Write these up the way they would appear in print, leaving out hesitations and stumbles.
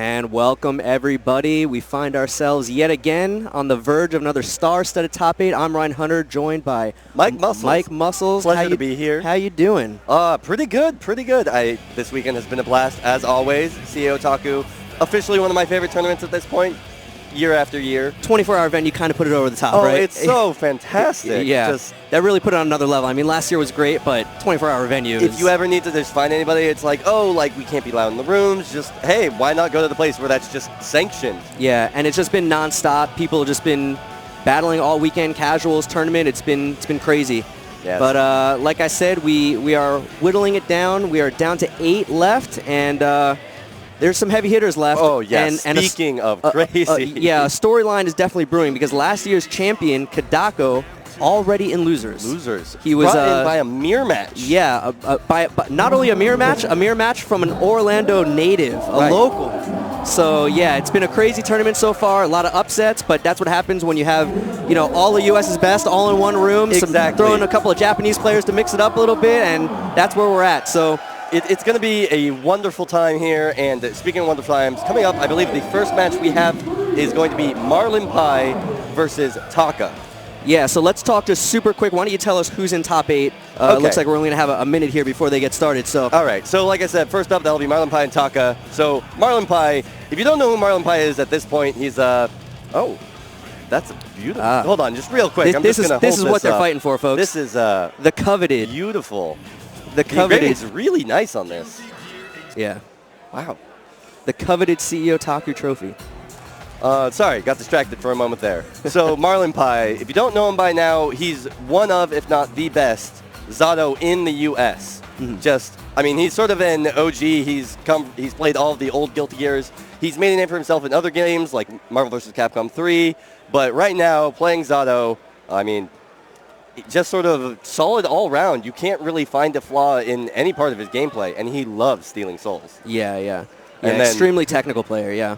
And welcome, everybody. We find ourselves yet again on the verge of another star-studded top 8. I'm Ryan Hunter, joined by Mike Muscles. Mike Muscles. Pleasure to be here. How you doing? Pretty good, pretty good. This weekend has been a blast, as always. CEOtaku, officially one of my favorite tournaments at this point, year after year. 24-hour event, you kind of put it over the top, right? Oh, it's so fantastic. Yeah, that really put it on another level. I mean, last year was great, but 24-hour venue If you ever need to just find anybody, it's like, oh, like, we can't be loud in the rooms. Just, hey, why not go to the place where that's just sanctioned? Yeah, and it's just been nonstop. People have just been battling all weekend, casuals, tournament. It's been crazy. Yes. But like I said, we are whittling it down. We are down to 8 left, and there's some heavy hitters left. Oh, yes. And Speaking of crazy. Yeah, a storyline is definitely brewing because last year's champion, Kedako, already in losers. He was brought in by a mirror match. Yeah, by not only a mirror match from an Orlando native, a local. So, yeah, it's been a crazy tournament so far, a lot of upsets, but that's what happens when you have, all the U.S.'s best all in one room. Exactly. Throw in a couple of Japanese players to mix it up a little bit, and that's where we're at. So it's going to be a wonderful time here, and speaking of wonderful times, coming up, I believe the first match we have is going to be MarlinPie versus Taka. Yeah, so let's talk just super quick. Why don't you tell us who's in top 8? Okay. Looks like we're only going to have a minute here before they get started. So. All right, so like I said, first up, that'll be MarlinPie and Taka. So MarlinPie, if you don't know who MarlinPie is at this point, he's, oh, that's beautiful. Hold on, just real quick. This is what they're fighting for, folks. This is the coveted. Beautiful. The coveted. It's really nice on this. Yeah. Wow. The coveted CEOtaku trophy. Sorry, got distracted for a moment there. So MarlinPie, if you don't know him by now, he's one of, if not the best, Zato in the U.S. He's sort of an OG. He's played all of the old Guilty Gears. He's made a name for himself in other games like Marvel vs. Capcom 3. But right now, playing Zato, just sort of solid all around. You can't really find a flaw in any part of his gameplay, and he loves stealing souls. Yeah, extremely technical player, yeah.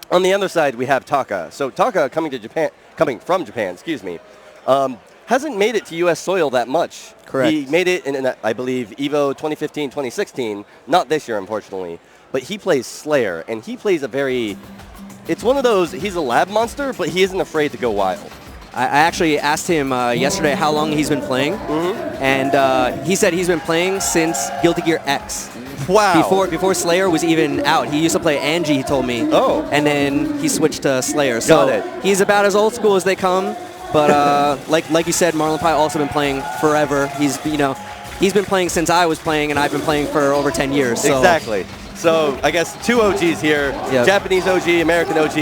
On the other side, we have Taka. So Taka, coming from Japan, hasn't made it to U.S. soil that much. Correct. He made it in, I believe, EVO 2015, 2016. Not this year, unfortunately. But he plays Slayer, and he plays it's one of those, he's a lab monster, but he isn't afraid to go wild. I actually asked him yesterday how long he's been playing, and he said he's been playing since Guilty Gear X. Wow. Before Slayer was even out. He used to play Angie, he told me. Oh. And then he switched to Slayer. So he's about as old school as they come. But like you said, MarlinPie also been playing forever. He's been playing since I was playing, and I've been playing for over 10 years. So. Exactly. So I guess 2 OGs here. Yep. Japanese OG, American OG.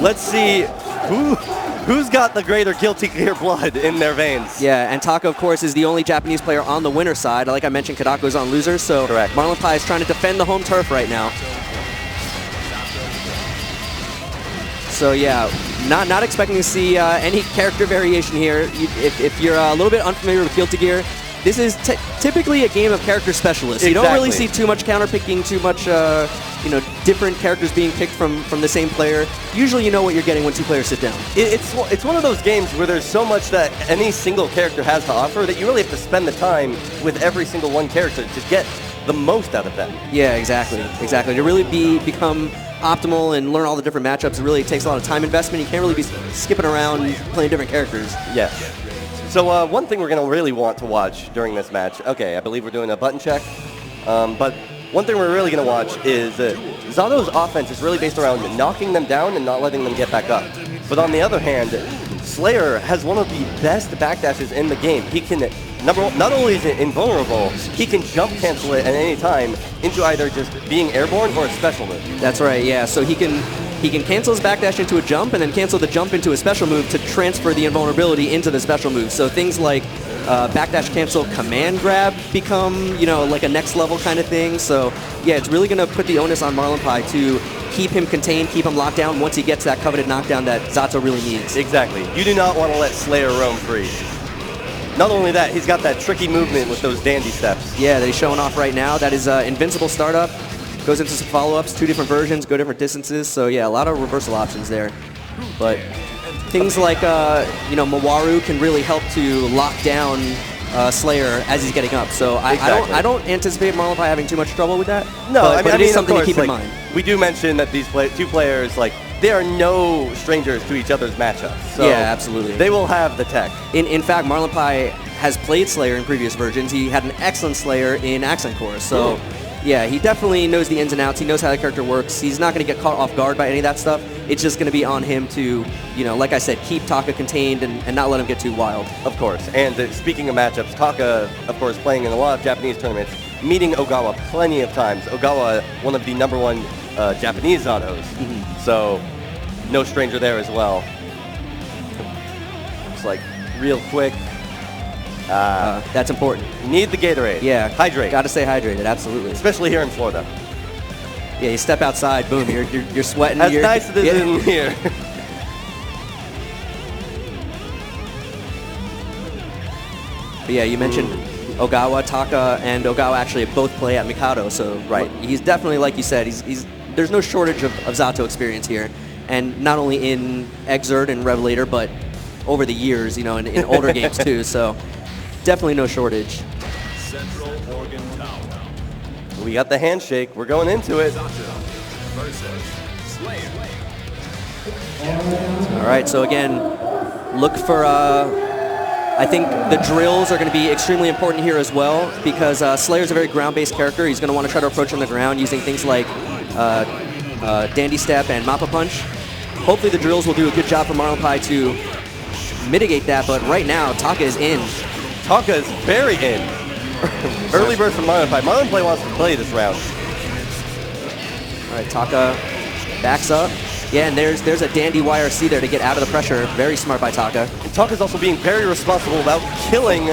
Let's see who's got the greater Guilty Gear blood in their veins. Yeah, and Taka, of course, is the only Japanese player on the winner's side. Like I mentioned, Kedako's on losers, so correct. MarlinPie is trying to defend the home turf right now. So yeah, not expecting to see any character variation here. If you're a little bit unfamiliar with Guilty Gear, this is typically a game of character specialists. Exactly. You don't really see too much counterpicking, too much different characters being picked from the same player. Usually you know what you're getting when 2 players sit down. It's one of those games where there's so much that any single character has to offer that you really have to spend the time with every single one character to get the most out of them. Yeah, exactly. To really become optimal and learn all the different matchups, it really takes a lot of time investment. You can't really be skipping around playing different characters. Yes. So one thing we're going to really want to watch during this match, okay, I believe we're doing a button check, but one thing we're really going to watch is Zato's offense is really based around knocking them down and not letting them get back up. But on the other hand, Slayer has one of the best backdashes in the game. He can, not only is it invulnerable, he can jump cancel it at any time into either just being airborne or a special move. That's right, yeah. So he can cancel his backdash into a jump and then cancel the jump into a special move to transfer the invulnerability into the special move. So things like backdash cancel command grab become, like a next level kind of thing. So yeah, it's really going to put the onus on MarlinPie to keep him contained, keep him locked down once he gets that coveted knockdown that Zato really needs. Exactly. You do not want to let Slayer roam free. Not only that, he's got that tricky movement with those dandy steps. Yeah, that he's showing off right now. That is Invincible Startup. Goes into some follow-ups, 2 different versions, go different distances. So yeah, a lot of reversal options there. But things like, Mawaru can really help to lock down Slayer as he's getting up. So I don't anticipate Marlinepie having too much trouble with that. No, but it is something to keep in like, mind. We do mention that these two players, like, they are no strangers to each other's matchups. So yeah, absolutely. They will have the tech. In fact, Marlinepie has played Slayer in previous versions. He had an excellent Slayer in Accent Core. So, yeah, he definitely knows the ins and outs. He knows how the character works. He's not going to get caught off guard by any of that stuff. It's just going to be on him to, you know, like I said, keep Taka contained and not let him get too wild. Of course. And speaking of matchups, Taka, of course, playing in a lot of Japanese tournaments, meeting Ogawa plenty of times. Ogawa, one of the #1 Japanese Zatos. So, no stranger there as well. Looks like real quick. That's important. Need the Gatorade. Yeah. Hydrate. Got to stay hydrated, absolutely. Especially here in Florida. Yeah, you step outside, boom, you're sweating. As nice as it is in here. But yeah, you mentioned Ogawa, Taka, and Ogawa actually both play at Mikado, so he's definitely, like you said, there's no shortage of Zato experience here. And not only in Exert and Revelator, but over the years, you know, in older games too, so definitely no shortage. Central Oregon Town. We got the handshake. We're going into it. All right, so again, look for, I think the drills are going to be extremely important here as well, because Slayer's a very ground-based character. He's going to want to try to approach on the ground using things like Dandy Step and Mappa Punch. Hopefully the drills will do a good job for Marlinepie to mitigate that, but right now, Taka is in. Taka is very in. Early burst from Marlinepie. Marlinepie wants to play this round. All right, Taka backs up. Yeah, and there's a dandy YRC there to get out of the pressure. Very smart by Taka. And Taka's also being very responsible about killing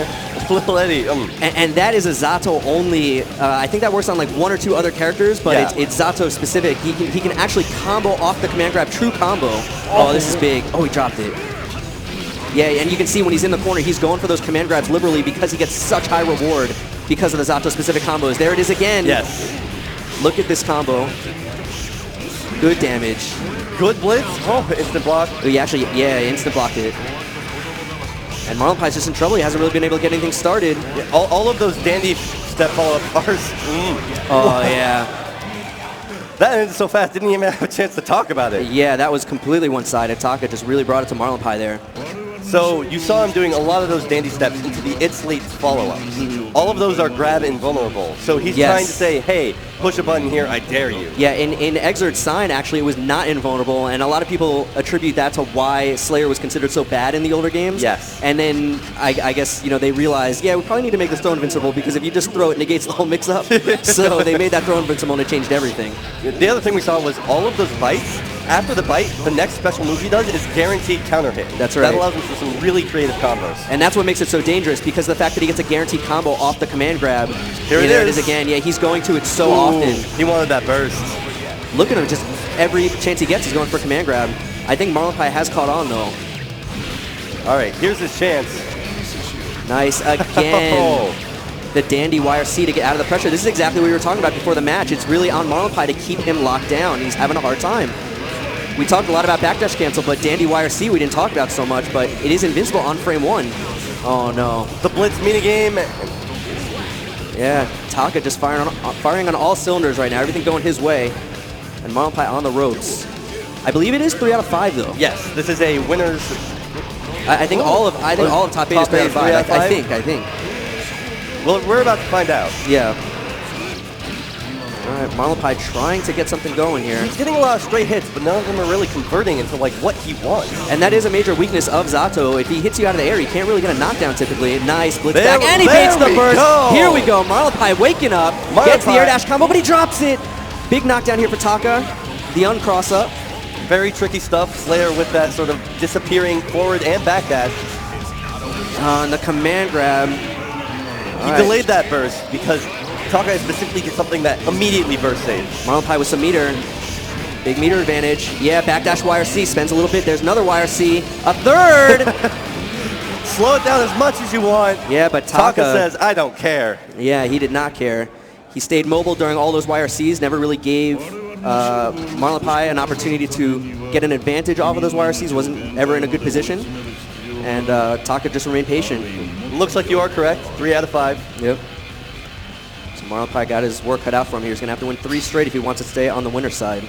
Little Eddie. And that is a Zato only. I think that works on like 1 or 2 other characters, but it's Zato specific. He can actually combo off the command grab, true combo. Oh, this is big. Oh, he dropped it. Yeah, and you can see when he's in the corner, he's going for those command grabs liberally because he gets such high reward because of the Zato specific combos. There it is again. Yes. Look at this combo. Good damage. Good blitz. Oh, instant block. Oh, he actually, yeah, instant blocked it. And Marlinepie's just in trouble. He hasn't really been able to get anything started. Yeah, all of those dandy step follow-up bars. Oh, yeah. That ended so fast, didn't even have a chance to talk about it. Yeah, that was completely one-sided. Taka just really brought it to Marlinepie there. So you saw him doing a lot of those dandy steps into the It's Late follow-ups. All of those are grab invulnerable. So he's trying to say, hey, push a button here, I dare you. Yeah, in Exert's sign, actually, it was not invulnerable, and a lot of people attribute that to why Slayer was considered so bad in the older games. Yes. And then, I guess, you know, they realized, yeah, we probably need to make this throw invincible, because if you just throw it, it negates the whole mix-up. So they made that throw invincible, and it changed everything. The other thing we saw was all of those bites. After the bite, the next special move he does is guaranteed counter hit. That's right. That allows him for some really creative combos. And that's what makes it so dangerous, because the fact that he gets a guaranteed combo off the command grab. Here it is again. Yeah, he's going to it so often. He wanted that burst. Look at him, just every chance he gets, he's going for a command grab. I think Marlinepie has caught on, though. All right, here's his chance. Nice, again. The dandy YRC to get out of the pressure. This is exactly what we were talking about before the match. It's really on Marlinepie to keep him locked down. He's having a hard time. We talked a lot about backdash cancel, but dandy YRC we didn't talk about so much, but it is invincible on frame 1. Oh, no. The blitz minigame. Yeah, Taka just firing on all cylinders right now. Everything going his way. And Marlinepie on the ropes. I believe it is 3 out of 5, though. Yes, this is a winner's. I think all of top 8 is 3 out of 5. I think. Well, we're about to find out. Yeah. All right, Marlinepie trying to get something going here. He's getting a lot of straight hits, but none of them are really converting into like what he wants. And that is a major weakness of Zato. If he hits you out of the air, he can't really get a knockdown typically. Nice blitz back, and he baits the burst. Here we go. Marlinepie waking up, gets the air dash combo, but he drops it. Big knockdown here for Taka. The uncross up. Very tricky stuff. Slayer with that sort of disappearing forward and back dash. On the command grab. He delayed that burst because Taka specifically did something that immediately burst saves. Marlinepie with some meter. Big meter advantage. Yeah, backdash YRC. Spends a little bit. There's another YRC. A third! Slow it down as much as you want. Yeah, but Taka says, I don't care. Yeah, he did not care. He stayed mobile during all those YRCs, never really gave Marlinepie an opportunity to get an advantage off of those YRCs, wasn't ever in a good position. And Taka just remained patient. Looks like you are correct. 3 out of 5. Yep. So Marlinepie got his work cut out for him here. He's going to have to win 3 straight if he wants to stay on the winner's side.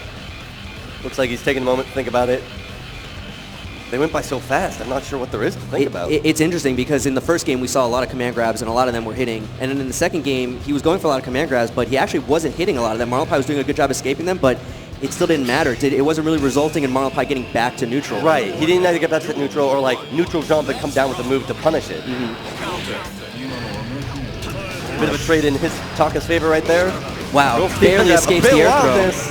Looks like he's taking a moment to think about it. They went by so fast, I'm not sure what there is to think about. It's interesting because in the first game we saw a lot of command grabs and a lot of them were hitting. And then in the second game, he was going for a lot of command grabs, but he actually wasn't hitting a lot of them. Marlinepie was doing a good job escaping them, but it still didn't matter. It wasn't really resulting in Marlinepie getting back to neutral. Right. He didn't either get back to neutral or like neutral jump and come down with a move to punish it. Bit of a trade in Taka's favor right there. Wow, barely escapes the air throw. Wildness.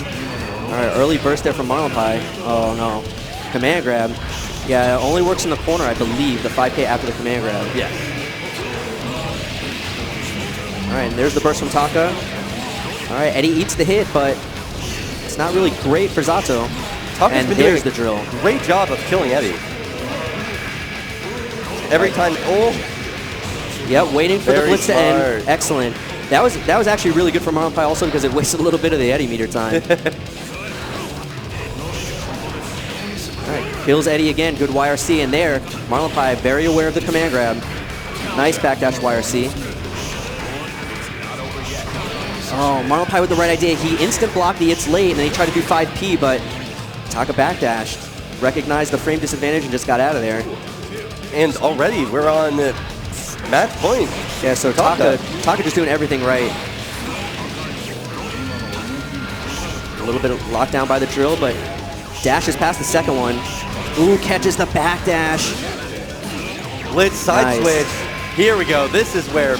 All right, early burst there from Marlinepie. Oh no, command grab. Yeah, it only works in the corner, I believe, the 5K after the command grab. Yeah. All right, and there's the burst from Taka. All right, Eddie eats the hit, but it's not really great for Zato. Taka's And been there's doing the drill. a great job of killing Eddie. Every time, Yep, waiting for the Very blitz to smart. end. Excellent. That was actually really good for Marlinepie also because it wasted a little bit of the Eddie meter time. All right, kills Eddie again. Good YRC, and there, Marlinepie very aware of the command grab. Nice backdash YRC. Oh, Marlinepie with the right idea. He instant blocked the it's late, and then he tried to do 5P, but Taka backdashed. Recognized the frame disadvantage and just got out of there. and already we're on match point. Yeah, so Taka just doing everything right. A little bit of lockdown by the drill, but dashes past the second one. Ooh, catches the back dash. Blitz side switch. Here we go. This is where...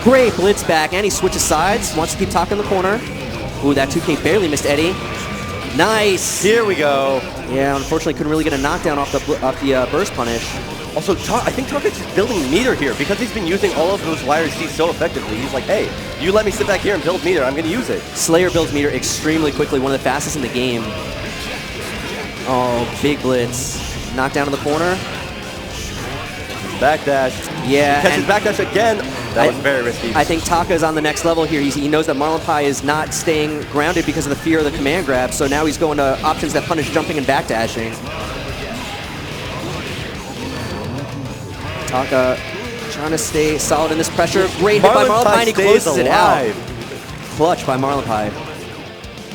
Great blitz back, and he switches sides. Wants to keep Taka in the corner. Ooh, that 2K barely missed Eddie. Nice. Here we go. Yeah, unfortunately couldn't really get a knockdown off the burst punish. Also, I think Taka's just building meter here because he's been using all of those wires so effectively. He's like, hey, you let me sit back here and build meter. I'm going to use it. Slayer builds meter extremely quickly, one of the fastest in the game. Oh, big blitz. Knockdown in the corner. Backdash. Yeah. He catches backdash again. That was very risky. I think Taka is on the next level here. He knows that Marlinepie is not staying grounded because of the fear of the command grab, so now he's going to options that punish jumping and backdashing. Taka trying to stay solid in this pressure. Great hit by Marlinepie, and he closes it out. Clutch by Marlinepie.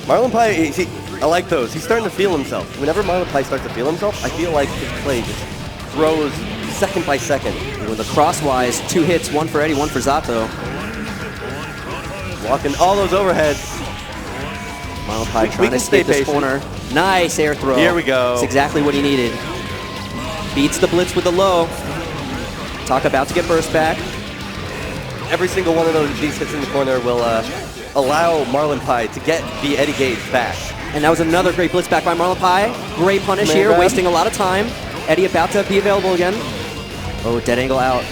Marlinepie, I like those. He's starting to feel himself. Whenever Marlinepie starts to feel himself, I feel like his play just grows second by second. With a crosswise, 2 hits, 1 for Eddie, 1 for Zato. Walking all those overheads. Marlinepie trying to escape this corner. Nice air throw. Here we go. That's exactly what he needed. Beats the blitz with the low. Taka about to get burst back. Every single one of these hits in the corner will allow Marlinepie to get the Eddie gauge back. And that was another great blitz back by Marlinepie. Great punish here, wasting a lot of time. Eddie about to be available again. Oh, dead angle out.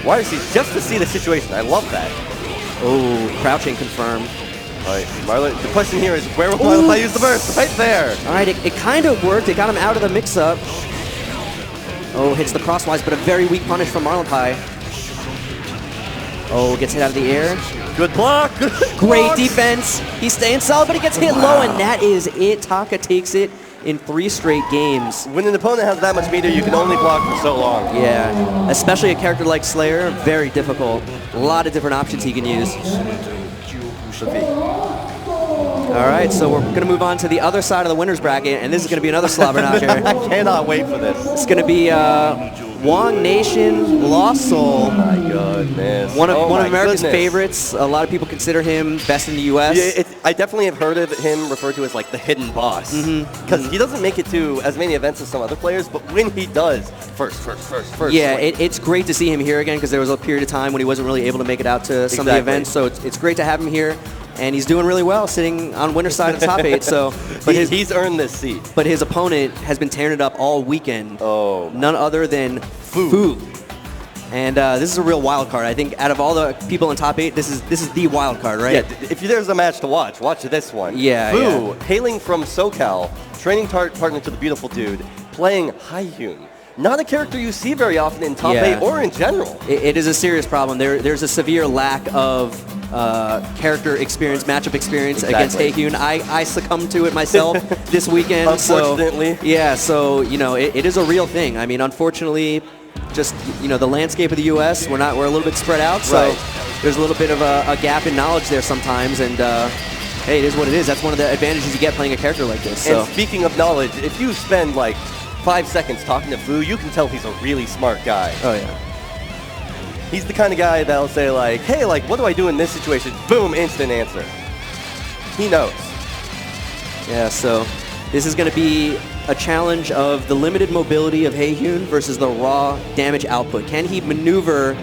Why is he just to see the situation? I love that. Oh, crouching confirmed. All right, the question here is where will Marlinepie use the burst? Right there. All right, it kind of worked. It got him out of the mix-up. Oh, hits the crosswise, but a very weak punish from Marlinepie. Oh, gets hit out of the air. Good block. Great defense. He's staying solid, but he gets hit low, and that is it. Taka takes it in 3 straight games. When an opponent has that much meter, you can only block for so long. Yeah, especially a character like Slayer, very difficult. A lot of different options he can use. All right, so we're going to move on to the other side of the winner's bracket, and this is going to be another slobber knocker. I cannot wait for this. It's going to be Wong Nation Lost Soul. Oh my goodness. One of America's favorites. A lot of people consider him best in the U.S. Yeah, I definitely have heard of him referred to as like the hidden boss. Because he doesn't make it to as many events as some other players, but when he does, first. Yeah, it's great to see him here again because there was a period of time when he wasn't really able to make it out to some of the events. So it's great to have him here. And he's doing really well, sitting on winner's side of the top 8. So, but he's earned this seat. But his opponent has been tearing it up all weekend. Oh, none other than Fu. And this is a real wild card. I think out of all the people in top 8, this is the wild card, right? Yeah. If there's a match to watch this one. Yeah. Fu, hailing from SoCal, training partner to the beautiful dude, playing Haihyun, not a character you see very often in top 8 or in general. It is a serious problem. There's a severe lack of character experience, matchup experience against Haehyun. I succumbed to it myself this weekend. Unfortunately. So, yeah, so, you know, it is a real thing. I mean, unfortunately, just, you know, the landscape of the U.S., we're a little bit spread out, so there's a little bit of a gap in knowledge there sometimes, and hey, it is what it is. That's one of the advantages you get playing a character like this. And speaking of knowledge, if you spend like 5 seconds talking to Fu, you can tell he's a really smart guy. Oh, yeah. He's the kind of guy that'll say like, hey, like, what do I do in this situation? Boom, instant answer. He knows. Yeah, so this is going to be a challenge of the limited mobility of Haehyun versus the raw damage output. Can he maneuver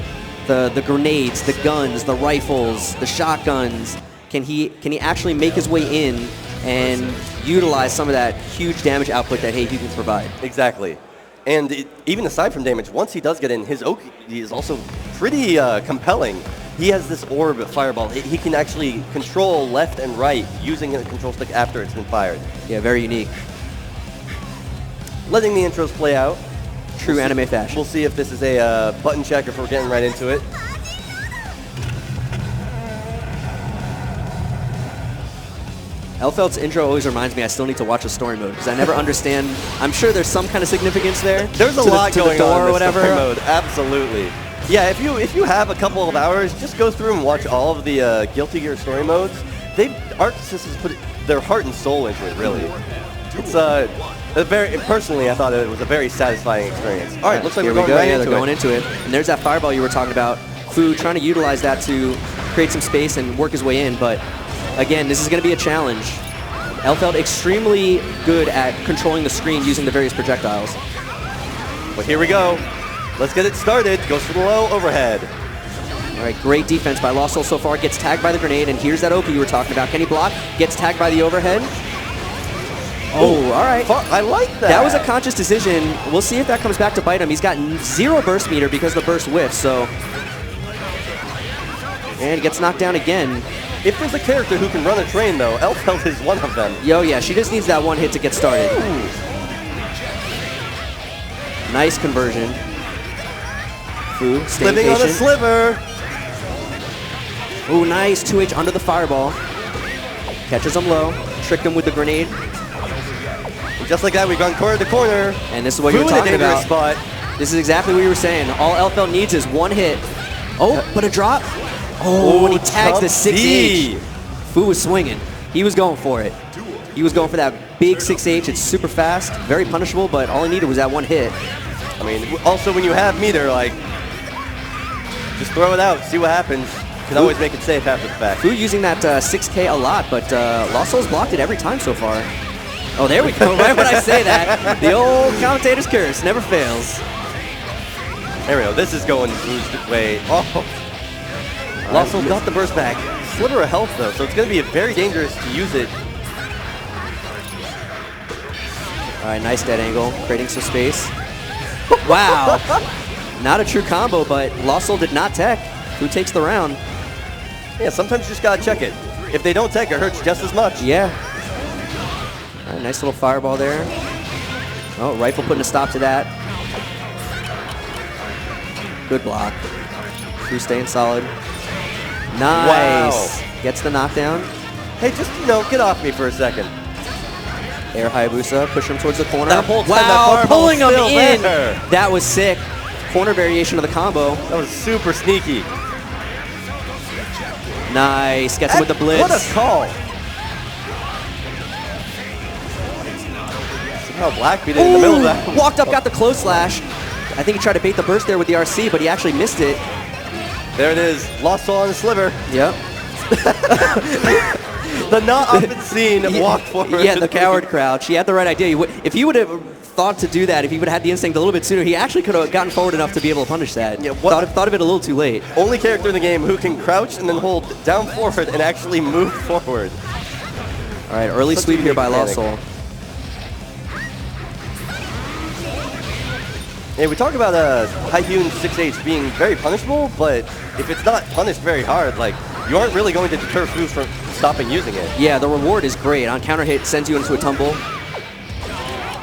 the grenades, the guns, the rifles, the shotguns? Can he actually make his way in and utilize some of that huge damage output that Haehyun can provide? Exactly. And even aside from damage, once he does get in, his Oki is also pretty compelling. He has this orb fireball. He can actually control left and right using a control stick after it's been fired. Yeah, very unique. Letting the intros play out. True anime fashion. We'll see if this is a button check or if we're getting right into it. Elfeld's intro always reminds me I still need to watch a story mode because I never understand. I'm sure there's some kind of significance there. There's a lot going on in or whatever. story mode. Absolutely. Yeah, if you have a couple of hours, just go through and watch all of the Guilty Gear story modes. Arxis has put their heart and soul into it, really. It's personally, I thought it was a very satisfying experience. All right, looks like we're going right into it. They're going into it. And there's that fireball you were talking about. Fu trying to utilize that to create some space and work his way in, but again, this is going to be a challenge. Elfeld extremely good at controlling the screen using the various projectiles. But here we go. Let's get it started. Goes for the low overhead. All right, great defense by Lost Soul so far. Gets tagged by the grenade, and here's that Oki you were talking about. Can he block? Gets tagged by the overhead. Oh, all right. I like that. That was a conscious decision. We'll see if that comes back to bite him. He's got 0 burst meter because the burst whiffs, so... And he gets knocked down again. If there's a character who can run a train, though, Elfeld is one of them. Yo, yeah, she just needs that one hit to get started. Ooh. Nice conversion. Fu, staying Living on a patient. sliver. Ooh, nice 2H under the fireball. Catches him low. Tricked him with the grenade. And just like that, we've gone corner to corner. And this is what you were talking about. Spot. This is exactly what you were saying. All Elfeld needs is one hit. Oh, but a drop. Oh, and he tags the 6H. Fu was swinging. He was going for it. He was going for that big 6H. It's super fast, very punishable, but all he needed was that one hit. I mean, also when you have meter, like, just throw it out, see what happens. You can always make it safe after the fact. Fu using that 6K a lot, but Lost Soul's blocked it every time so far. Oh, there we go. Right when I say that, the old commentator's curse never fails. There we go. This is going Fu's way. Oh. Lost Soul got the burst back. Sliver of health, though, so it's going to be very dangerous to use it. All right, nice dead angle, creating some space. Wow. Not a true combo, but Lost Soul did not tech. Fu takes the round. Yeah, sometimes you just got to check it. If they don't tech, it hurts just as much. Yeah. All right, nice little fireball there. Oh, rifle putting a stop to that. Good block. Fu staying solid. Nice. Wow. Gets the knockdown. Hey, just, get off me for a second. Air Hayabusa, push him towards the corner. That whole wow, pulling him in. There. That was sick. Corner variation of the combo. That was super sneaky. Nice. Gets him with the blitz. What a call. Somehow Black beat it in the middle of that. Walked up, got the close slash. I think he tried to bait the burst there with the RC, but he actually missed it. There it is. Lost Soul on the sliver. Yep. The not often seen walk forward. Yeah, the coward crouch. He had the right idea. If he would have thought to do that, if he would have had the instinct a little bit sooner, he actually could have gotten forward enough to be able to punish that. Yeah, thought of it a little too late. Only character in the game who can crouch and then hold down forward and actually move forward. All right, early sweep here by Lost Soul. Yeah, we talk about Haehyun 6H being very punishable, but if it's not punished very hard, like, you aren't really going to deter Fu from stopping using it. Yeah, the reward is great. On counter hit, sends you into a tumble.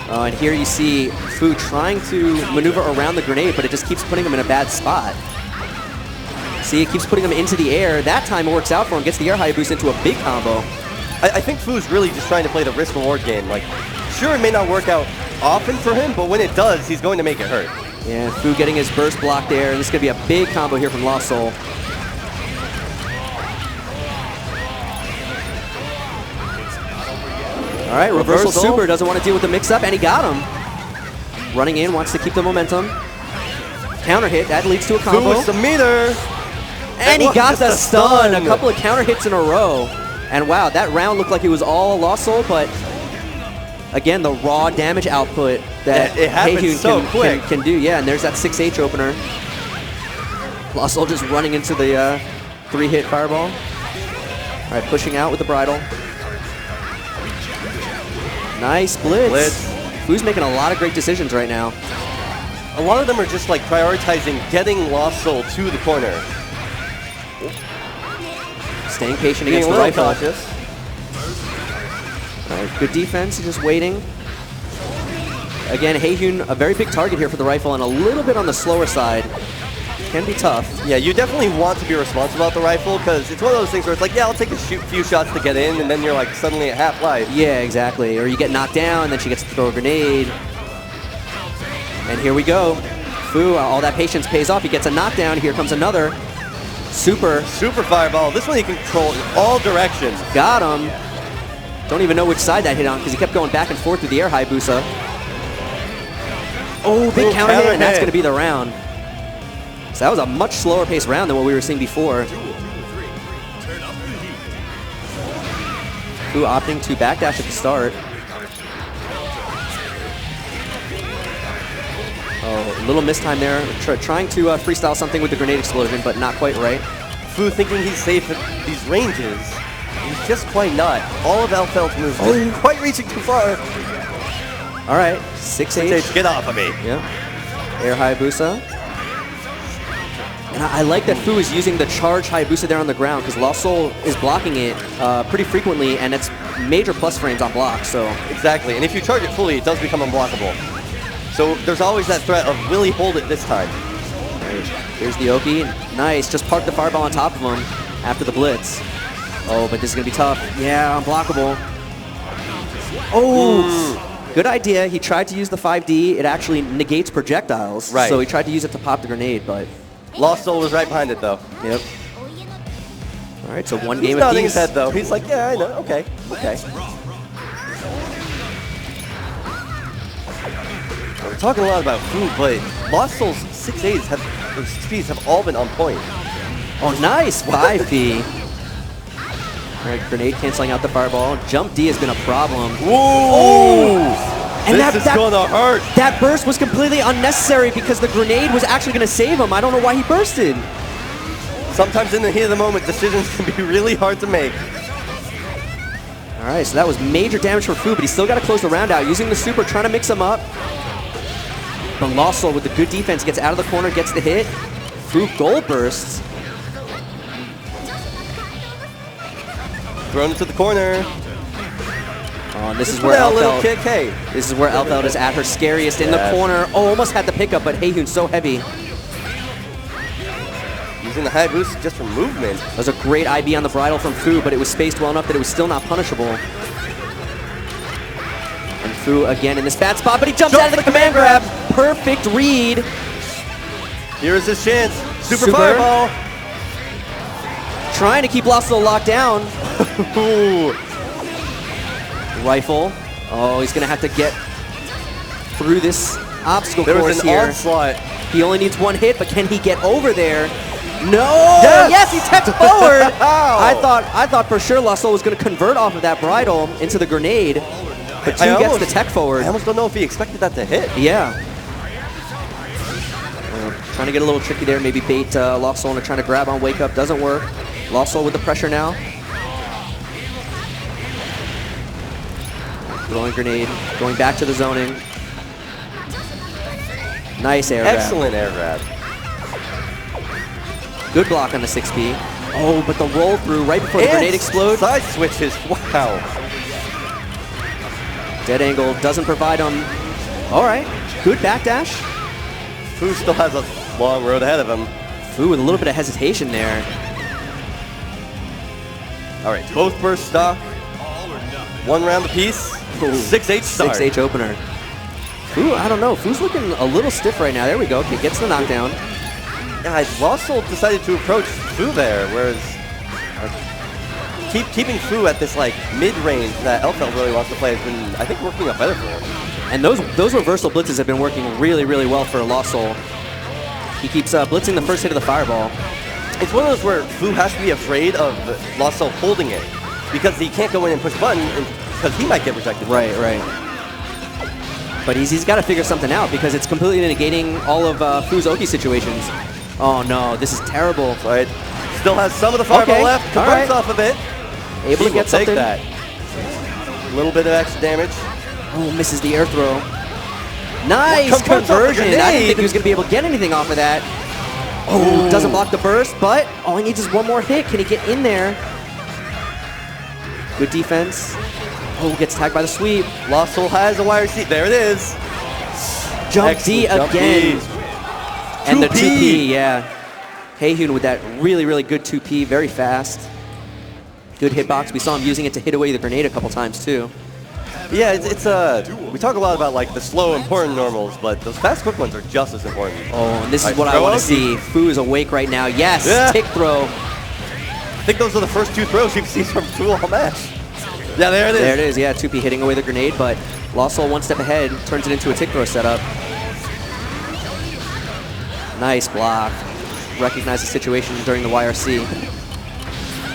And here you see Fu trying to maneuver around the grenade, but it just keeps putting him in a bad spot. See, it keeps putting him into the air. That time it works out for him, gets the air high boost into a big combo. I think Fu's really just trying to play the risk-reward game. Like, sure, it may not work out often for him, but when it does, he's going to make it hurt. Yeah, Fu getting his burst block there, and this is going to be a big combo here from Lost Soul. All right, reversal super, doesn't want to deal with the mix-up, and he got him. Running in, wants to keep the momentum. Counter hit, that leads to a combo. Fu with the meter. And he got the stun. A couple of counter hits in a row. And wow, that round looked like it was all Lost Soul, but again, the raw damage output that it happens so quick. Can do. Yeah, and there's that 6H opener. Lost Soul just running into the 3-hit fireball. All right, pushing out with the bridle. Nice blitz. Fu's making a lot of great decisions right now. A lot of them are just like prioritizing getting Lost Soul to the corner. Staying patient against the rifle. Cautious. All right, good defense, just waiting. Again, Haehyun, a very big target here for the rifle and a little bit on the slower side. Can be tough. Yeah, you definitely want to be responsible about the rifle because it's one of those things where it's like, yeah, I'll take a few shots to get in, and then you're like suddenly at half life. Yeah, exactly. Or you get knocked down, and then she gets to throw a grenade. And here we go. Fu, all that patience pays off. He gets a knockdown. Here comes another. Super fireball. This one he can control in all directions. Got him. Don't even know which side that hit on because he kept going back and forth with the air Hayabusa. Oh, big counter hit, and that's going to be the round. So that was a much slower paced round than what we were seeing before. Fu opting to backdash at the start. Oh, a little mistime there. Trying to freestyle something with the grenade explosion, but not quite right. Fu thinking he's safe at these ranges. He's just quite not. All of Alfeld's moves are quite reaching too far. All right, 6H. Get off of me. Yeah. Air Hayabusa. And I like that Fu is using the charge Hayabusa there on the ground because Lost Soul is blocking it pretty frequently, and it's major plus frames on block. So exactly, and if you charge it fully, it does become unblockable. So there's always that threat of will he hold it this time? Here's the Oki. Nice, just park the fireball on top of him after the blitz. Oh, but this is going to be tough. Yeah, unblockable. Oh, good idea. He tried to use the 5D. It actually negates projectiles. Right. So he tried to use it to pop the grenade, but... Lost Soul was right behind it, though. Yep. All right, so one game He's apiece. nodding his head, though. He's like, yeah, I know. Okay. We're talking a lot about Fu, but Lost Soul's 6As speeds have all been on point. Oh, nice 5D. All right, grenade canceling out the fireball. Jump D has been a problem. Whoa! And this is gonna hurt. That burst was completely unnecessary because the grenade was actually gonna save him. I don't know why he bursted. Sometimes in the heat of the moment, decisions can be really hard to make. All right, so that was major damage for Fu, but he still got to close the round out. Using the super, trying to mix him up. But Lost Soul with the good defense gets out of the corner, gets the hit. Fu gold bursts. Thrown into the corner. Oh, and this is where little kick, hey. This is where Alfeld is at her scariest in the corner. Oh, almost had the pickup, but Haehyun's so heavy. Using the high boost just for movement. That was a great IB on the bridle from Fu, but it was spaced well enough that it was still not punishable. And Fu again in this bad spot, but he jumps out of the command grab. Perfect read. Here is his chance. Super fireball. Trying to keep Lost Soul locked down. Rifle. Oh, he's going to have to get through this obstacle course here. There was an onslaught. He only needs one hit, but can he get over there? No! Yes, he teched forward! I thought for sure Lost Soul was going to convert off of that bridle into the grenade, but 2 gets the tech forward. I almost don't know if he expected that to hit. Yeah. Trying to get a little tricky there, maybe bait Lost Soul into trying to grab on Wake Up. Doesn't work. Lost Soul with the pressure now. Throwing grenade, going back to the zoning. Nice air grab. Excellent air grab. Good block on the 6B. Oh, but the roll through right before the grenade explodes. Side switches, wow. Dead angle doesn't provide him. All right, good backdash. Fu still has a long road ahead of him. Fu with a little bit of hesitation there. All right, both burst stock. All or nothing. One round apiece. 6H start. 6H opener. Fu, I don't know. Fu's looking a little stiff right now. There we go. Okay, gets the knockdown. Yeah, Lossel decided to approach Fu there, whereas keeping Fu at this like mid-range that Elfeld really wants to play has been, I think, working out better for him. And those reversal blitzes have been working really, really well for Lossel. He keeps blitzing the first hit of the fireball. It's one of those where Fu has to be afraid of Lossel holding it because he can't go in and push a button because he might get rejected. Right. But he's got to figure something out because it's completely negating all of Fu's Oki situations. Oh no, this is terrible. Right. Still has some of the fireball Okay, left. all Converts right. off of it. Able He to get will take something. that. A little bit of extra damage. Oh, misses the air throw. Nice Converts off the conversion. I didn't grenade. think he was going to be able to get anything off of that. Oh, doesn't block the burst, but all he needs is one more hit. Can he get in there? Good defense. Oh, gets tagged by the sweep. Lossel has a wire seat. There it is. Jump D Excellent jump again. D. And the 2P. 2P, yeah. Haehyun with that really, really good 2P, very fast. Good hitbox. We saw him using it to hit away the grenade a couple times too. Yeah, we talk a lot about like the slow, important normals, but those fast, quick ones are just as important. Oh, and this is Alright, what I throw want to Oki. see. Fu is awake right now. Yes, Yeah. tick throw. I think those are the first two throws we've seen from Fu all match. Yeah, there it is. There it is, yeah, 2P hitting away the grenade, but Lossel one step ahead, turns it into a tick throw setup. Nice block. Recognize the situation during the YRC.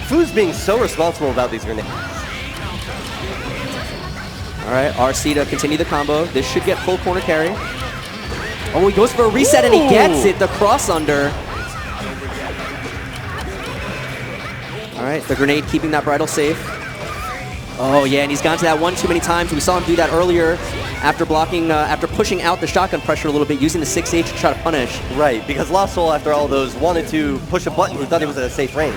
Fu's being so responsible about these grenades. All right, RC to continue the combo. This should get full corner carry. Oh, he goes for a reset and he gets it, the cross under. All right, the grenade keeping that bridle safe. Oh yeah, and he's gone to that one too many times. We saw him do that earlier after blocking, after pushing out the shotgun pressure a little bit, using the 6H to try to punish. Right, because Lossel, after all those, wanted to push a button. He thought he was at a safe range.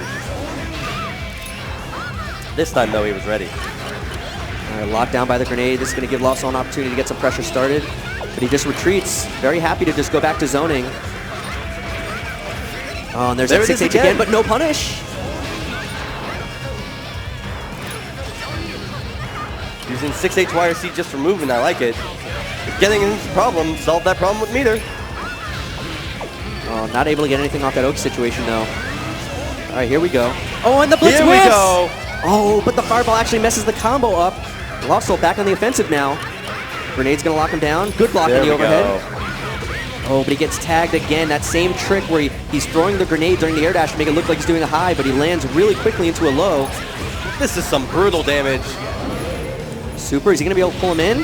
This time, though, he was ready. All right, locked down by the grenade. This is going to give Lossel an opportunity to get some pressure started, but he just retreats. Very happy to just go back to zoning. Oh, and there's There that it is 6H again. again, but no punish. Using 6H YRC just for movement, I like it. Getting into the problem, solve that problem with meter. Oh, not able to get anything off that Oak situation, though. All right, here we go. Oh, and the blitz Here we whiffs! go. Oh, but the fireball actually messes the combo up. Lossel back on the offensive now. Grenade's going to lock him down. Good block There in the we overhead. go. Oh, but he gets tagged again. That same trick where he's throwing the grenade during the air dash to make it look like he's doing a high, but he lands really quickly into a low. This is some brutal damage. Super, is he going to be able to pull him in?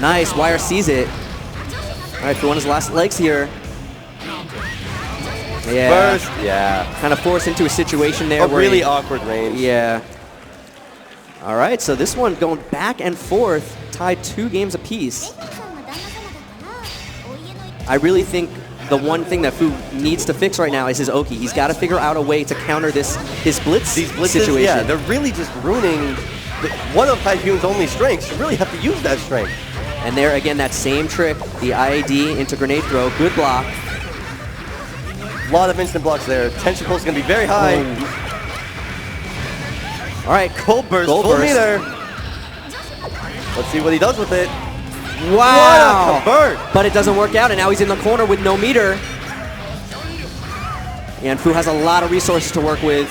Nice, YRC's it. All right, for one of his last legs here. Yeah, First, yeah. kind of forced into a situation there A where really he- awkward range. Yeah. All right, so this one going back and forth, tied 2 games apiece. I really think the one thing that Fu needs to fix right now is his Oki. He's got to figure out a way to counter his blitz These blitzes, situation. yeah, they're really just ruining one of Haehyun's only strengths. You really have to use that strength. And there again, that same trick, the IAD into grenade throw, good block. A lot of instant blocks there. Tension pull is going to be very high. All right, Cold burst, Gold full burst. meter. Let's see what he does with it. wow! What a convert! But it doesn't work out, and now he's in the corner with no meter. And Fu has a lot of resources to work with.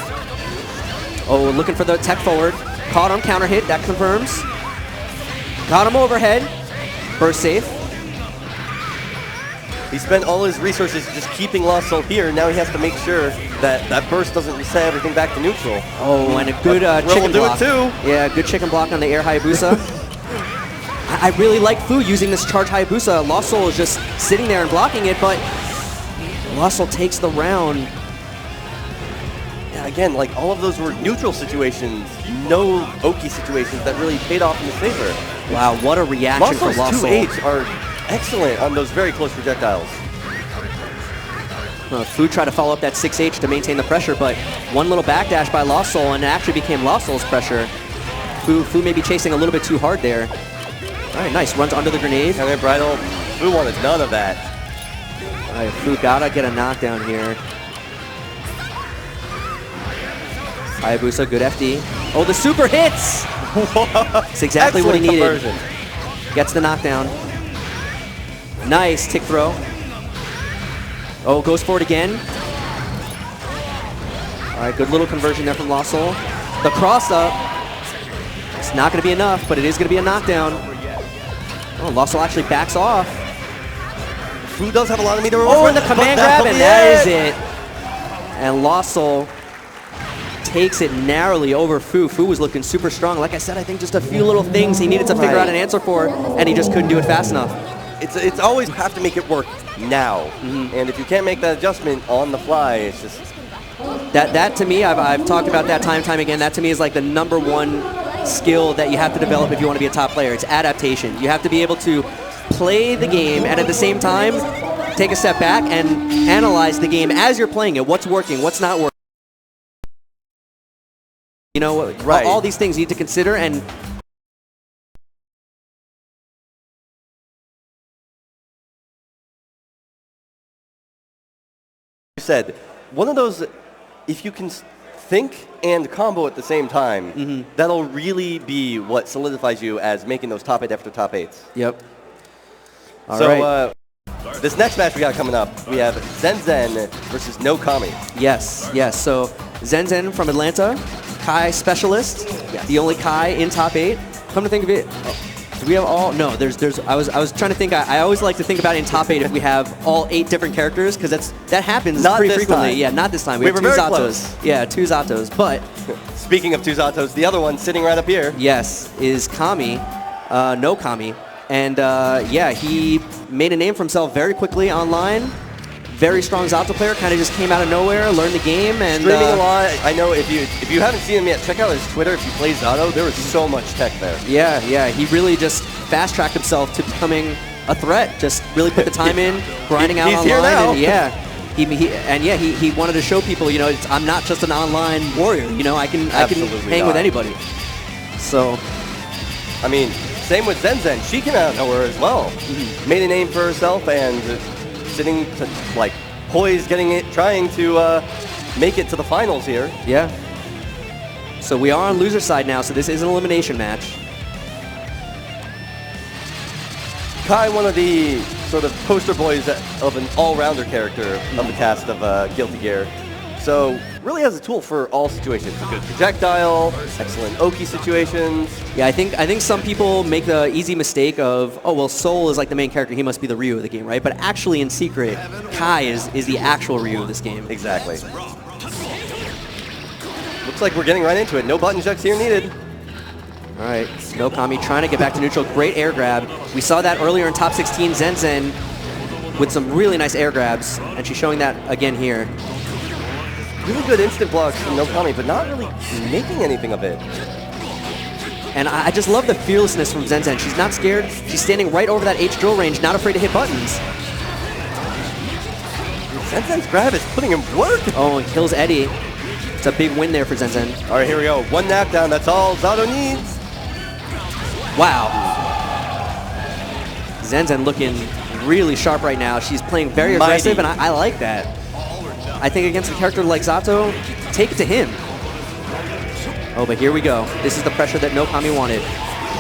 Oh, looking for the tech forward. Caught on counter hit, that confirms. Got him overhead. Burst safe. He spent all his resources just keeping Lossel here. Now he has to make sure that that burst doesn't reset everything back to neutral. Oh, and a good Will chicken do block. it too. Yeah, good chicken block on the air Hayabusa. I really like Fu using this charge Hayabusa. Lossel is just sitting there and blocking it, but Lossel takes the round. Yeah, again, like all of those were neutral situations, no Oki situations that really paid off in his favor. Wow, what a reaction from Lossel's Lossel. 2H are excellent on those very close projectiles. Fu tried to follow up that 6H to maintain the pressure, but one little backdash by Lossel, and it actually became Lossel's pressure. Fu may be chasing a little bit too hard there. All right, nice. Runs under the grenade. Counter bridle, Fu wanted none of that. All right, Fu gotta get a knockdown here. Hayabusa, good FD. Oh, the super hits! That's exactly what he needed. Conversion. Gets the knockdown. Nice tick throw. Oh, goes for it again. All right, good little conversion there from Lost Soul. The cross up. It's not going to be enough, but it is going to be a knockdown. Oh, Lost Soul actually backs off. Fu does have a lot of meter. Oh, and the command grab, and that is it. And Lost Soul takes it narrowly over Fu. Fu was looking super strong. Like I said, I think just a few little things he needed to figure out an answer for, and he just couldn't do it fast enough. It's always have to make it work now. And if you can't make that adjustment on the fly, it's just... That to me, I've talked about that time and time again, that to me is like the #1 skill that you have to develop if you want to be a top player. It's adaptation. You have to be able to play the game and at the same time take a step back and analyze the game as you're playing it. What's working, what's not working. You know, right. All these things you need to consider, and you said, one of those, if you can think and combo at the same time, that'll really be what solidifies you as making those top 8 after top 8s. Yep. All so, right. This next match we got coming up, we have Zenzen versus KnowKami. Yes, yes. So Zenzen from Atlanta, Kai specialist, the only Kai in top 8. Come to think of it, do we have all? No, there's. I was trying to think. I always like to think about in top 8 if we have all 8 different characters, because that happens pretty frequently. Yeah, not this time. We have were 2 very Zatos. close. Yeah, 2 Zatos. But speaking of 2 Zatos, the other one sitting right up here. Yes, is Kami, KnowKami. And yeah, he made a name for himself very quickly online. Very strong Zato player, kind of just came out of nowhere, learned the game, and streaming a lot. I know if you haven't seen him yet, check out his Twitter. If you play Zato, there is so much tech there. Yeah, yeah, he really just fast-tracked himself to becoming a threat. Just really put the time in, grinding out He's online. Here now. And yeah, he wanted to show people, you know, I'm not just an online warrior. You know, I can hang with anybody. So, I mean, same with Zenzen. She came out of nowhere as well. Made a name for herself and sitting to, like, poised, trying to make it to the finals here. Yeah. So we are on loser side now, so this is an elimination match. Kai, one of the sort of poster boys of an all-rounder character of the cast of Guilty Gear. So really has a tool for all situations. A good projectile, excellent Oki situations. Yeah, I think some people make the easy mistake of, oh, well, Soul is like the main character, he must be the Ryu of the game, right? But actually, in secret, Kai is the actual Ryu of this game. Exactly. Looks like we're getting right into it. No button checks here needed. All right, KnowKami trying to get back to neutral. Great air grab. We saw that earlier in top 16, Zenzen with some really nice air grabs, and she's showing that again here. Really good instant blocks from KnowKami, but not really making anything of it. And I just love the fearlessness from Zenzen. She's not scared. She's standing right over that H drill range, not afraid to hit buttons. Zenzen's grab is putting him work. Oh, and kills Eddie. It's a big win there for Zenzen. All right, here we go. One knockdown, that's all Zato needs. Wow. Zenzen looking really sharp right now. She's playing very aggressive, and I like that. I think against a character like Zato, take it to him. Oh, but here we go. This is the pressure that KnowKami wanted.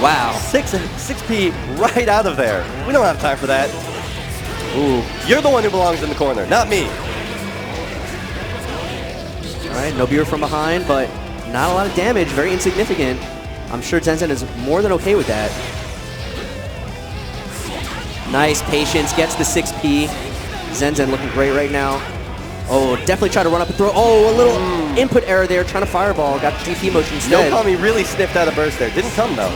Wow. 6P right out of there. We don't have time for that. Ooh. You're the one who belongs in the corner, not me. All right, no beer from behind, but not a lot of damage. Very insignificant. I'm sure Zenzen is more than okay with that. Nice patience, gets the 6P. Zenzen looking great right now. Oh, definitely try to run up and throw. Oh, a little input error there, trying to fireball. Got the DP motion instead. KnowKami really sniffed out a burst there. Didn't come, though.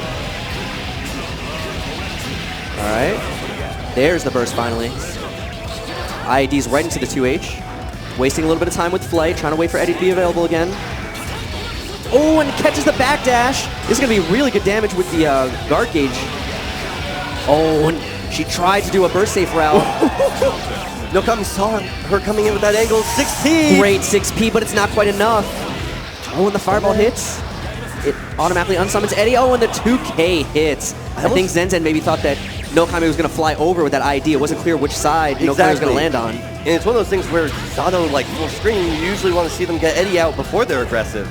All right. There's the burst finally. IED's right into the 2H. Wasting a little bit of time with Flight, trying to wait for Eddie to be available again. Oh, and catches the backdash. This is going to be really good damage with the guard gauge. Oh, and she tried to do a burst safe route. KnowKami saw her coming in with that angle. 6P! Great 6P, but it's not quite enough. Oh, and the fireball hits. It automatically unsummons Eddie. Oh, and the 2K hits. I think Zenzen maybe thought that KnowKami was going to fly over with that ID. It wasn't clear which side KnowKami was going to land on. And it's one of those things where Zato, like, full screen, you usually want to see them get Eddie out before they're aggressive.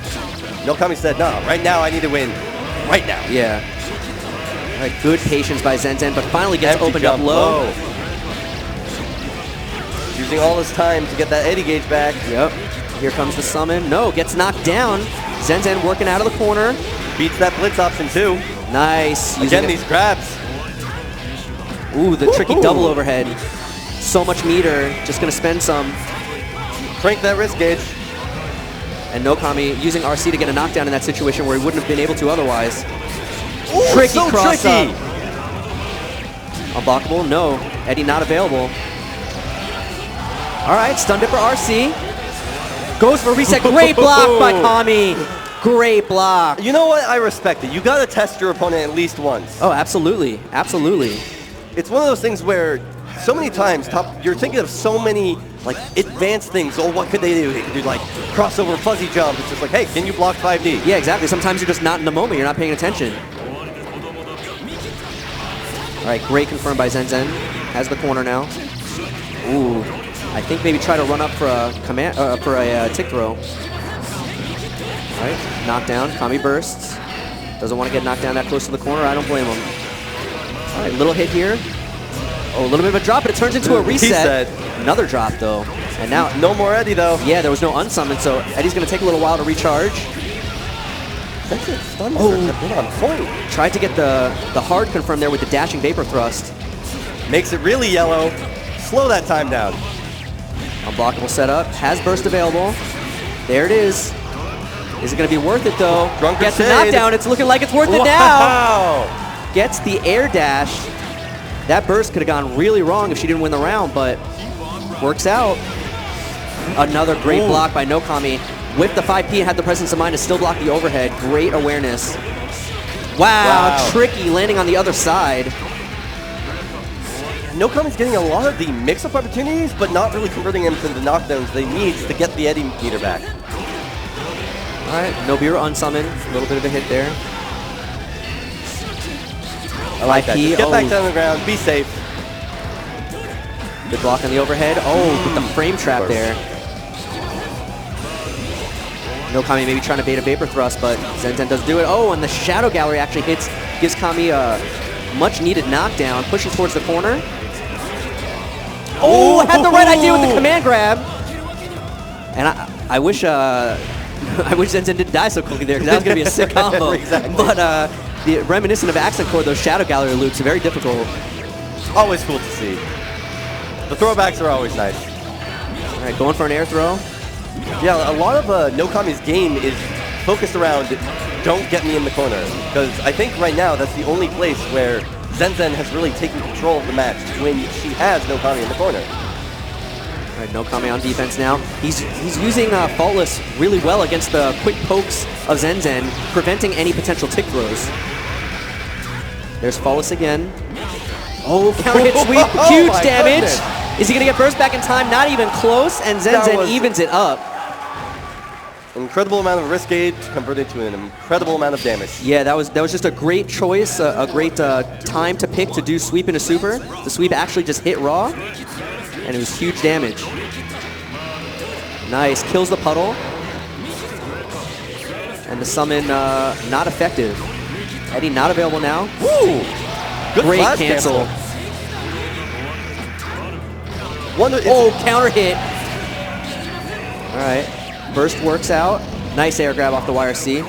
KnowKami said, no, right now I need to win. Right now. Yeah. All right, good patience by Zenzen, but finally gets opened up low. Using all this time to get that Eddie gauge back. Yep. Here comes the summon. No, gets knocked down. Zenzen working out of the corner. Beats that blitz option too. Nice. Again, these grabs. Ooh, the tricky double overhead. So much meter. Just going to spend some. Crank that wrist gauge. And KnowKami using RC to get a knockdown in that situation where he wouldn't have been able to otherwise. Ooh, tricky so cross tricky. up. Unblockable? No. Eddie not available. All right, stun dipper RC. Goes for a reset. Great block by Kami. Great block. You know what? I respect it. You got to test your opponent at least once. Oh, absolutely. Absolutely. It's one of those things where so many times you're thinking of so many like advanced things. Oh, what could they do? They could do like crossover fuzzy jump. It's just like, hey, can you block 5D? Yeah, exactly. Sometimes you're just not in the moment. You're not paying attention. All right, great confirmed by Zenzen. Has the corner now. Ooh, I think maybe try to run up for a command for a tick throw. All right, knockdown. Kami bursts. Doesn't want to get knocked down that close to the corner. I don't blame him. All right, little hit here. Oh, a little bit of a drop, but it turns into a reset. Another drop, though. And now... No more Eddie, though. Yeah, there was no unsummon, so Eddie's going to take a little while to recharge. That's it. Stun have been on point. Tried to get the hard confirm there with the dashing vapor thrust. Makes it really yellow. Slow that time down. Unblockable setup. Has burst available. There it is. Is it going to be worth it, though? Gets the knockdown. It's looking like it's worth it now. Gets the air dash. That burst could have gone really wrong if she didn't win the round, but works out. Another great block by KnowKami. With the 5P, had the presence of mind to still block the overhead. Great awareness. Wow, tricky landing on the other side. KnowKami's getting a lot of the mix-up opportunities, but not really converting them to the knockdowns they need to get the Eddie meter back. All right, Nobiru unsummon. A little bit of a hit there. I like that. Just get back down on the ground. Be safe. Good block on the overhead. Oh, with the frame trap there. KnowKami maybe trying to bait a vapor thrust, but Zenzen does do it. Oh, and the Shadow Gallery actually hits, gives Kami a much-needed knockdown, pushing towards the corner. Oh, had the right idea with the command grab. And I wish I wish Zenzen didn't die so quickly there, because that was going to be a sick combo. Exactly. But reminiscent of Accent Core, those Shadow Gallery loops are very difficult. Always cool to see. The throwbacks are always nice. All right, going for an air throw. Yeah, a lot of KnowKami's game is focused around don't get me in the corner, because I think right now that's the only place where Zenzen has really taken control of the match when she has KnowKami in the corner. All right, KnowKami on defense now. He's using Faultless really well against the quick pokes of Zenzen, preventing any potential tick throws. There's Faultless again. Oh, counter hit sweep, huge damage. Goodness. Is he going to get burst back in time? Not even close, and Zenzen evens it up. Incredible amount of risk gauge converted to an incredible amount of damage. Yeah, that was just a great choice, a great time to pick to do sweep into super. The sweep actually just hit raw, and it was huge damage. Nice, kills the puddle. And the summon not effective. Eddie not available now. Woo! Good great cancel. Counter hit. All right. Burst works out. Nice air grab off the wire C.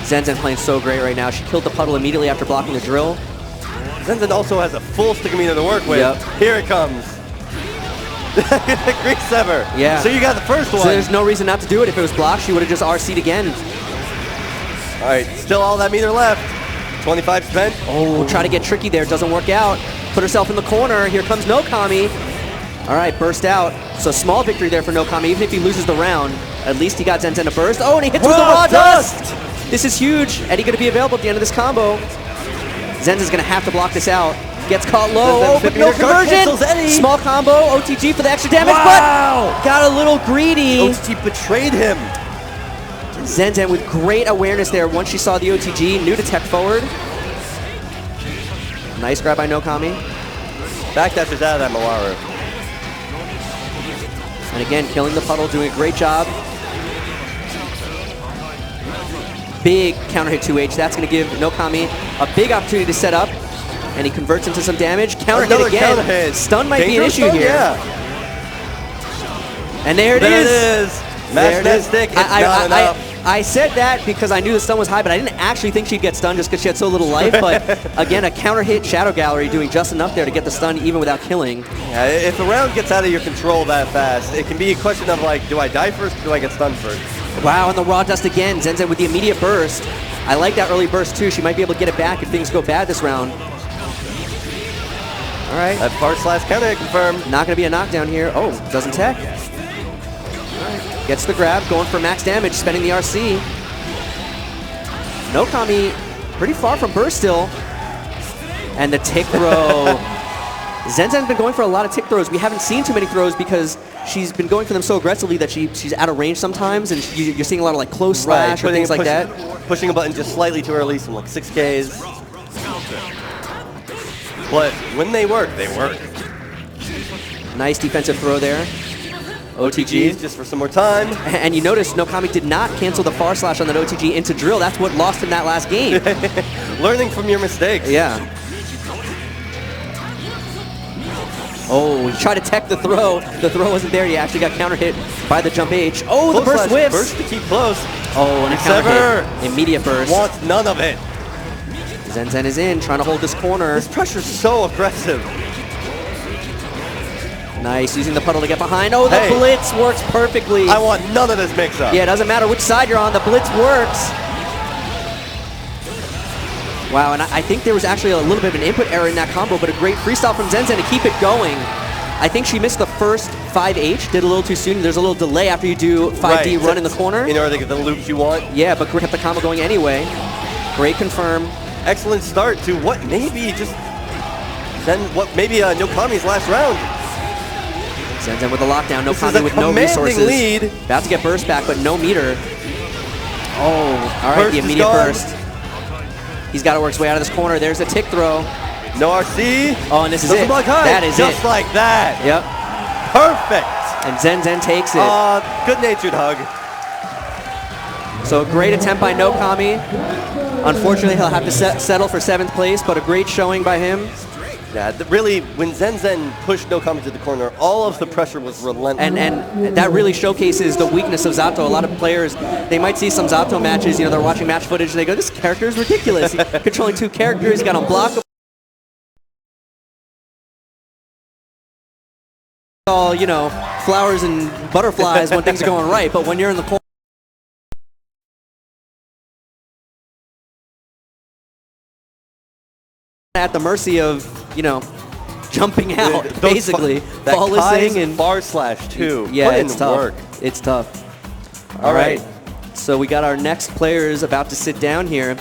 Zenzen playing so great right now. She killed the puddle immediately after blocking the drill. Zenzen also has a full stick meter to work with. Yep. Here it comes. Greek Sever. Yeah. So you got the first one. So there's no reason not to do it. If it was blocked, she would have just RC'd again. All right, still all that meter left. 25 spent. Oh, try to get tricky there. Doesn't work out. Put herself in the corner. Here comes KnowKami. All right, burst out. So small victory there for KnowKami. Even if he loses the round, at least he got Zenzen to burst. Oh, and he hits with the raw dust. This is huge. Eddie going to be available at the end of this combo. Zenzen's going to have to block this out. Gets caught low, but no conversion. Small combo, OTG for the extra damage, but got a little greedy. OTG betrayed him. Zenzen with great awareness there once she saw the OTG, knew to tech forward. Nice grab by KnowKami. Backdash is out of that Mawaru. And again, killing the puddle, doing a great job. Big counter hit 2H. That's going to give KnowKami a big opportunity to set up. And he converts into some damage. Counter hit again. Counter hit. Stun might be an issue here. Yeah. And there it is. Mash that stick. It's not enough. I said that because I knew the stun was high, but I didn't actually think she'd get stunned just because she had so little life. But again, a counter hit Shadow Gallery doing just enough there to get the stun even without killing. Yeah, if the round gets out of your control that fast, it can be a question of like, do I die first or do I get stunned first? Wow, and the raw dust again. Zenzen with the immediate burst. I like that early burst too. She might be able to get it back if things go bad this round. All right. That far slash counter hit confirmed. Not going to be a knockdown here. Oh, doesn't tech. All right. Gets the grab, going for max damage, spending the RC. KnowKami pretty far from burst still. And the tick throw. Zenzen's been going for a lot of tick throws. We haven't seen too many throws because she's been going for them so aggressively that she's out of range sometimes, and you're seeing a lot of like close slash or things like that. Pushing a button just slightly too early, some like 6Ks. But when they work, they work. Nice defensive throw there. OTGs just for some more time. And you notice KnowKami did not cancel the far slash on that OTG into drill. That's what lost him that last game. Learning from your mistakes. Yeah. Oh, he tried to tech the throw. The throw wasn't there. He actually got counter hit by the jump H. Oh, Close the burst whiffs. Burst to keep close. Oh, and a counter hit. Immediate burst. Wants none of it. Zenzen is in, trying to hold this corner. This pressure's so aggressive. Nice, using the puddle to get behind. Oh, the blitz works perfectly. I want none of this mix-up. Yeah, it doesn't matter which side you're on. The blitz works. Wow, and I think there was actually a little bit of an input error in that combo, but a great freestyle from Zenzen to keep it going. I think she missed the first 5H, did a little too soon. There's a little delay after you do 5D run in the corner. In order to get the loops you want. Yeah, but kept the combo going anyway. Great confirm. Excellent start to what may be just KnowKami's last round. Zenzen with the lockdown, KnowKami with no resources. Lead. About to get burst back, but no meter. Oh, all right, the immediate burst. He's got to work his way out of this corner. There's a tick throw. No RC. Oh, and this is it. That is just like that. Yep. Perfect. And Zenzen takes it. Good-natured hug. So a great attempt by KnowKami. Unfortunately, he'll have to settle for 7th place, but a great showing by him. Yeah, really, when Zenzen pushed KnowKami to the corner, all of the pressure was relentless. And that really showcases the weakness of Zato. A lot of players, they might see some Zato matches, they're watching match footage, and they go, this character is ridiculous. He's controlling 2 characters, got unblockable. All, flowers and butterflies when things are going right, but when you're in the corner, at the mercy of, jumping out, basically. That and bar slash too. Yeah, it's tough. It's tough. All right. So we got our next players about to sit down here.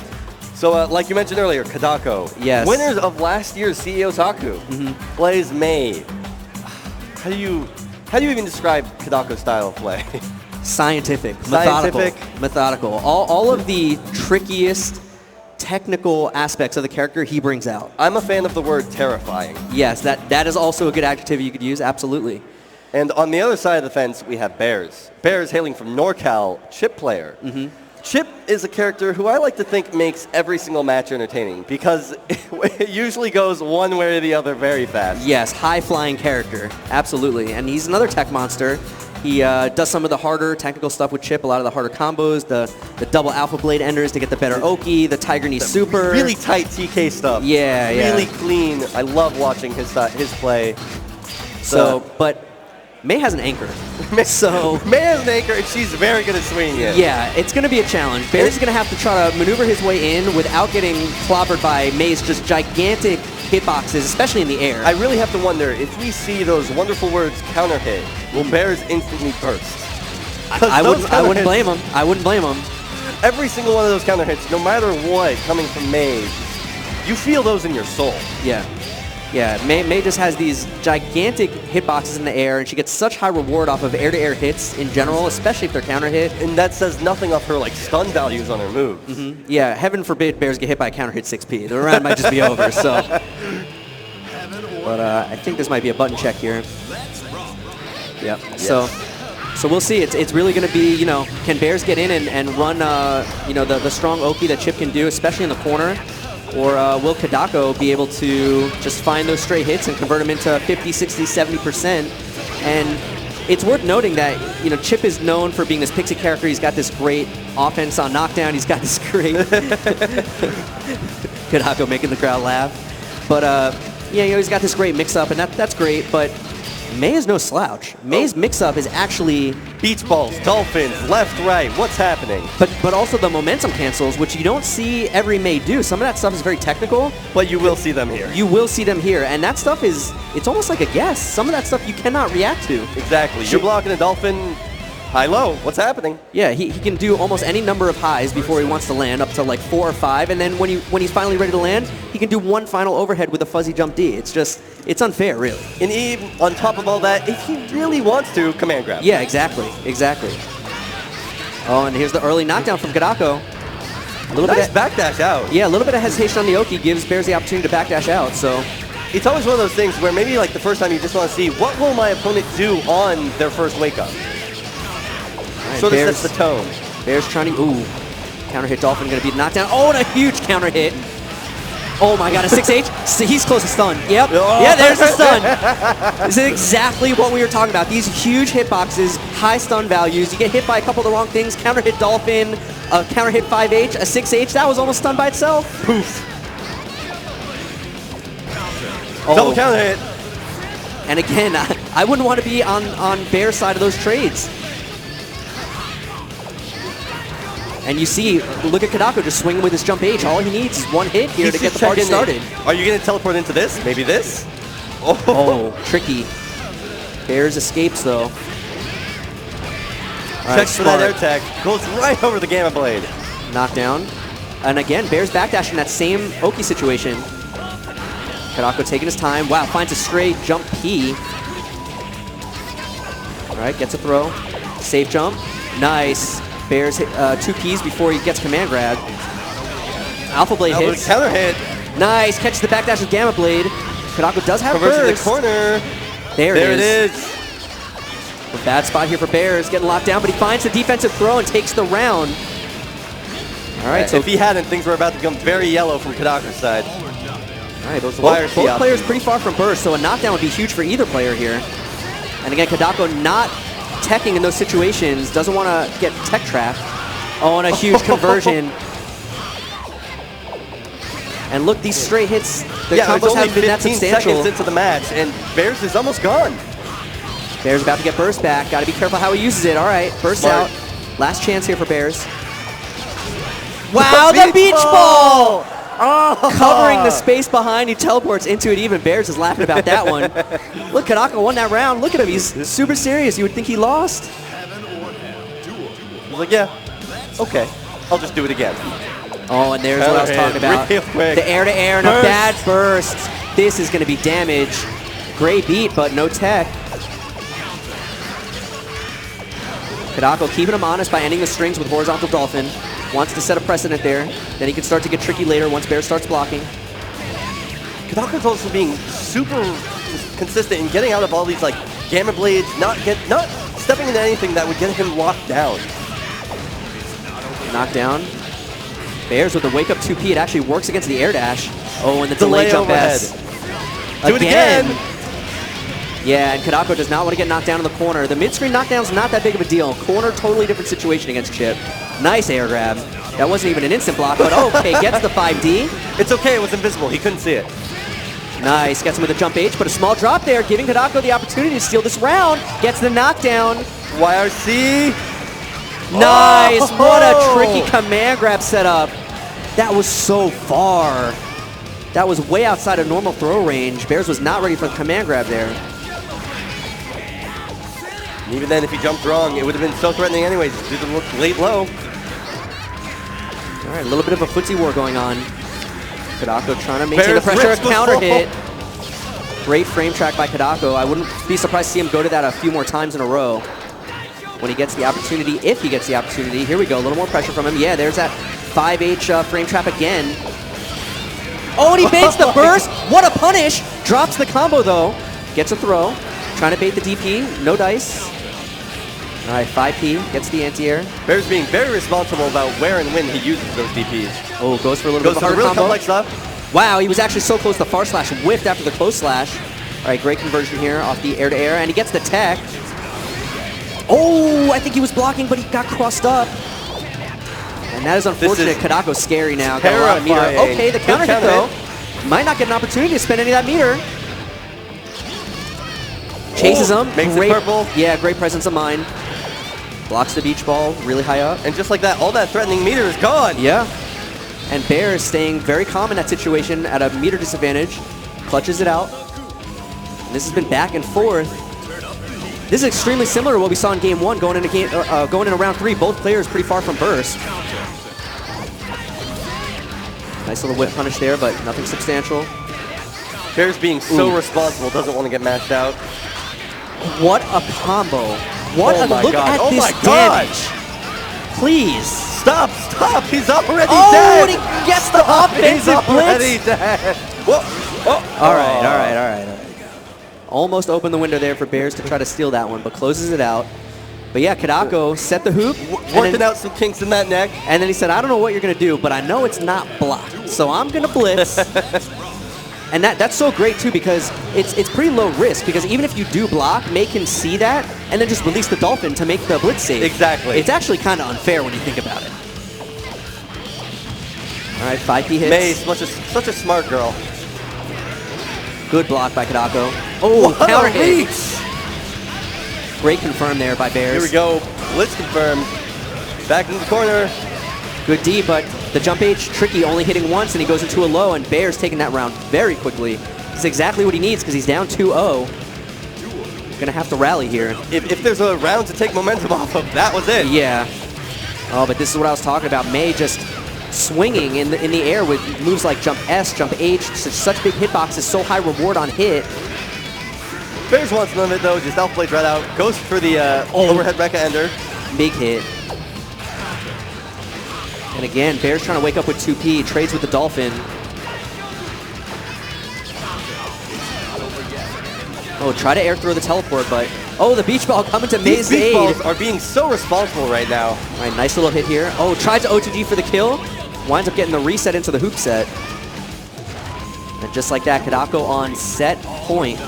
So like you mentioned earlier, Kedako. Yes. Winners of last year's CEOtaku. Plays May. How do you even describe Kedako's style of play? Scientific. Methodical. All of the trickiest technical aspects of the character he brings out. I'm a fan of the word terrifying. Yes, that is also a good adjective you could use, absolutely. And on the other side of the fence, we have Bears. Bears hailing from NorCal, Chip player. Chip is a character who I like to think makes every single match entertaining because it usually goes one way or the other very fast. Yes, high-flying character, absolutely. And he's another tech monster. He does some of the harder technical stuff with Chip, a lot of the harder combos, the double Alpha Blade enders to get the better Oki, the Tiger Knee Super. Really tight TK stuff. Yeah. Really clean. I love watching his play. But May has an anchor. May has an anchor, and she's very good at swinging it. Yeah, it's going to be a challenge. Bear's going to have to try to maneuver his way in without getting clobbered by May's just gigantic hitboxes, especially in the air. I really have to wonder, if we see those wonderful words counter hit, will Bears instantly burst? I wouldn't blame him. I wouldn't blame him. Every single one of those counter hits, no matter what, coming from May, you feel those in your soul. Yeah. Yeah, May just has these gigantic hitboxes in the air, and she gets such high reward off of air-to-air hits in general, especially if they're counter hit. And that says nothing of her like stun values on her moves. Yeah, heaven forbid bears get hit by a counter hit 6P. The round might just be over, so. But I think this might be a button check here. Yep. Yes. So we'll see. It's really going to be, you know, can bears get in and run, you know, the strong Oki that Chip can do, especially in the corner? Or will Kedako be able to just find those stray hits and convert them into 50, 60, 70%? And it's worth noting that, you know, Chip is known for being this pixie character. He's got this great offense on knockdown. He's got this great... Kedako making the crowd laugh. But, yeah, you know, he's got this great mix-up, and that's great, but May is no slouch. May's mix-up is actually... Beach balls, dolphins, left, right, what's happening? But also the momentum cancels, which you don't see every May do. Some of that stuff is very technical. But you will see them here. You will see them here, and that stuff is, it's almost like a guess. Some of that stuff you cannot react to. Exactly. You're blocking a dolphin high-low. What's happening? Yeah, he can do almost any number of highs before he wants to land, up to like 4 or 5, and then when he's finally ready to land, he can do one final overhead with a fuzzy jump D. It's just, it's unfair, really. And even on top of all that, if he really wants to, command grab. Yeah, exactly. Oh, and here's the early knockdown from Kedako. A little Nice bit backdash out. Yeah, a little bit of hesitation on the Oki gives bears the opportunity to backdash out, so... It's always one of those things where maybe like the first time you just want to see what will my opponent do on their first wake-up. Right, Sort of sets the tone. Bears trying to... Ooh. Counter hit Dolphin going to be the knockdown. Oh, and a huge counter hit. Oh my god, a 6H? He's close to stun. Yep. Oh. Yeah, there's the stun. This is exactly what we were talking about. These huge hitboxes, high stun values. You get hit by a couple of the wrong things. Counter hit Dolphin, a counter hit 5H, a 6H. That was almost stunned by itself. Poof. Oh. Double counter hit. And again, I wouldn't want to be on Bear's side of those trades. And you see, look at Kedako just swinging with his jump H. All he needs is one hit here to get the party started. Are you going to teleport into this? Maybe this? Oh, tricky. Bears escapes, though. Checks for that air tech. Goes right over the Gamma Blade. Knockdown. And again, Bears backdashing that same Oki situation. Kedako taking his time. Wow, finds a stray jump P. All right, gets a throw. Safe jump. Nice. Bears hit 2 Ps before he gets command grab. Alpha Blade hits. Counter hit. Nice. Catches the backdash with Gamma Blade. Kedako does have Converts burst. in the corner. There it is. A bad spot here for Bears. Getting locked down, but he finds the defensive throw and takes the round. All right. So if he hadn't, things were about to become very yellow from Kedako's side. All right. Both players pretty far from burst, so a knockdown would be huge for either player here. And again, Kedako not teching in those situations, doesn't want to get tech trapped. Oh, and a huge conversion. And look, these straight hits, the combos haven't been that substantial. Seconds into the match, and Bears is almost gone. Bears about to get burst back. Got to be careful how he uses it. All right, burst out. Last chance here for Bears. Wow, the beach ball! Oh. Covering the space behind, he teleports into it. Even Bears is laughing about that one. Look, Kedako won that round. Look at him, he's super serious. You would think he lost. He's like, yeah, okay, I'll just do it again. Oh, and there's what I was talking about. The air-to-air and a bad burst. This is going to be damage. Great beat, but no tech. Kedako keeping him honest by ending the strings with horizontal dolphin. Wants to set a precedent there. Then he can start to get tricky later once Bear starts blocking. Kedako's also being super consistent in getting out of all these like Gamma Blades, not stepping into anything that would get him locked down. Knockdown. Bears with the wake up 2P. It actually works against the air dash. Oh, and the delay jump S. Do it again. Yeah, and Kedako does not want to get knocked down in the corner. The mid-screen knockdown's not that big of a deal. Corner, totally different situation against Chip. Nice air grab. That wasn't even an instant block, but okay, gets the 5D. It's okay, it was invisible. He couldn't see it. Nice, gets him with a jump H, but a small drop there, giving Kedako the opportunity to steal this round. Gets the knockdown. YRC. Nice, what a tricky command grab setup. That was so far. That was way outside of normal throw range. Bears was not ready for the command grab there. Even then, if he jumped wrong, it would have been so threatening anyways. Due to the late low. All right, a little bit of a footsie war going on. Kedako trying to maintain the pressure. Counter hit. Great frame track by Kedako. I wouldn't be surprised to see him go to that a few more times in a row when he gets the opportunity, if he gets the opportunity. Here we go, a little more pressure from him. Yeah, there's that 5H frame trap again. Oh, and he baits the burst. What a punish. Drops the combo, though. Gets a throw. Trying to bait the DP. No dice. All right, 5P gets the anti-air. Bear's being very responsible about where and when he uses those DPs. Oh, goes for a little bit of a hard really combo. complex stuff. Wow, he was actually so close to far slash. Whiffed after the close slash. All right, great conversion here off the air-to-air, and he gets the tech. Oh, I think he was blocking, but he got crossed up. And that is unfortunate. Kedako's scary now. Got a lot of meter. Okay, the counter hit, though. Might not get an opportunity to spend any of that meter. Chases him. Makes great, it purple. Yeah, great presence of mind. Blocks the beach ball really high up. And just like that, all that threatening meter is gone. Yeah. And Bear is staying very calm in that situation at a meter disadvantage. Clutches it out. And this has been back and forth. This is extremely similar to what we saw in Game 1 going into round 3. Both players pretty far from burst. Nice little whip punish there, but nothing substantial. Bear's being so responsible, doesn't want to get mashed out. What a combo. What a look at this damage. Please. Stop, he's already dead. Oh, and he gets the offensive He's already blitz. dead. Whoa. Oh. All right. Almost opened the window there for Bears to try to steal that one, but closes it out. But yeah, Kedako set the hoop. Working out some kinks in that neck. And then he said, I don't know what you're going to do, but I know it's not blocked. So I'm going to blitz. And that's so great, too, because it's pretty low risk, because even if you do block, May can see that and then just release the Dolphin to make the blitz save. Exactly. It's actually kind of unfair when you think about it. All right, 5P hits. May, such a smart girl. Good block by Kedako. Oh, what counter a hit. reach. Great confirm there by Bears. Here we go. Blitz confirmed. Back in the corner. Good D, but the jump H, tricky, only hitting once, and he goes into a low, and Bear's taking that round very quickly. It's exactly what he needs, because he's down 2-0. Gonna have to rally here. If there's a round to take momentum off of, that was it. Yeah. Oh, but this is what I was talking about. May just swinging in the air with moves like jump S, jump H, such big hitboxes, so high reward on hit. Bears wants none of it, though. Just alpha blades right out. Goes for the overhead Rekka ender. Big hit. And again, Bear's trying to wake up with 2P, trades with the Dolphin. Oh, try to air throw the teleport, but oh, the beach ball coming to May's aid. These beach balls are being so responsible right now. All right, nice little hit here. Oh, tried to O2G for the kill. Winds up getting the reset into the hoop set. And just like that, Kedako on set point.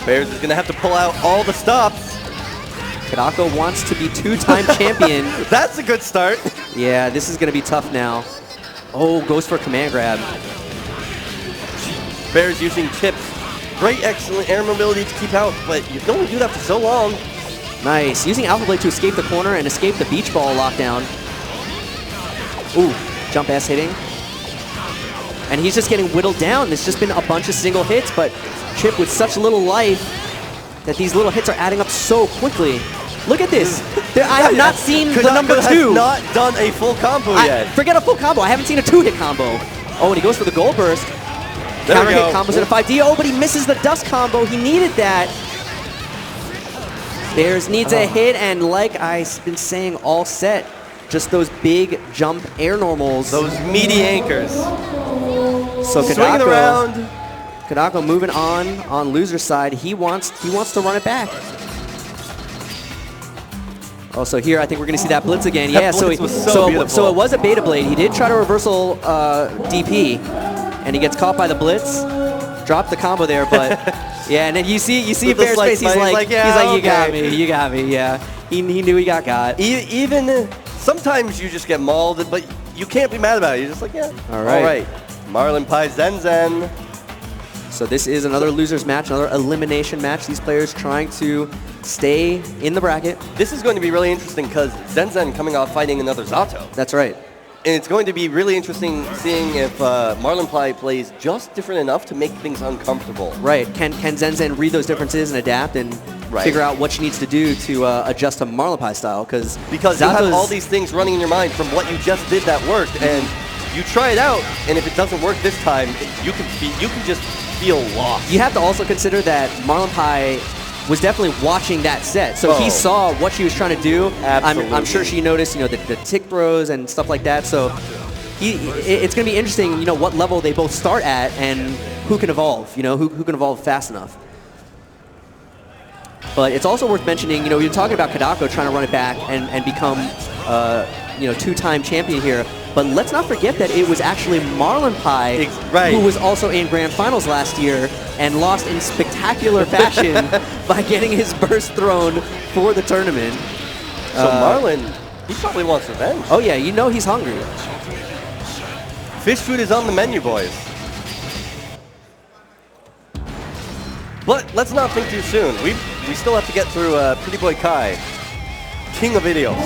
Bears is going to have to pull out all the stops. Kedako wants to be two-time champion. That's a good start. Yeah, this is going to be tough now. Oh, goes for a command grab. Bears using chips. Great, excellent air mobility to keep out, but you can only do that for so long. Nice. Using Alpha Blade to escape the corner and escape the beach ball lockdown. Ooh, jump S hitting. And he's just getting whittled down. There's just been a bunch of single hits, but Chip with such little life that these little hits are adding up so quickly. Look at this. I have not seen the number 2. Has not done a full combo yet. Forget a full combo. I haven't seen a 2-hit combo. Oh, and he goes for the gold burst. Counter hit combos in a 5D. Oh, but he misses the dust combo. He needed that. Bears needs a hit, and like I've been saying all set, just those big jump air normals. Those meaty anchors. So swinging around. Kedako moving on loser's side. He wants to run it back. Oh, so here I think we're going to see that blitz again. Yeah, so it was a beta blade. He did try to reversal DP, and he gets caught by the blitz. Dropped the combo there, but yeah. And then you see Bear's face. He's like, yeah, you got me. Yeah, he knew he got. Even sometimes you just get mauled, but you can't be mad about it. You're just like, yeah. All right. MarlinPie zenzen. So this is another loser's match, another elimination match. These players trying to stay in the bracket. This is going to be really interesting because zenzen coming off fighting another Zato. That's right. And it's going to be really interesting seeing if MarlinPie plays just different enough to make things uncomfortable. Right. Can zenzen read those differences and adapt and figure out what she needs to do to adjust to MarlinPie style? Because you have all these things running in your mind from what you just did that worked, and you try it out, and if it doesn't work this time, you can just feel lost. You have to also consider that MarlinPie was definitely watching that set, so he saw what she was trying to do. I'm sure she noticed, you know, the tick throws and stuff like that. So it's going to be interesting, you know, what level they both start at and who can evolve. You know, who can evolve fast enough. But it's also worth mentioning, you know, you're talking about Kedako trying to run it back and become, you know, two-time champion here. But let's not forget that it was actually MarlinPie who was also in Grand Finals last year and lost in spectacular fashion by getting his burst thrown for the tournament. So Marlin, he probably wants revenge. Oh yeah, you know he's hungry. Fish food is on the menu, boys. But let's not think too soon. We still have to get through Pretty Boy Kai, king of videos.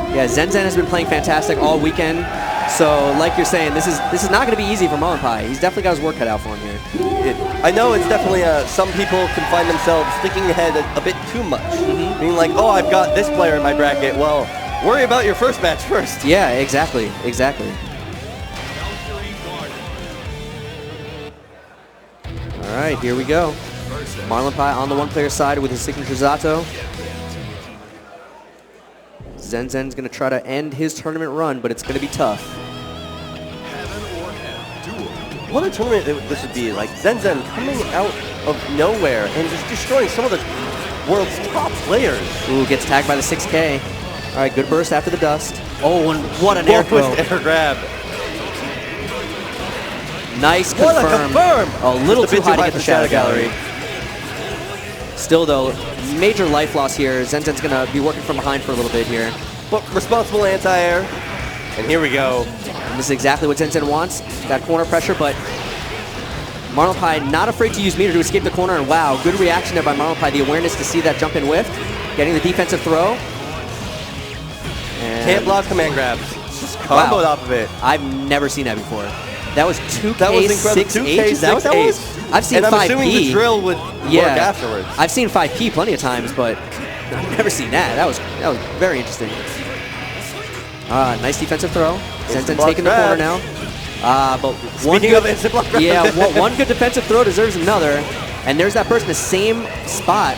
Yeah, Zenzen has been playing fantastic all weekend. So, like you're saying, this is not going to be easy for MarlinPie. He's definitely got his work cut out for him here. I know it's definitely some people can find themselves thinking ahead a bit too much, being like, "Oh, I've got this player in my bracket." Well, worry about your first match first. Yeah, exactly. All right, here we go. MarlinPie on the one-player side with his signature Zato. Zenzen's going to try to end his tournament run, but it's going to be tough. What a tournament this would be. Like, Zenzen coming out of nowhere and just destroying some of the world's top players. Ooh, gets tagged by the 6K. All right, good burst after the dust. Oh, and what an air throw. Air grab. Nice confirm. A little too high to get the Shadow Gallery. Still, though, major life loss here. Zenzen's going to be working from behind for a little bit here. But responsible anti-air. And here we go. And this is exactly what Zenzen wants, that corner pressure, but MarlinPie not afraid to use meter to escape the corner, and wow, good reaction there by MarlinPie. The awareness to see that jump in whiff, getting the defensive throw. And can't block command grabs. Just comboed off of it. I've never seen that before. That was 2K, that was incredible. 6H. Is that what that was? I've seen 5P. And I'm assuming the drill would work afterwards. I've seen 5P plenty of times, but I've never seen that. That was very interesting. Nice defensive throw. Zenzen taking the corner now. But speaking of instant block grab. Yeah, one good defensive throw deserves another. And there's that person in the same spot.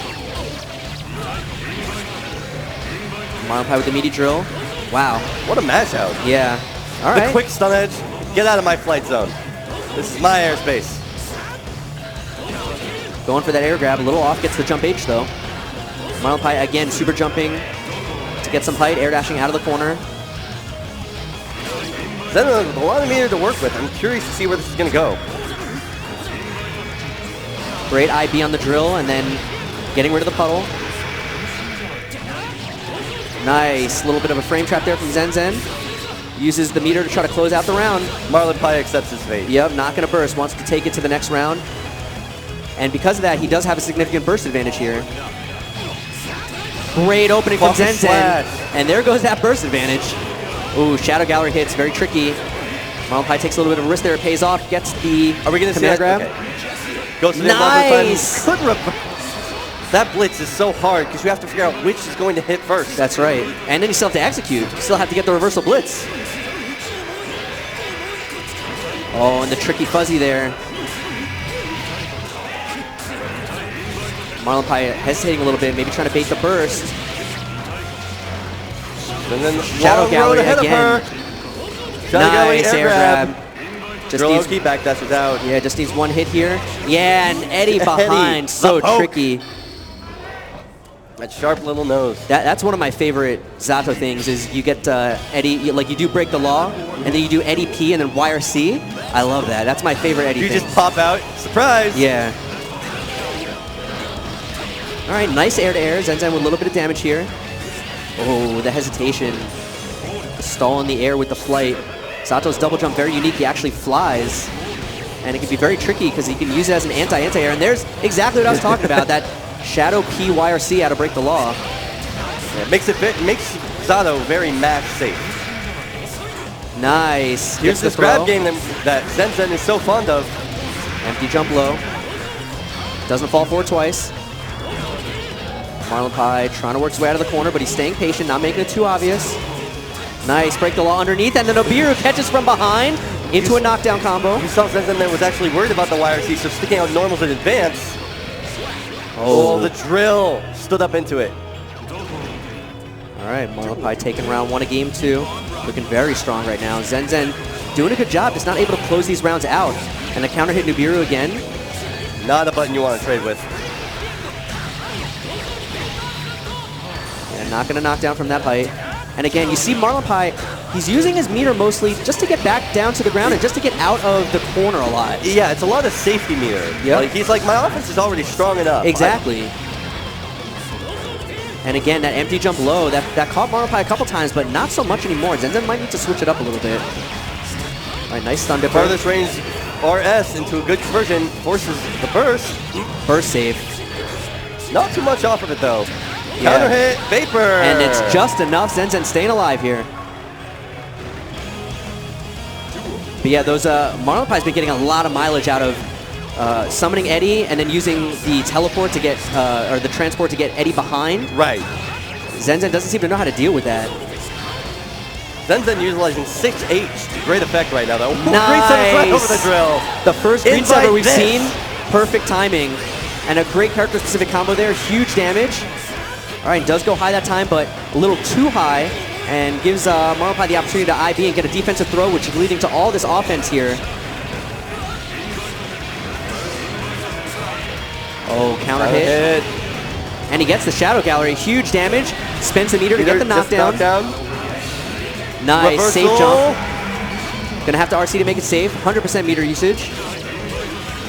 MarlinPie with the meaty drill. Wow. What a mash out. Yeah. All right. The quick stun edge. Get out of my flight zone. This is my airspace. Going for that air grab. A little off. Gets the jump H though. MarlinPie again super jumping to get some height. Air dashing out of the corner. Zenzen with a lot of meter to work with. I'm curious to see where this is going to go. Great IB on the drill and then getting rid of the puddle. Nice. Little bit of a frame trap there from Zenzen. Uses the meter to try to close out the round. MarlinPie accepts his fate. Yep, not going to burst. Wants to take it to the next round. And because of that, he does have a significant burst advantage here. Great opening from Zenzen. And there goes that burst advantage. Ooh, Shadow Gallery hits. Very tricky. MarlinPie takes a little bit of a risk there. It pays off. Gets the command grab. Okay. Goes to the nice! That blitz is so hard because you have to figure out which is going to hit first. That's right. And then you still have to execute. You still have to get the reversal blitz. Oh, and the tricky fuzzy there. MarlinPie hesitating a little bit, maybe trying to bait the burst. And then Shadow Gallery again. Nice air grab. Just needs key back dashes out. Yeah, just needs one hit here. Yeah, and Eddie behind. So tricky. That sharp little nose. That's one of my favorite Zato things is you get Eddie, like you do break the law, and then you do Eddie P and then wire C. I love that. That's my favorite Eddie thing. You just pop out. Surprise! Yeah. All right, nice air-to-air. Zenzen with a little bit of damage here. Oh, the hesitation. The stall in the air with the flight. Zato's double jump, very unique. He actually flies. And it can be very tricky because he can use it as an anti-air. And there's exactly what I was talking about, that Shadow P wire C out of break the law. Yeah, it makes Zato very match safe. Nice. Here's this grab game that Zenzen is so fond of. Empty jump low. Doesn't fall forward twice. MarlinPie trying to work his way out of the corner, but he's staying patient, not making it too obvious. Nice, break the law underneath, and then Obiru catches from behind. into a knockdown combo. You saw Zenzen there was actually worried about the YRC, so sticking out normals in advance. Oh, the drill stood up into it. All right, MarlinPie taking round 1 of game 2. Looking very strong right now. Zenzen doing a good job, just not able to close these rounds out. And the counter hit Nibiru again. Not a button you want to trade with. Yeah, not going to knock down from that height. And again, you see MarlinPie, he's using his meter mostly just to get back down to the ground and just to get out of the corner a lot. Yeah, it's a lot of safety meter. Yep. Like, he's like, my offense is already strong enough. Exactly. And again, that empty jump low, that caught MarlinPie a couple times, but not so much anymore. Zenzen might need to switch it up a little bit. All right, nice stun dipper. Farthest range RS into a good conversion forces the burst. Burst save. Not too much off of it, though. Yeah. Counter hit, Vapor. And it's just enough. Zenzen staying alive here. But yeah, those MarlinPie's been getting a lot of mileage out of summoning Eddie and then using the teleport to get, or the transport to get Eddie behind. Right. Zenzen doesn't seem to know how to deal with that. Zenzen utilizing 6H to great effect right now, though. Nice. Great right over the drill. The first green Inside server we've this. seen. Perfect timing. And a great character-specific combo there. Huge damage. All right, does go high that time, but a little too high. And gives MarlinPie the opportunity to IB and get a defensive throw, which is leading to all this offense here. Oh, counter hit. And he gets the Shadow Gallery. Huge damage. Spends the meter to get the knockdown. Nice. Reversal. Safe jump. Gonna have to RC to make it safe. 100% meter usage.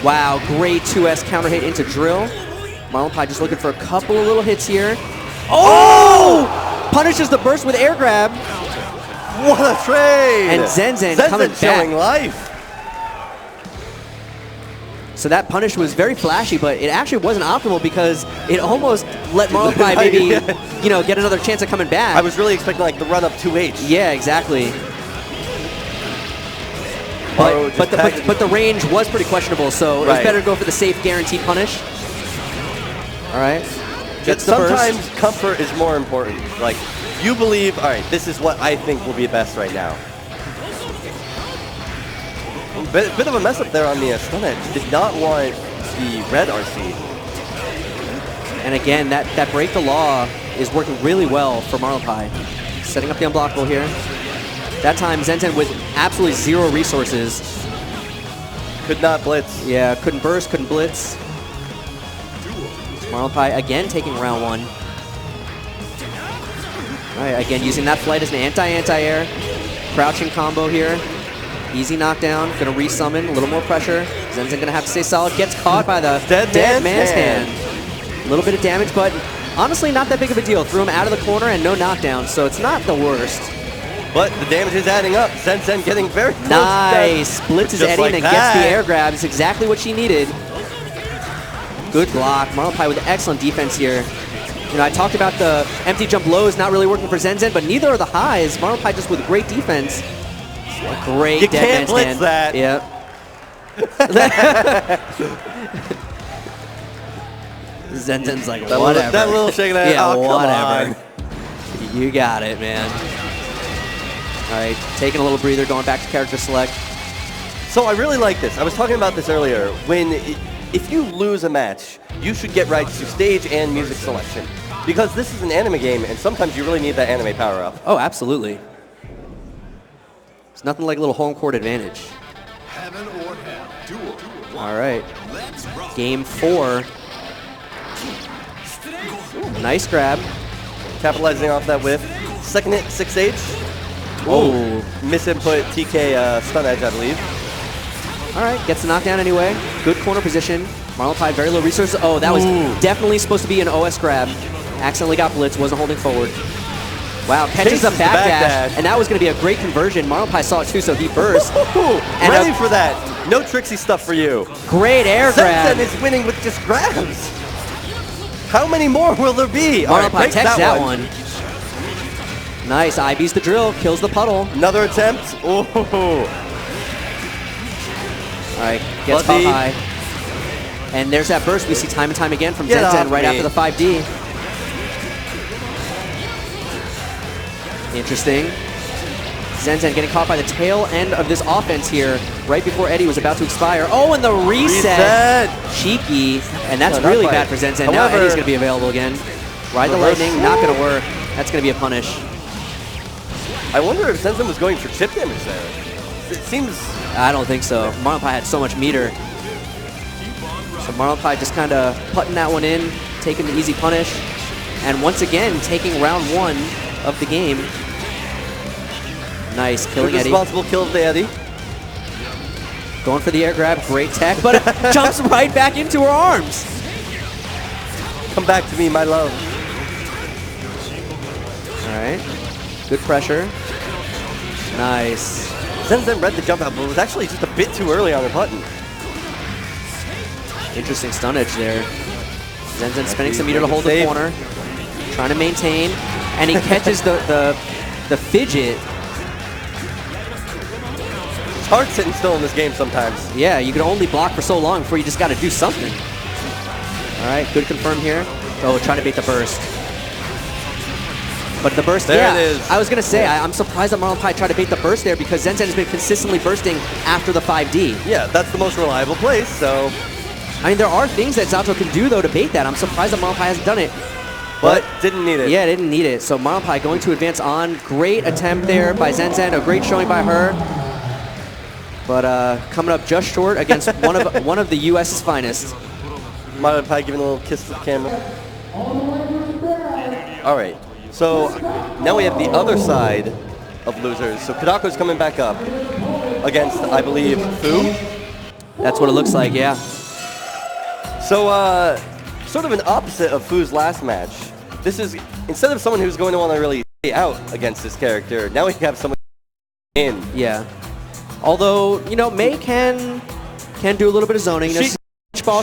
Wow, great 2S counter hit into drill. MarlinPie just looking for a couple of little hits here. Oh! Punishes the burst with air grab. What a trade! And Zenzen coming showing back. life. So that punish was very flashy, but it actually wasn't optimal because it almost let MarlinPie maybe, you know, get another chance of coming back. I was really expecting like the run up 2H. Yeah, exactly. But the range was pretty questionable, so it was better to go for the safe, guaranteed punish. All right. Gets the sometimes burst. comfort is more important. Like, you believe, all right, this is what I think will be best right now. Bit of a mess up there on the stun edge. Did not want the red RC. And again, that break the law is working really well for MarlinPie. Setting up the unblockable here. That time, Zenzen with absolutely zero resources. Could not blitz. Yeah, couldn't burst, couldn't blitz. MarlinPie again taking round 1. All right, again using that flight as an anti-air. Crouching combo here. Easy knockdown. Gonna resummon, a little more pressure. Zenzen gonna have to stay solid. Gets caught by the dead man's hand. A little bit of damage, but honestly not that big of a deal. Threw him out of the corner and no knockdown, so it's not the worst. But the damage is adding up. Zenzen getting very close. Nice. Splits his Eddie like and then gets the air grab. It's exactly what she needed. Good block. MarlinPie with excellent defense here. You know, I talked about the empty jump lows not really working for Zenzen, but neither are the highs. MarlinPie just with great defense. Great you dead can't man's blitz hand. that. Yep. Zenzen's like, whatever. That little shake of that. Yeah, oh, whatever. Come on. You got it, man. All right, taking a little breather, going back to character select. So I really like this. I was talking about this earlier. If you lose a match, you should get rights to stage and music selection. Because this is an anime game, and sometimes you really need that anime power-up. Oh, absolutely. It's nothing like a little home court advantage. Heaven or hell. Duel. All right. Game 4. Nice grab. Capitalizing off that whiff. Second hit, 6H. Oh. Misinput TK stun edge, I believe. All right, gets the knockdown anyway. Good corner position. MarlinPie, very low resources. Oh, that was definitely supposed to be an OS grab. Accidentally got blitz, wasn't holding forward. Wow, catches a backdash, and that was going to be a great conversion. MarlinPie saw it too, so he burst. And ready for that. No tricksy stuff for you. Great air grab. Zenzen is winning with just grabs. How many more will there be? MarlinPie takes that one. Nice, IB's the drill, kills the puddle. Another attempt. Oh. All right, gets caught high. And there's that burst we see time and time again from Zenzen right after the 5D. Interesting. Zenzen getting caught by the tail end of this offense here right before Eddie was about to expire. Oh, and the reset! Cheeky, and that's really bad for Zenzen. Now Eddie's going to be available again. Ride the lightning, not going to work. That's going to be a punish. I wonder if Zenzen was going for chip damage there. It seems... I don't think so. Marlinepie had so much meter. So Marlinepie just kind of putting that one in, taking the easy punish, and once again taking round 1 of the game. Nice, killing Eddie. Responsible kill of the Eddie. Going for the air grab, great tech, but it jumps right back into her arms. Come back to me, my love. All right, good pressure. Nice. Zenzen read the jump out, but was actually just a bit too early on her button. Interesting stunnage there. Zenzen spending some meter to hold the corner, trying to maintain, and he catches the fidget. It's hard sitting still in this game sometimes. Yeah, you can only block for so long before you just got to do something. All right, good confirm here. Oh, trying to bait the burst. But the burst, there it is. I was going to say, I'm surprised that Marlinepie tried to bait the burst there because Zenzen has been consistently bursting after the 5D. Yeah, that's the most reliable place, so... I mean, there are things that Zato can do, though, to bait that. I'm surprised that Marlinepie hasn't done it. But didn't need it. Yeah, didn't need it. So Marlinepie going to advance on. Great attempt there by Zenzen. A great showing by her. But coming up just short against one of the U.S.'s finest. Marlinepie giving a little kiss to the camera. All right. So now we have the other side of losers. So Kedako's coming back up against, I believe, Fu. That's what it looks like, yeah. So sort of an opposite of Fu's last match. This is, instead of someone who's going to want to really stay out against this character, now we have someone in. Yeah. Although, you know, Mei can do a little bit of zoning. She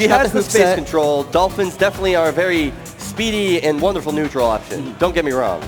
has the space control. Dolphins definitely are a very speedy and wonderful neutral option. Don't get me wrong.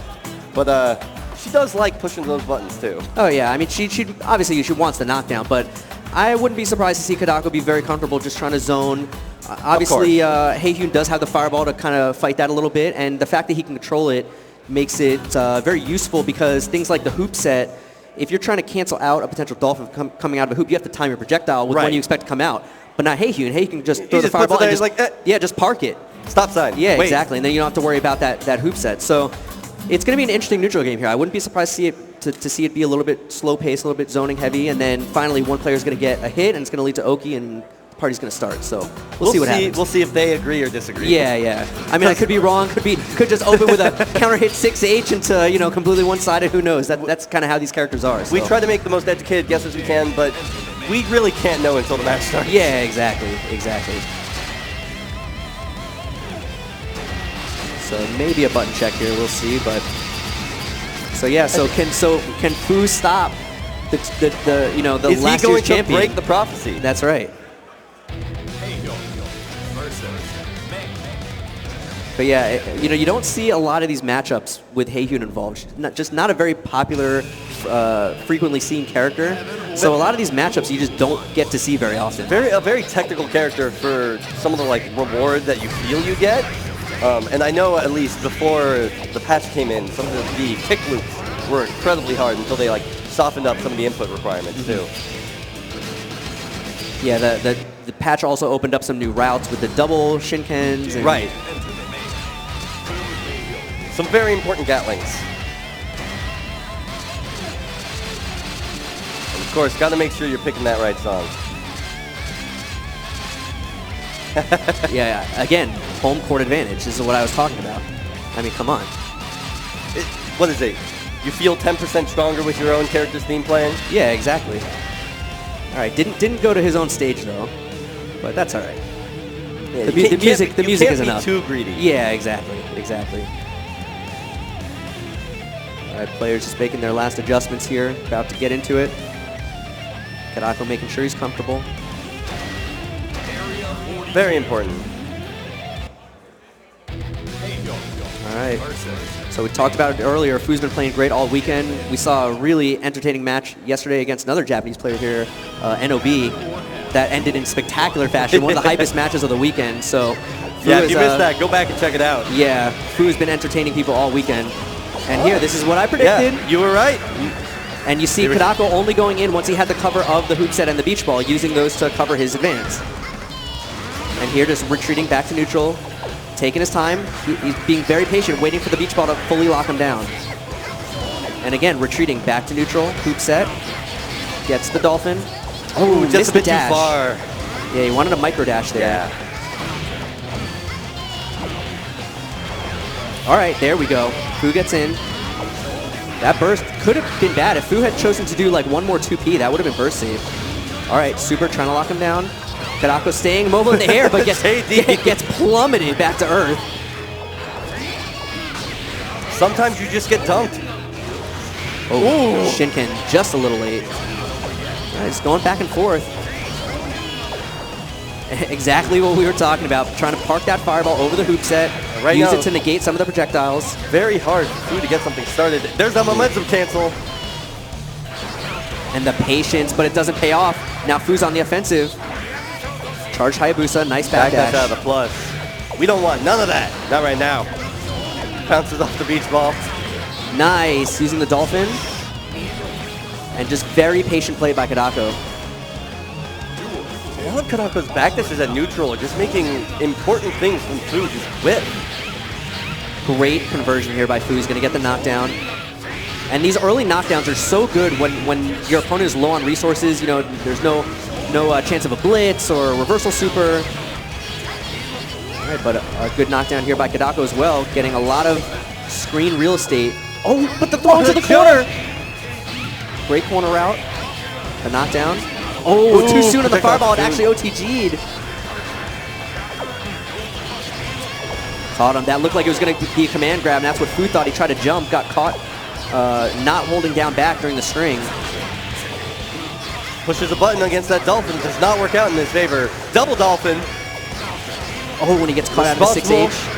But she does like pushing those buttons too. Oh yeah, I mean, she obviously she wants the knockdown, but I wouldn't be surprised to see Kedako be very comfortable just trying to zone. Obviously, Haehyun does have the fireball to kind of fight that a little bit, and the fact that he can control it makes it very useful because things like the hoop set, if you're trying to cancel out a potential dolphin coming out of a hoop, you have to time your projectile with when you expect to come out. But not Haehyun. Haehyun can just throw the fireball and just, like, just park it. Stop sign. Yeah, exactly, and then you don't have to worry about that hoop set. So it's going to be an interesting neutral game here. I wouldn't be surprised to see it be a little bit slow paced, a little bit zoning heavy, and then finally one player is going to get a hit, and it's going to lead to Oki, and the party's going to start. So we'll see what happens. We'll see if they agree or disagree. Yeah. I mean, I could be wrong. Could just open with a counter hit 6H into completely one-sided. Who knows? That's kind of how these characters are. So. We try to make the most educated guesses we can, but we really can't know until the match starts. Yeah, exactly. So maybe a button check here. We'll see, but. So yeah, can Fu stop the Is last he going year's champion? to break the prophecy? That's right. But yeah, you don't see a lot of these matchups with Haehyun involved. She's not a very popular, frequently seen character. So a lot of these matchups you just don't get to see very often. A very technical character for some of the reward that you feel you get. And I know at least before the patch came in, some of the kick loops were incredibly hard until they softened up some of the input requirements too. Yeah, the patch also opened up some new routes with the double shinkens. And right. Some very important gatlings. And of course, got to make sure you're picking that right song. Yeah, again, home court advantage. This is what I was talking about. I mean, come on. What is it? You feel 10% stronger with your own character's theme playing? Yeah, exactly. All right, didn't go to his own stage though, but that's all right. Yeah, the music is enough. You can't be too greedy. Yeah, exactly. All right, players just making their last adjustments here, about to get into it. Kedako making sure he's comfortable. Very important. All right. So we talked about it earlier. Fu's been playing great all weekend. We saw a really entertaining match yesterday against another Japanese player here, NOB, that ended in spectacular fashion. One of the hypest matches of the weekend. So Fu if you missed that, go back and check it out. Yeah, Fu's been entertaining people all weekend. And here, this is what I predicted. Yeah, you were right. And you see Kedako only going in once he had the cover of the hoop set and the beach ball, using those to cover his advance. And here just retreating back to neutral, taking his time. He's being very patient, waiting for the beach ball to fully lock him down. And again, retreating back to neutral, hoop set, gets the dolphin. Oh, just a bit too far. Yeah, he wanted a micro dash there. Yeah. All right, there we go. Fu gets in. That burst could have been bad. If Fu had chosen to do like one more 2P, that would have been burst safe. All right, Super trying to lock him down. Kedako staying mobile in the air, but gets plummeted back to earth. Sometimes you just get dunked. Oh, Shinken just a little late. All right, just going back and forth. Exactly what we were talking about. Trying to park that fireball over the hoop set. Use it to negate some of the projectiles. Very hard for Fu to get something started. There's that momentum cancel. And the patience, but it doesn't pay off. Now Fu's on the offensive. Charge Hayabusa, nice back dash. Out of the plus. We don't want none of that. Not right now. Bounces off the beach ball. Nice, using the dolphin. And just very patient play by Kedako. I love Kedako's back dashes at neutral, just making important things from Fu just whip. Great conversion here by Fu. He's going to get the knockdown. And these early knockdowns are so good when your opponent is low on resources. You know, there's no chance of a blitz or a reversal super. All right, but a good knockdown here by Kedako as well, getting a lot of screen real estate. Oh, but the throw into the corner. Great corner route. The knockdown. Oh, too soon on the fireball. It actually OTG'd. Caught him. That looked like it was going to be a command grab, and that's what Fu thought. He tried to jump, got caught not holding down back during the string. Pushes a button against that dolphin. Does not work out in his favor. Double dolphin. Oh, when he gets caught out of the 6H.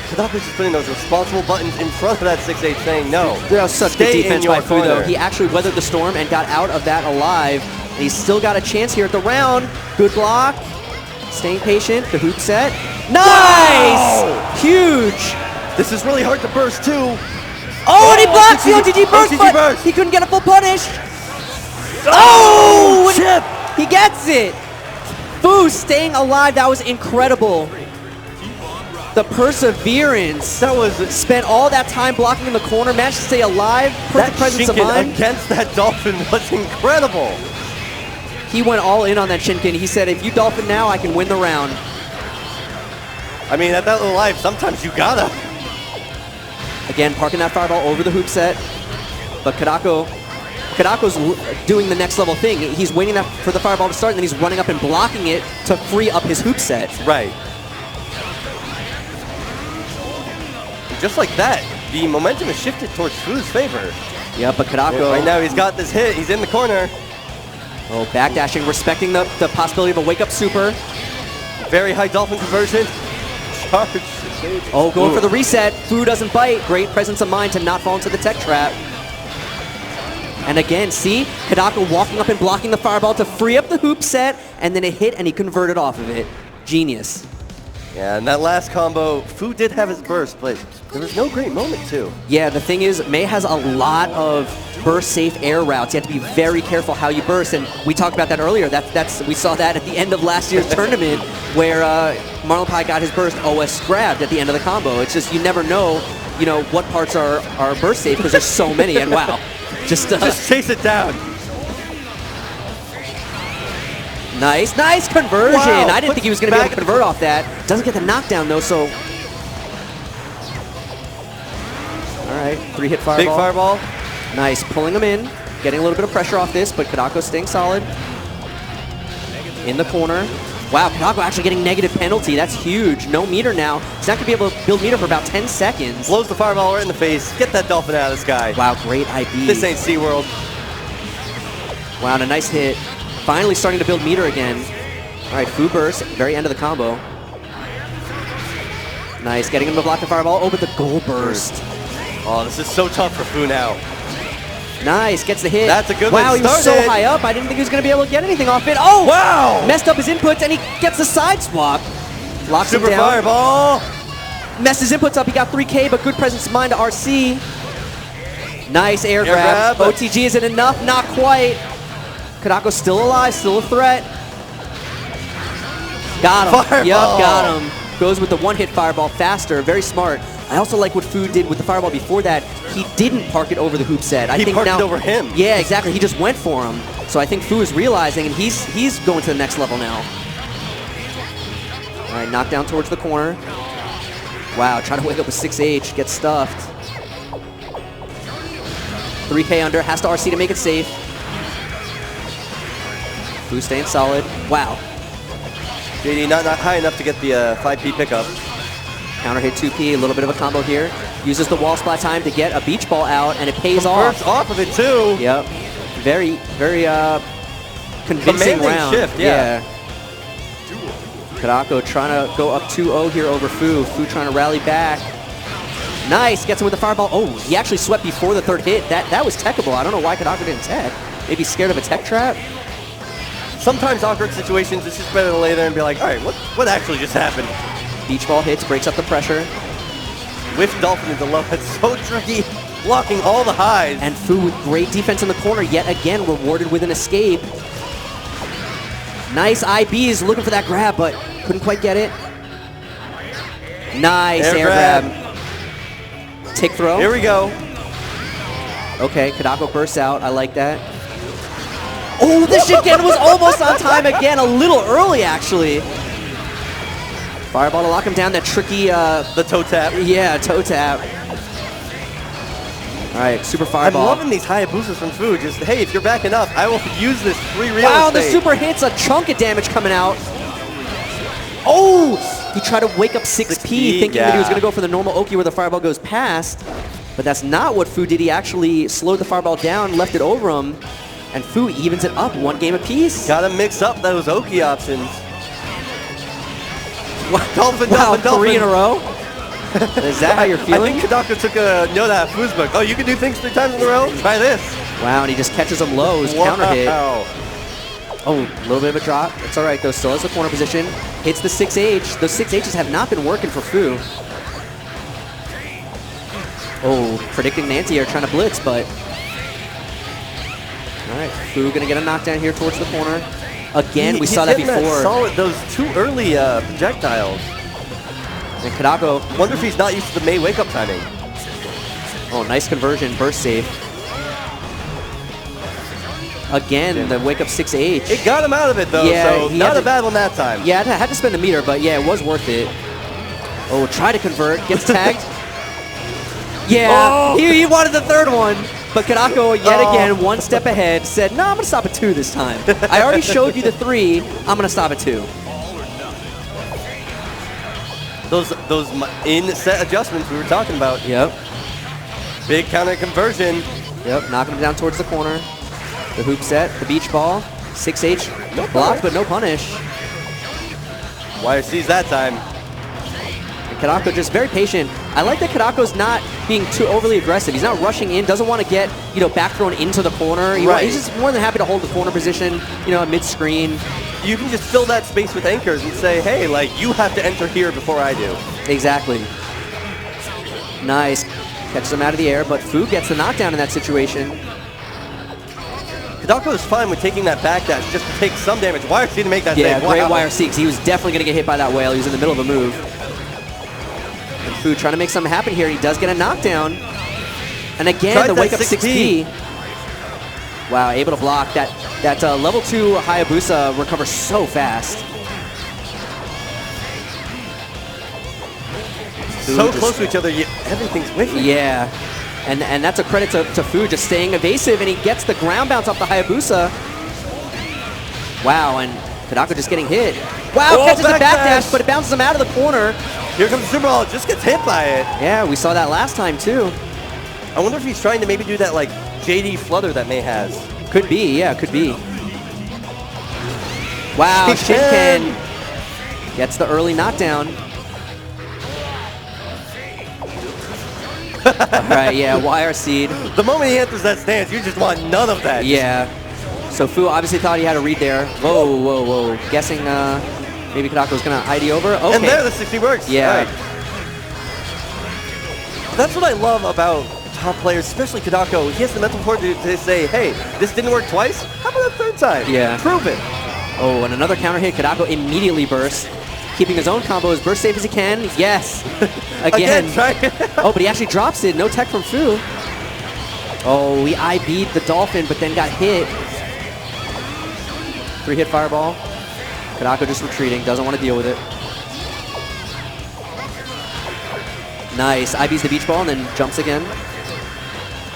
Kedako's just putting those responsible buttons in front of that 6H saying no. That was such good defense by Fu, though. He actually weathered the storm and got out of that alive. And he's still got a chance here at the round. Good block. Staying patient. The hoop set. Nice! Wow. Huge! This is really hard to burst, too. Oh, and he blocks the OTG burst, but he couldn't get a full punish. Oh! Chip! He gets it! Fu staying alive. That was incredible. The perseverance. That was spent all that time blocking in the corner, managed to stay alive. Perfect presence of mind against that dolphin was incredible. He went all in on that Shinken. He said, if you dolphin now, I can win the round. I mean, at that little life, sometimes you gotta. Again, parking that fireball over the hoop set. But Kedako's doing the next level thing. He's waiting for the fireball to start, and then he's running up and blocking it to free up his hoop set. Right. Just like that, the momentum is shifted towards Fu's favor. Yeah, but Kedako... Right now, he's got this hit. He's in the corner. Oh, backdashing, respecting the possibility of a wake-up super. Very high dolphin conversion. Charge. Oh, going for the reset. Fu doesn't bite. Great presence of mind to not fall into the tech trap. And again, see? Kedako walking up and blocking the fireball to free up the hoop set, and then it hit, and he converted off of it. Genius. Yeah, and that last combo, Fu did have his burst, but there was no great moment, too. Yeah, the thing is, Mei has a lot of burst-safe air routes. You have to be very careful how you burst, and we talked about that earlier. We saw that at the end of last year's tournament, where Marlinepie got his burst OS grabbed at the end of the combo. It's just you never know, what parts are burst-safe because there's so many, and wow. Just chase it down. Nice conversion. Wow, I didn't think he was going to be able to convert off that. Doesn't get the knockdown, though, so... All right, 3-hit fireball. Big fireball. Nice, pulling him in. Getting a little bit of pressure off this, but Kedako staying solid. In the corner. Wow, Kedako actually getting negative penalty. That's huge. No meter now. He's not going to be able to build meter for about 10 seconds. Blows the fireball right in the face. Get that dolphin out of the sky. Wow, great IB. This ain't SeaWorld. Wow, and a nice hit. Finally starting to build meter again. All right, Fu burst, very end of the combo. Nice, getting him to block the fireball. Oh, but the goal burst. Oh, this is so tough for Fu now. Nice, gets the hit. That's a good one. Wow, he was so high up, I didn't think he was going to be able to get anything off it. Oh! Wow! Messed up his inputs, and he gets the side swap. Locks him down. Super fireball. Messed his inputs up, he got 3K, but good presence of mind to RC. Nice air grab. OTG isn't enough, not quite. Kadako's still alive, still a threat. Got him. Fireball. Yup, got him. Goes with the one-hit fireball faster, very smart. I also like what Fu did with the fireball before that. He didn't park it over the hoop set. He parked it over him. Yeah, exactly. He just went for him. So I think Fu is realizing, and he's going to the next level now. All right, knockdown towards the corner. Wow, trying to wake up with 6H, gets stuffed. 3K under, has to RC to make it safe. Fu staying solid. Wow. JD not high enough to get the 5P pickup. Counter hit 2P, a little bit of a combo here. Uses the wall splat time to get a beach ball out, and it pays off. Off of it too. Yep. Very, very convincing round. Shift, yeah. Kedako trying to go up 2-0 here over Fu. Fu trying to rally back. Nice, gets him with the fireball. Oh, he actually swept before the third hit. That was techable. I don't know why Kedako didn't tech. Maybe scared of a tech trap? Sometimes awkward situations, it's just better to lay there and be like, all right, what actually just happened? Beach ball hits, breaks up the pressure. Whiff Dolphin into low. It's so tricky, blocking all the highs. And Fu with great defense in the corner, yet again rewarded with an escape. Nice IBs, looking for that grab, but couldn't quite get it. Nice air grab. Tick throw. Here we go. Okay, Kedako bursts out. I like that. Oh, the Shiken was almost on time again, a little early actually. Fireball to lock him down, that tricky... the toe tap. Yeah, toe tap. All right, super fireball. I'm loving these Hayabusas from Fu. Just, hey, if you're backing up, I will use this free real Wow, estate. the super hits, a chunk of damage coming out. Oh! He tried to wake up 6P thinking that he was going to go for the normal Oki where the fireball goes past. But that's not what Fu did. He actually slowed the fireball down, left it over him. And Fu evens it up, one game apiece. Gotta mix up those Oki options. Dolphin, Dolphin. 3 in a row? Is that how you're feeling? I think Kedako took a note out of Fu's book. Oh, you can do things 3 times in a row? Try this. Wow, and he just catches him low, his counter hit. Oh, a little bit of a drop. It's all right, though. Still has the corner position. Hits the 6H. Those 6Hs have not been working for Fu. Oh, predicting Nancy are trying to blitz, but... All right, Fu gonna get a knockdown here towards the corner. Again, we saw that before. Solid, those 2 early projectiles. And Kedako, wonder if he's not used to the May wake-up timing. Oh, nice conversion, burst safe. Again, the wake-up 6H. It got him out of it, though, so not a bad one that time. Yeah, I had to spend a meter, but yeah, it was worth it. Oh, try to convert, gets tagged. Yeah, he wanted the third one. But Kedako, yet again, one step ahead, said, no, I'm going to stop at 2 this time. I already showed you the 3. I'm going to stop at 2. Those in-set adjustments we were talking about. Yep. Big counter conversion. Yep, knocking him down towards the corner. The hoop set, the beach ball. 6H, no blocked, but no punish. YRC's that time. And Kedako just very patient. I like that Kedako's not being too overly aggressive. He's not rushing in, doesn't want to get, back thrown into the corner. He's just more than happy to hold the corner position, mid-screen. You can just fill that space with anchors and say, hey, you have to enter here before I do. Exactly. Nice. Catches him out of the air, but Fu gets the knockdown in that situation. Kedako is fine with taking that backdash just to take some damage. YRC to make that save. Yeah, great YRC, because he was definitely going to get hit by that whale. He was in the middle of a move. And Fu trying to make something happen here. He does get a knockdown. And again, the wake up 6P. Wow, able to block. That level 2 Hayabusa recovers so fast. So close to each other, everything's whiffing. Yeah. And that's a credit to Fu just staying evasive, and he gets the ground bounce off the Hayabusa. Wow, and Kedako just getting hit. Wow, catches the backdash, but it bounces him out of the corner. Here comes the Super Ball, just gets hit by it. Yeah, we saw that last time too. I wonder if he's trying to maybe do that JD flutter that May has. Could be, yeah, could be. Wow, Shinken gets the early knockdown. Alright, yeah, YRC'd. The moment he enters that stance, you just want none of that. Yeah. So Fu obviously thought he had a read there. Whoa, whoa, whoa. Guessing maybe Kedako's going to ID over. Okay. And there the 60 works. Yeah. Right. That's what I love about top players, especially Kedako, he has the mental fortitude to say, hey, this didn't work twice. How about a third time? Yeah. Prove it. Oh, and another counter hit. Kedako immediately bursts, keeping his own combo as burst safe as he can. Yes. Again. Oh, but he actually drops it. No tech from Fu. Oh, he IB'd the Dolphin, but then got hit. 3-hit fireball. Kedako just retreating. Doesn't want to deal with it. Nice. IB's the beach ball and then jumps again.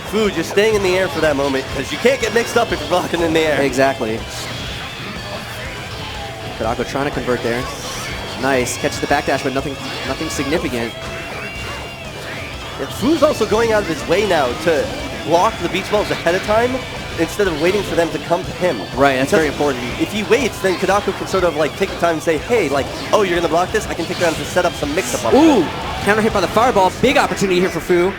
Fu just staying in the air for that moment because you can't get mixed up if you're blocking in the air. Exactly. Kedako trying to convert there. Nice. Catches the backdash, but nothing significant. Yeah, Fu's also going out of his way now to block the beach balls ahead of time instead of waiting for them to come to him. Right, that's very important. If he waits, then Kedako can sort of like take the time and say, hey, like, oh, you're going to block this? I can take time to set up some mix-up. Ooh, counter hit by the fireball. Big opportunity here for Fu.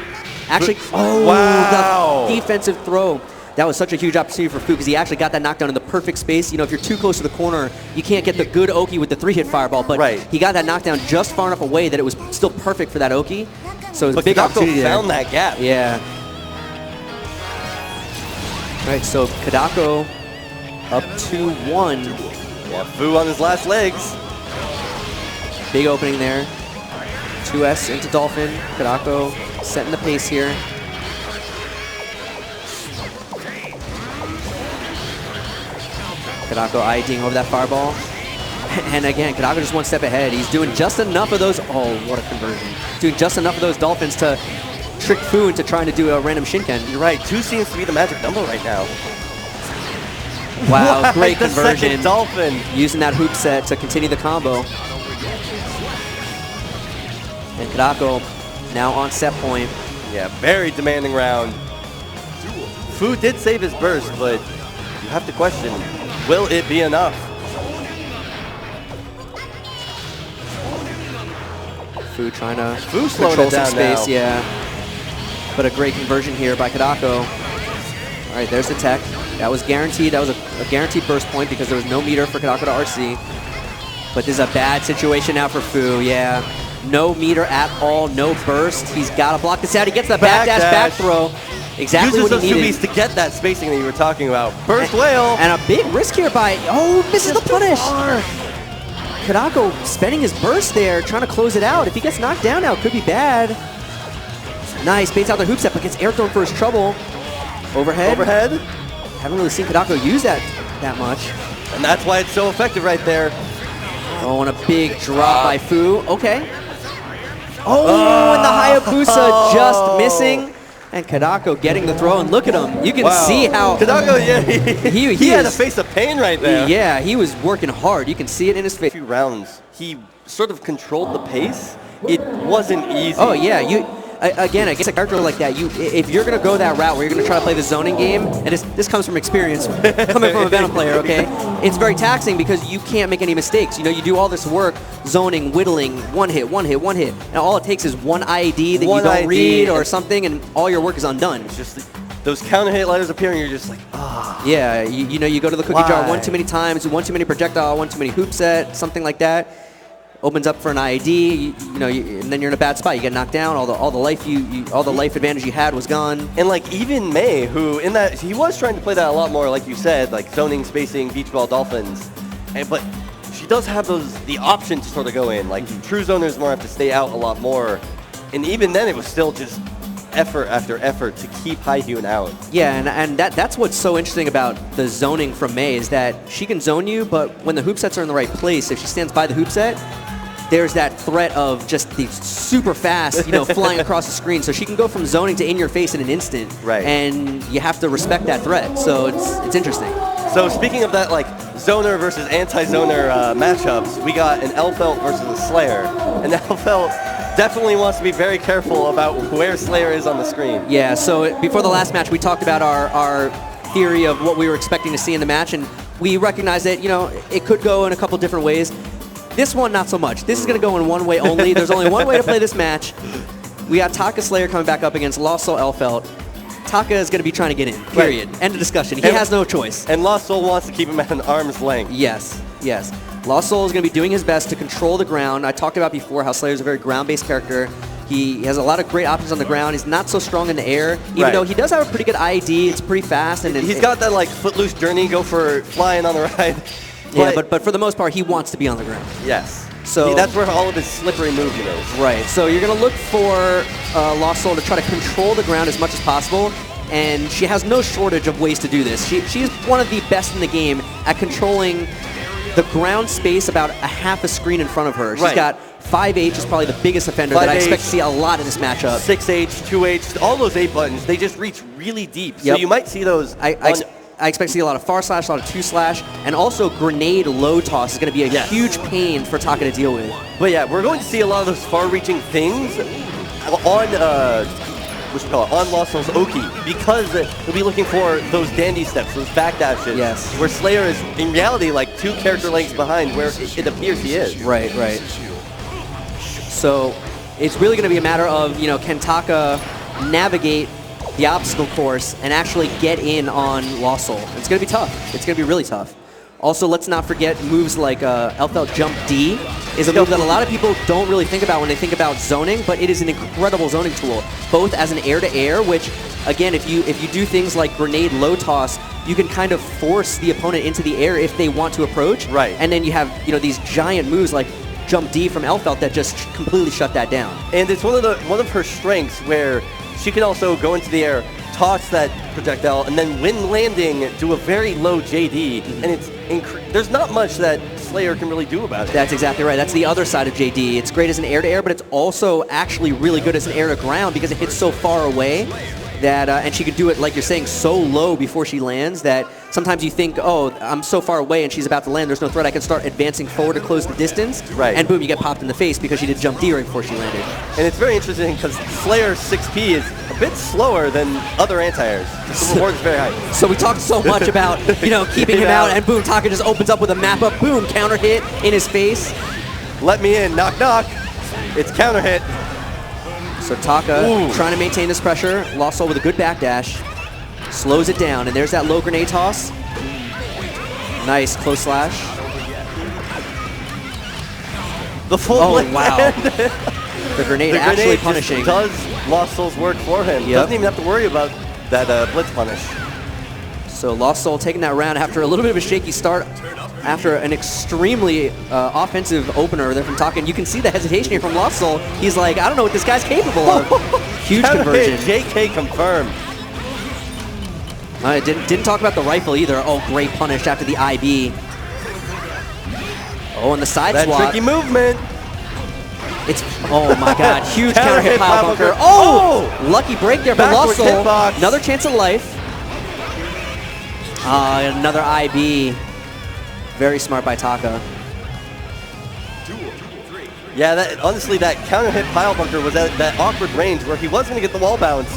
Actually, wow. The defensive throw. That was such a huge opportunity for Fu because he actually got that knockdown in the perfect space. You know, if you're too close to the corner, you can't get the good Oki with the 3-hit fireball, but he got that knockdown just far enough away that it was still perfect for that Oki. So it was a big opportunity there. Found that gap. Yeah. All right, so Kedako up 2-1. Yeah, Fu on his last legs. Big opening there. 2S into Dolphin. Kedako setting the pace here. Kedako IDing over that fireball. And again, Kedako just one step ahead. He's doing just enough of those. Oh, what a conversion. Doing just enough of those Dolphins to trick Fu into trying to do a random Shinken. You're right. 2 seems to be the magic number right now. Wow, great conversion. Second Dolphin. Using that hoop set to continue the combo. And Kedako now on set point. Yeah, very demanding round. Fu did save his burst, but you have to question, will it be enough? Fu trying to slowing control it down some space, now. yeah. But a great conversion here by Kedako. All right, there's the tech. That was guaranteed. That was a guaranteed burst point because there was no meter for Kedako to RC. But this is a bad situation now for Fu, yeah. No meter at all, no burst. He's got to block this out. He gets the back throw. Exactly uses what he needed. Uses those 2Bs to get that spacing that you were talking about. Burst whale. And a big risk here by, misses the punish. Kedako spending his burst there, trying to close it out. If he gets knocked down now, it could be bad. Nice, baits out the hoop step, but gets air thrown for his trouble. Overhead. Haven't really seen Kedako use that much. And that's why it's so effective right there. Oh, and a big drop by Fu. Okay. Oh, and the Hayabusa just missing. And Kedako getting the throw, and look at him. You can see how Kedako, yeah, he had a face of pain right there. Yeah, he was working hard. You can see it in his face. A few rounds, he sort of controlled the pace. It wasn't easy. Oh yeah, again, against a character like that, if you're going to go that route where you're going to try to play the zoning game, and this comes from experience, coming from a Venom player, okay? It's very taxing because you can't make any mistakes. You know, you do all this work, zoning, whittling, one hit, and all it takes is one IED that you don't read or something, and all your work is undone. It's just those counter hit letters appear, and you're just like, ah. Yeah, you know, you go to the cookie jar one too many times, one too many projectile, one too many hoop set, something like that. Opens up for an IED, and then you're in a bad spot. You get knocked down. All the life advantage you had was gone. And like even May, who in that he was trying to play that a lot more, like you said, like zoning, spacing, beach ball, Dolphins, but she does have the option to sort of go in. Like true zoners more have to stay out a lot more, and even then it was still just effort after effort to keep Haihyun out. Yeah, and that's what's so interesting about the zoning from May is that she can zone you, but when the hoop sets are in the right place, if she stands by the hoop set, there's that threat of just the super fast, flying across the screen. So she can go from zoning to in your face in an instant. Right. And you have to respect that threat. So it's interesting. So speaking of that, like zoner versus anti-zoner matchups, we got an Elfelt versus a Slayer. And Elfelt definitely wants to be very careful about where Slayer is on the screen. Yeah. So before the last match, we talked about our theory of what we were expecting to see in the match, and we recognized that it could go in a couple different ways. This one, not so much. This is going to go in one way only. There's only one way to play this match. We got Taka Slayer coming back up against Lost Soul Elfelt. Taka is going to be trying to get in, period. Right. End of discussion. He has no choice. And Lost Soul wants to keep him at an arm's length. Yes. Lost Soul is going to be doing his best to control the ground. I talked about before how Slayer is a very ground-based character. He has a lot of great options on the ground. He's not so strong in the air, even though he does have a pretty good IED. It's pretty fast. And he's got that like footloose journey, go for flying on the ride. Yeah, but for the most part, he wants to be on the ground. Yes. So that's where all of his slippery movement is. Right. So you're going to look for Lost Soul to try to control the ground as much as possible. And she has no shortage of ways to do this. She's one of the best in the game at controlling the ground space about a half a screen in front of her. She's got 5H is probably the biggest offender that I expect to see a lot in this matchup. 6H, 2H, all those 8 buttons, they just reach really deep. So you might see those. I expect to see a lot of far slash, a lot of 2-slash, and also grenade low toss is going to be a huge pain for Taka to deal with. But yeah, we're going to see a lot of those far-reaching things on on Lost Soul's Oki, because he'll be looking for those dandy steps, those backdashes. Yes. Where Slayer is, in reality, like 2 character lengths behind where it appears he is. Right. So it's really going to be a matter of, can Taka navigate the obstacle course and actually get in on Lost Soul. It's going to be tough. It's going to be really tough. Also, let's not forget moves like LFL Jump D is a move that a lot of people don't really think about when they think about zoning, but it is an incredible zoning tool, both as an air-to-air, which, again, if you do things like grenade low toss, you can kind of force the opponent into the air if they want to approach. Right. And then you have these giant moves like Jump D from LFL that just completely shut that down. And it's one of her strengths where she can also go into the air, toss that projectile, and then when landing, do a very low JD. And there's not much that Slayer can really do about it. That's exactly right. That's the other side of JD. It's great as an air-to-air, but it's also actually really good as an air-to-ground because it hits so far away that, and she can do it, like you're saying, so low before she lands that sometimes you think, oh, I'm so far away and she's about to land, there's no threat, I can start advancing forward to close the distance. Right. And boom, you get popped in the face because she did Jump D right before she landed. And it's very interesting because Slayer's 6P is a bit slower than other anti-airs. The reward is very high. So we talked so much about, keeping him out, and boom, Taka just opens up with a map up, boom, counter hit in his face. Let me in, knock, knock. It's counter hit. So Taka trying to maintain this pressure. Lost Soul with a good backdash. Slows it down, and there's that low grenade toss. Nice, close slash. The full wow. The grenade actually punishing. Does Lost Soul's work for him. Doesn't even have to worry about that blitz punish. So Lost Soul taking that round after a little bit of a shaky start, after an extremely offensive opener there from Taka. And you can see the hesitation here from Lost Soul. He's like, I don't know what this guy's capable of. Huge conversion. JK confirmed. Didn't talk about the rifle either. Oh, great punish after the IB. Oh, and the side swap. That tricky movement. Oh my God, huge counter hit pile bunker. Oh, lucky break there for Lost Soul. Another chance of life. Another IB. Very smart by Taka. Yeah, honestly, that counter hit pile bunker was at that awkward range where he was going to get the wall bounce,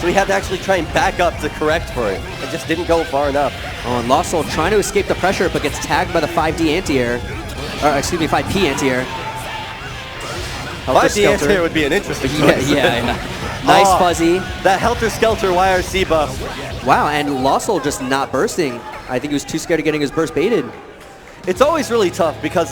so he had to actually try and back up to correct for it. It just didn't go far enough. Oh, and Lost Soul trying to escape the pressure, but gets tagged by the 5D anti-air. Or, excuse me, 5P anti-air. 5D anti-air would be an interesting choice. Yeah. Nice fuzzy. That helter-skelter YRC buff. Wow, and Lost Soul just not bursting. I think he was too scared of getting his burst baited. It's always really tough because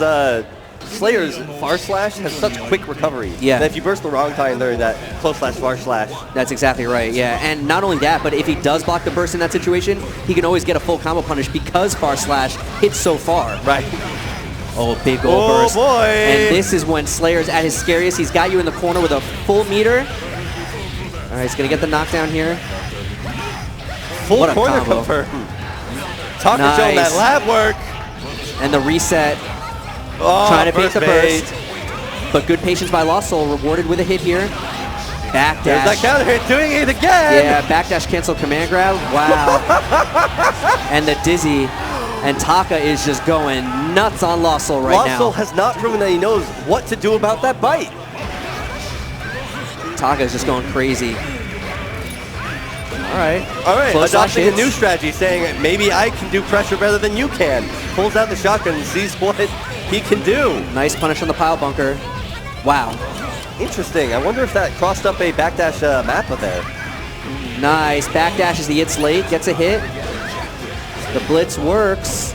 Slayer's far slash has such quick recovery. Yeah. That if you burst the wrong time during that close slash far slash. That's exactly right, yeah. And not only that, but if he does block the burst in that situation, he can always get a full combo punish because far slash hits so far. Right. Oh, big gold burst. Oh, boy. And this is when Slayer's at his scariest. He's got you in the corner with a full meter. All right, he's going to get the knockdown here. Full corner confirm. Taka showing that lab work. And the reset. Oh, trying to fake the bait. burst. But good patience by Lost Soul, rewarded with a hit here. Backdash. There's that counter hit, doing it again. Yeah, backdash cancel command grab. Wow. And the dizzy. And Taka is just going nuts on Lost Soul right now. Lost Soul has not proven that he knows what to do about that bite. Taka is just going crazy. All right. Adopting a new strategy, saying maybe I can do pressure better than you can. Pulls out the shotgun and sees what he can do. Nice punish on the pile bunker. Wow. Interesting. I wonder if that crossed up a backdash mappa there. Nice. Backdashes the hits late, gets a hit. The blitz works.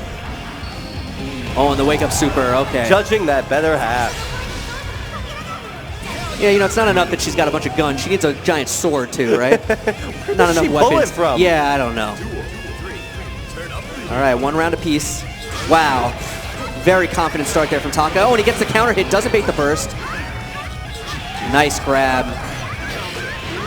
Oh, and the wake up super. Okay. Judging that better half. Yeah, you know, it's not enough that she's got a bunch of guns. She needs a giant sword too, right? Not enough she pull weapons. it from? Yeah, I don't know. All right, 1 round apiece. Wow. Very confident start there from Taka. Oh, and he gets the counter hit. Doesn't bait the burst. Nice grab.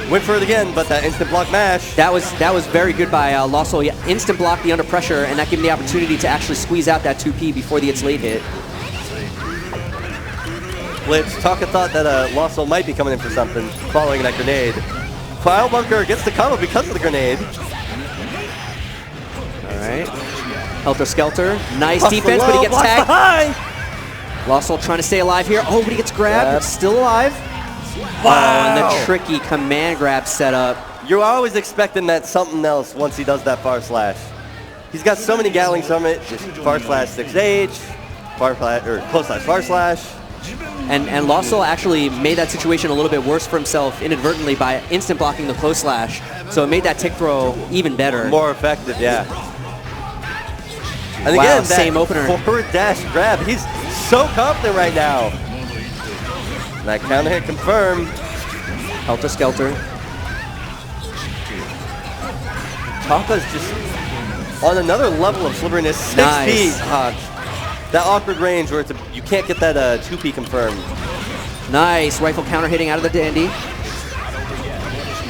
Went for it again, but that instant block mash. That was very good by Lossel. Yeah, instant block the under pressure, and that gave him the opportunity to actually squeeze out that 2P before the its late hit. Blitz. Taka thought that Lossel might be coming in for something following that grenade. File Bunker gets the combo because of the grenade. All right. Helter Skelter. Nice Lost the defense, but he low, gets lost tagged. the high. Lossel trying to stay alive here. Oh, but he gets grabbed. Grab. Still alive. Wow. Oh, and the tricky command grab setup. You're always expecting that something else once he does that far slash. He's got so many Gatling Summit, just far slash 6H, far slash, or close slash far slash. And Lossel actually made that situation a little bit worse for himself inadvertently by instant blocking the close slash. So it made that tick throw even better. More effective, yeah. And Wow, again, that same opener. forward dash grab. He's so confident right now. That counter hit confirmed. Helter Skelter. Taka's just on another level of slipperiness. 6 Nice. feet. That awkward range where you can't get that 2P confirmed. Nice rifle counter hitting out of the dandy.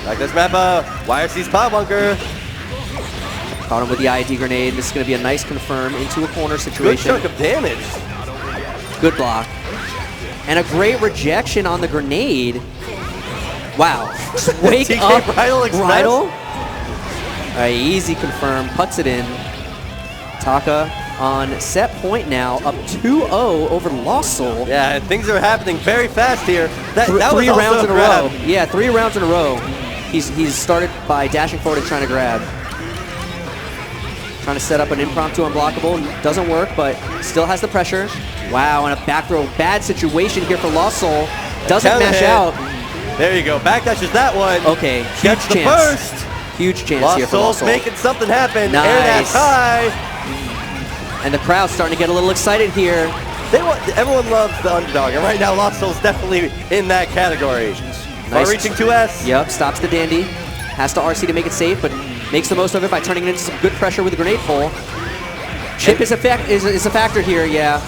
Like this Mappa. YRC's Power Bunker. Caught him with the ID grenade. This is going to be a nice confirm into a corner Good situation. chunk of damage. Good block. And a great rejection on the grenade. Wow. Just wake TK up. Bridal Express. Bridal. All right, easy confirm. Puts it in. Taka on set point now, up 2-0 over Lossel. Yeah, and things are happening very fast here. That was Three also rounds in a grab. row. Yeah, 3 rounds in a row. He's started by dashing forward and trying to grab. Trying to set up an impromptu unblockable. Doesn't work, but still has the pressure. Wow, and a back throw. Bad situation here for Lossel. Doesn't Counter mash hit. out. There you go. Backdashes that one. Okay, huge Gets the chance. burst. Huge chance here for Lossel's Lossel. making something happen. Nice. Air dash high. And the crowd's starting to get a little excited here. Everyone loves the underdog, and right now Lossel's definitely in that category. Nice. Reaching 2S. Yep, stops the dandy. Has to RC to make it safe, but makes the most of it by turning it into some good pressure with the grenade pull. Chip is a factor here, yeah.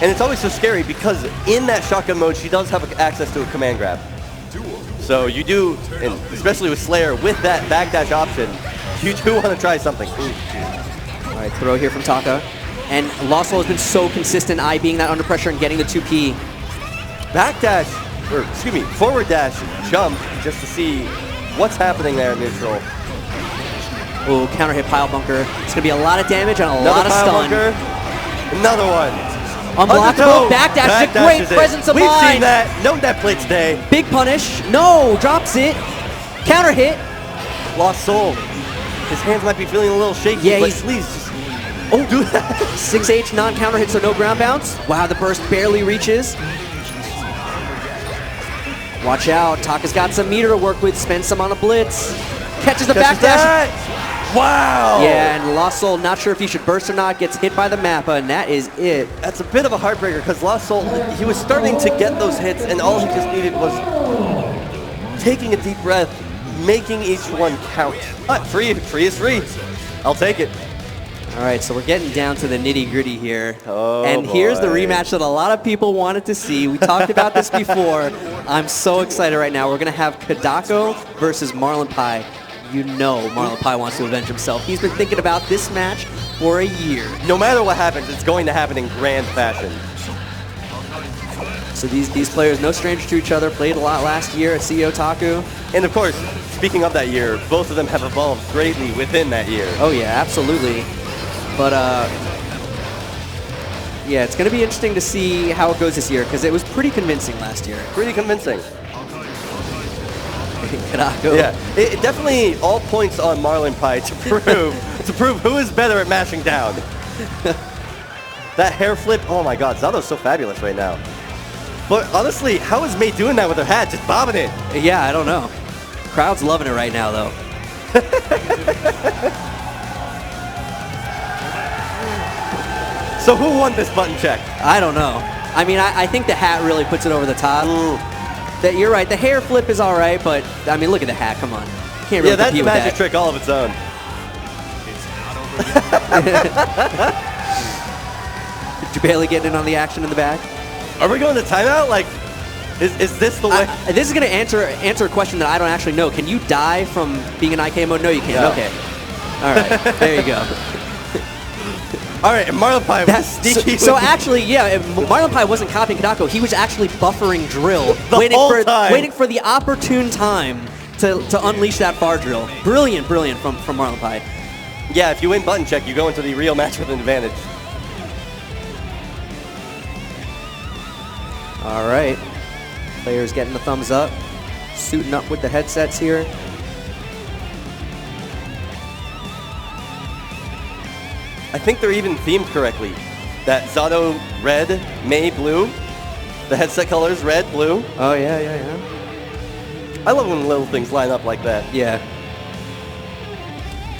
And it's always so scary because in that shotgun mode, she does have access to a command grab. So you do, and especially with Slayer, with that backdash option, you do want to try something. Ooh. All right, throw here from Taka. And Lossel has been so consistent, I being that under pressure and getting the 2P. Backdash, or excuse me, forward dash jump just to see what's happening there in neutral. Ooh, counter hit pile bunker. It's going to be a lot of damage and a Another lot of pile stun. bunker. Another one. Unblockable, Undertow. backdash, a Backdash great is it. presence of We've mind. seen that. Known that play today. Big punish. No, drops it. Counter hit. Lost soul. His hands might be feeling a little shaky, Yeah, but he's- please just Oh, do that. 6H non-counter hit, so no ground bounce. Wow, the burst barely reaches. Watch out, Taka's got some meter to work with, spends some on a blitz. Catches the Catches backdash. that. Wow. Yeah, and Lost Soul, not sure if he should burst or not, gets hit by the Mappa, and that is it. That's a bit of a heartbreaker because Lost Soul, he was starting to get those hits, and all he just needed was taking a deep breath, making each one count. Free is free. I'll take it. All right, so we're getting down to the nitty-gritty here. Oh, and here's the boy. rematch that a lot of people wanted to see. We talked about this before. I'm so excited right now. We're going to have Kedako versus MarlinPie. You know MarlinPie wants to avenge himself. He's been thinking about this match for a year. No matter what happens, it's going to happen in grand fashion. So these players, no stranger to each other, played a lot last year at CEOtaku. And of course, speaking of that year, both of them have evolved greatly within that year. Oh yeah, absolutely. But yeah, it's going to be interesting to see how it goes this year because it was pretty convincing last year. Pretty convincing. Kedako. Yeah, it definitely all points on MarlinPie to prove who is better at mashing down. That hair flip, oh my god, Zado's so fabulous right now. But honestly, how is May doing that with her hat, just bobbing it? Yeah, I don't know. Crowd's loving it right now, though. So who won this button check? I don't know. I mean, I think the hat really puts it over the top. You're right. The hair flip is all right, but I mean, look at the hat. Come on. Can't really Yeah, that's a compete with magic that. trick all of its own. Bailey getting in on the action in the back. Are we going to timeout? Like, is this the way? This is going to answer a question that I don't actually know. Can you die from being in IK mode? No, you can't. No. Okay. All right. There you go. All right, and MarlinPie was sneaky. So actually, yeah, MarlinPie wasn't copying Kedako. He was actually buffering drill, waiting for the opportune time to unleash that bar drill. Brilliant from MarlinPie. Yeah, if you win button check, you go into the real match with an advantage. All right. Players getting the thumbs up, suiting up with the headsets here. I think they're even themed correctly. That Zato red, May blue. The headset colors red, blue. Oh, yeah. I love when little things line up like that. Yeah.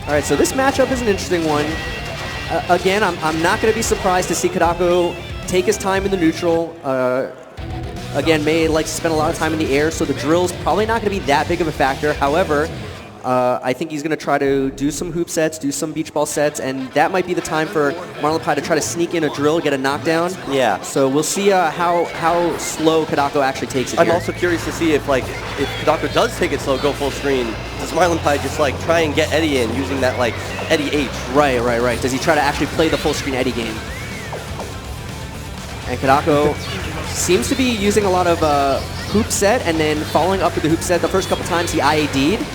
All right, so this matchup is an interesting one. Again, I'm not going to be surprised to see Kedako take his time in the neutral. Again, May likes to spend a lot of time in the air, so the drill's probably not going to be that big of a factor. However, I think he's going to try to do some hoop sets, do some beach ball sets, and that might be the time for MarlinPie to try to sneak in a drill, get a knockdown. Yeah. So we'll see how slow Kedako actually takes it I'm here. also curious to see if Kedako does take it slow, go full screen, does MarlinPie just like try and get Eddie in using that like Eddie H? Right. Does he try to actually play the full screen Eddie game? And Kedako seems to be using a lot of hoop set and then following up with the hoop set. The first couple times he IAD'd.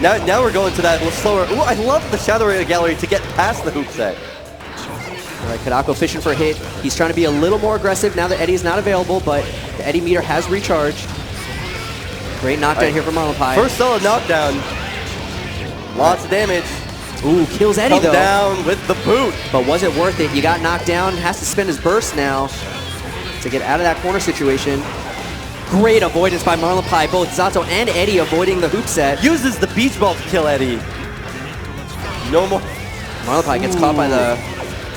Now we're going to that little slower. Ooh, I love the Shadow Ray gallery to get past the hoop set. All right, Kedako fishing for a hit. He's trying to be a little more aggressive now that Eddie's not available, but the Eddie meter has recharged. Great knockdown here from MarlinPie. First solid knockdown. Lots of damage. Ooh, kills Eddie Come though. down with the boot. But was it worth it? You got knocked down, has to spend his burst now to get out of that corner situation. Great avoidance by MarlinPie, both Zato and Eddie avoiding the hoop set. Uses the beach ball to kill Eddie. No more. MarlinPie gets caught by the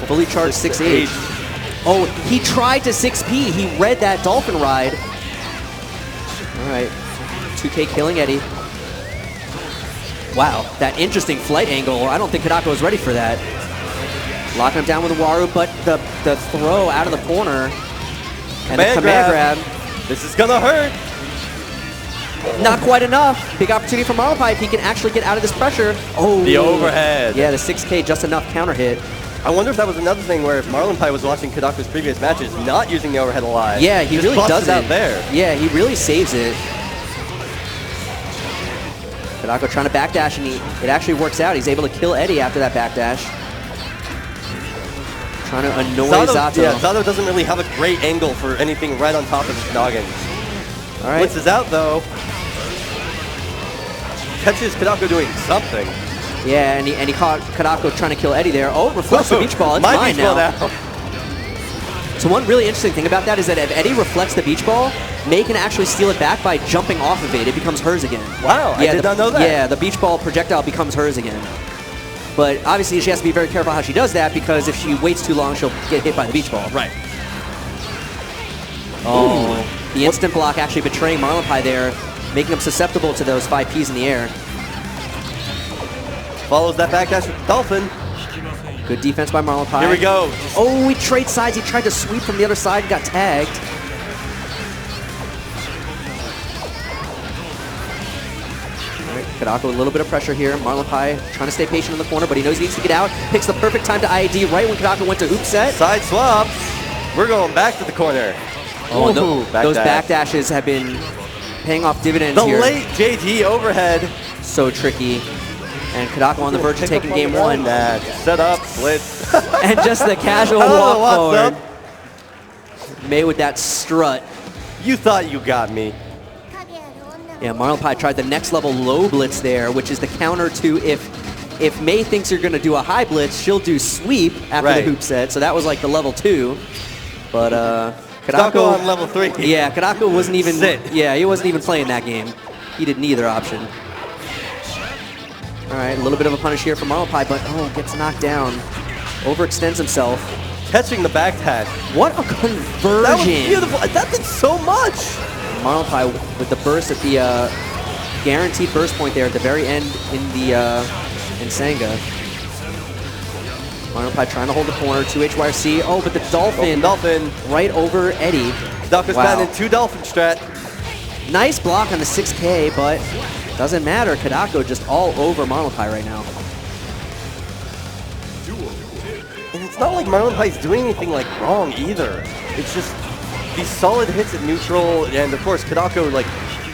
fully charged 6H. Oh, he tried to 6P. He read that dolphin ride. All right, 2K killing Eddie. Wow, that interesting flight angle. I don't think Kedako was ready for that. Locking him down with a Waru, but the throw out of the corner and the command grab. This is gonna hurt. Not quite enough. Big opportunity for MarlinPie if he can actually get out of this pressure. Oh, the overhead. Yeah, the 6K, just enough counter hit. I wonder if that was another thing where if MarlinPie was watching Kedako's previous matches, not using the overhead alive. Yeah, he really does it out there. Yeah, he really saves it. Kedako trying to backdash, and it actually works out. He's able to kill Eddie after that backdash. Trying to annoy Zato. Yeah, Zato doesn't really have a great angle for anything right on top of his noggin. All right. Blitz is out, though. Catches Kedako doing something. Yeah, and he caught Kedako trying to kill Eddie there. Oh, reflects the beach ball. It's My mine beach ball now. So one really interesting thing about that is that if Eddie reflects the beach ball, May can actually steal it back by jumping off of it. It becomes hers again. Wow, yeah, I did not know that. Yeah, the beach ball projectile becomes hers again. But obviously she has to be very careful how she does that, because if she waits too long, she'll get hit by the beach ball. Right. Oh, the instant block actually betraying MarlinPie there, making him susceptible to those 5Ps in the air. Follows that backdash with Dolphin. Good defense by MarlinPie. Here we go. Oh, he trade sides. He tried to sweep from the other side and got tagged. All right, Kedako a little bit of pressure here. MarlinPie trying to stay patient in the corner, but he knows he needs to get out. Picks the perfect time to IAD right when Kedako went to hoop set. Side swaps. We're going back to the corner. Oh, Ooh, those backdashes have been paying off dividends the here. late JT overhead. So tricky. And Kedako on the verge of taking game one. Set up, blitz. And just the casual walk forward. May with that strut. You thought you got me. Yeah, MarlinPie tried the next level low blitz there, which is the counter to if May thinks you're going to do a high blitz, she'll do sweep after the hoop set. So that was like the level 2. But Kedako on level 3. Yeah, Kedako wasn't even. Yeah, he wasn't even playing that game. He did neither option. All right, a little bit of a punish here from MarlinPie, but gets knocked down. Overextends himself. Catching the backdash. What a conversion. That was beautiful. That did so much. Marlinepie with the burst at the guaranteed burst point there at the very end in the in Senga. Marlinepie trying to hold the corner, 2HYRC. Oh, but the Dolphin, right over Eddie. Kedako spamming 2 Dolphin strat. Nice block on the 6K, but doesn't matter. Kedako just all over Marlinepie right now. And it's not like Marlinepie's doing anything like wrong either. It's just these solid hits at neutral, and of course Kedako, like,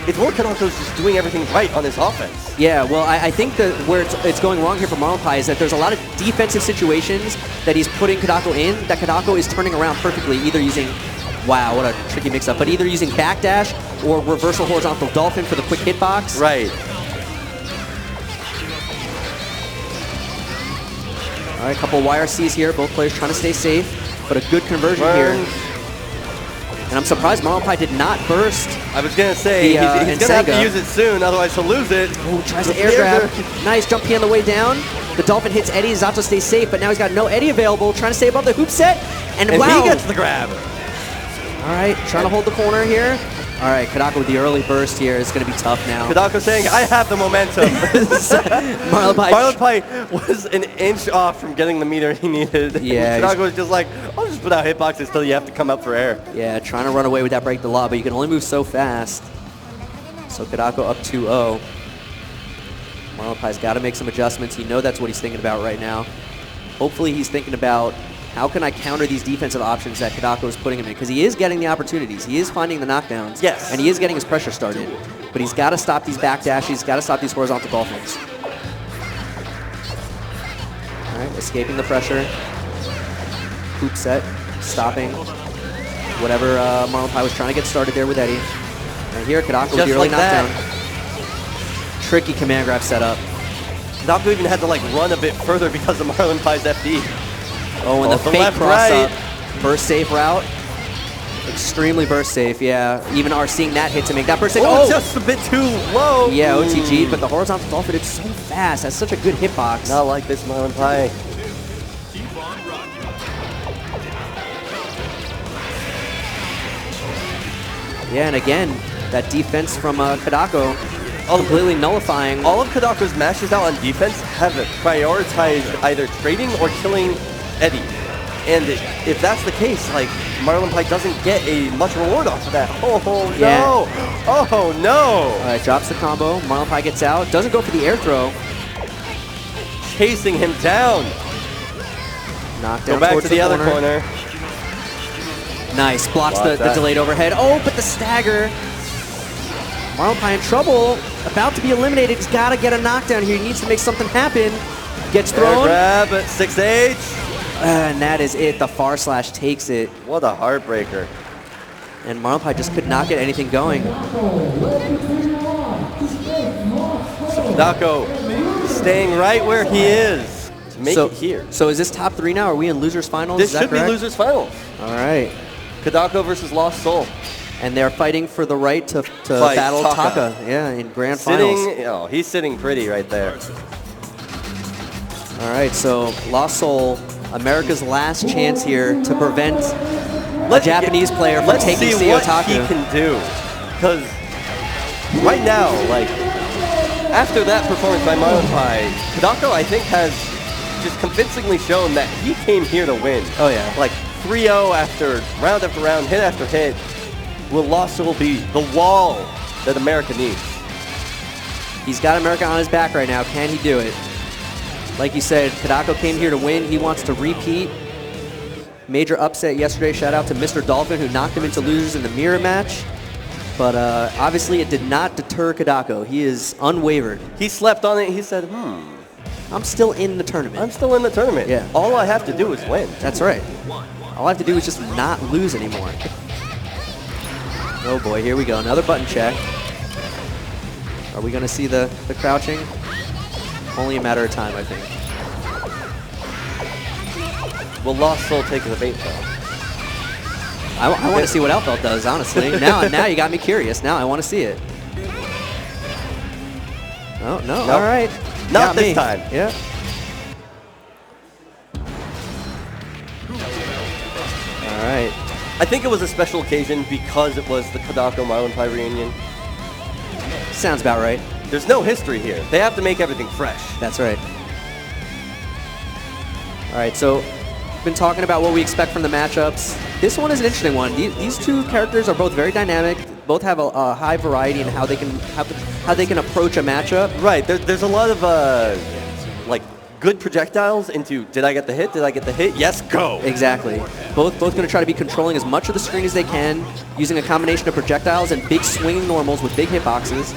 it's more Kedako's just doing everything right on his offense. Yeah, well, I think that where it's going wrong here for Marlinepie is that there's a lot of defensive situations that he's putting Kedako in that Kedako is turning around perfectly, either using, wow, what a tricky mix-up, but either using backdash or reversal horizontal dolphin for the quick hitbox. Right. All right, a couple YRCs here, both players trying to stay safe, but a good conversion here. And I'm surprised Marlinepie did not burst. I was going to say, he's going to have to use it soon, otherwise he'll lose it. Oh, tries to air grab. Nice jump P on the way down. The Dolphin hits Eddie. Zato stays safe, but now he's got no Eddie available. Trying to stay above the hoop set. And wow. He gets the grab. All right, trying to hold the corner here. All right, Kedako with the early burst here is going to be tough now. Kedako saying, I have the momentum. Marlinepie was an inch off from getting the meter he needed. Yeah. Kedako was just like, I'll just put out hitboxes till you have to come up for air. Yeah, trying to run away with that break the law, but you can only move so fast. So Kedako up 2-0. Marlinepie's got to make some adjustments. You know that's what he's thinking about right now. Hopefully he's thinking about, how can I counter these defensive options that Kedako is putting him in? Because he is getting the opportunities. He is finding the knockdowns. Yes. And he is getting his pressure started. But he's got to stop these backdashes. He's got to stop these horizontal dolphins. All right, escaping the pressure. Hoop set, stopping. Whatever Marlinepie was trying to get started there with Eddie. And here, Kedako with the early knockdown. Tricky command grab setup. Kedako even had to like run a bit further because of Marlinepie's FD. Oh, and the fake cross-up, burst safe route. Extremely burst safe, yeah. Even are seeing that hit to make that burst safe. Oh, just a bit too low. Yeah, OTG, but the horizontal dolphin, it's so fast. That's such a good hitbox. Not like this Marlinepie. Yeah, and again, that defense from Kedako completely nullifying. All of Kedako's mashes out on defense have prioritized either trading or killing Eddie. And if that's the case, like, Marlinepie doesn't get a much reward off of that. Oh, no. Yeah. Oh, no. All right, drops the combo. Marlinepie gets out. Doesn't go for the air throw. Chasing him down. Knockdown. Go back to the other corner. Nice. Blocks the delayed overhead. Oh, but the stagger. Marlinepie in trouble. About to be eliminated. He's got to get a knockdown here. He needs to make something happen. Gets thrown. Air grab at 6H. And that is it. The far slash takes it. What a heartbreaker. And Marlinepie just could not get anything going. Kedako staying right where he is to make it here. So is this top 3 now? Are we in losers finals? This should be losers finals. All right. Kedako versus Lost Soul. And they're fighting for the right to battle Taka. Yeah, in grand finals. Oh, he's sitting pretty right there. All right, so Lost Soul, America's last chance here to prevent a Japanese player from taking CEOtaku. Let's see what he can do. Because right now, like, after that performance by Marlinepie, Kedako, I think, has just convincingly shown that he came here to win. Oh, yeah. Like, 3-0 after round, hit after hit. Will Lost Soul be the wall that America needs? He's got America on his back right now. Can he do it? Like you said, Kedako came here to win. He wants to repeat. Major upset yesterday. Shout out to Mr. Dolphin, who knocked him into losers in the mirror match. But obviously, it did not deter Kedako. He is unwavered. He slept on it. He said, I'm still in the tournament. I'm still in the tournament. Yeah. All I have to do is win. That's right. All I have to do is just not lose anymore. Oh boy, here we go. Another button check. Are we going to see the crouching? Only a matter of time, I think. Will Lost Soul take the bait, though? I want to see what Alfeld does, honestly. Now you got me curious. Now I want to see it. Oh, no. Nope. All right. Not this time. Yeah. All right. I think it was a special occasion because it was the Kedako Marlinepie reunion. Sounds about right. There's no history here. They have to make everything fresh. That's right. All right, so we've been talking about what we expect from the matchups. This one is an interesting one. These two characters are both very dynamic. Both have a high variety in how they can approach a matchup. Right. There's a lot of like good projectiles into did I get the hit? Did I get the hit? Yes, go. Exactly. Both going to try to be controlling as much of the screen as they can, using a combination of projectiles and big swinging normals with big hitboxes.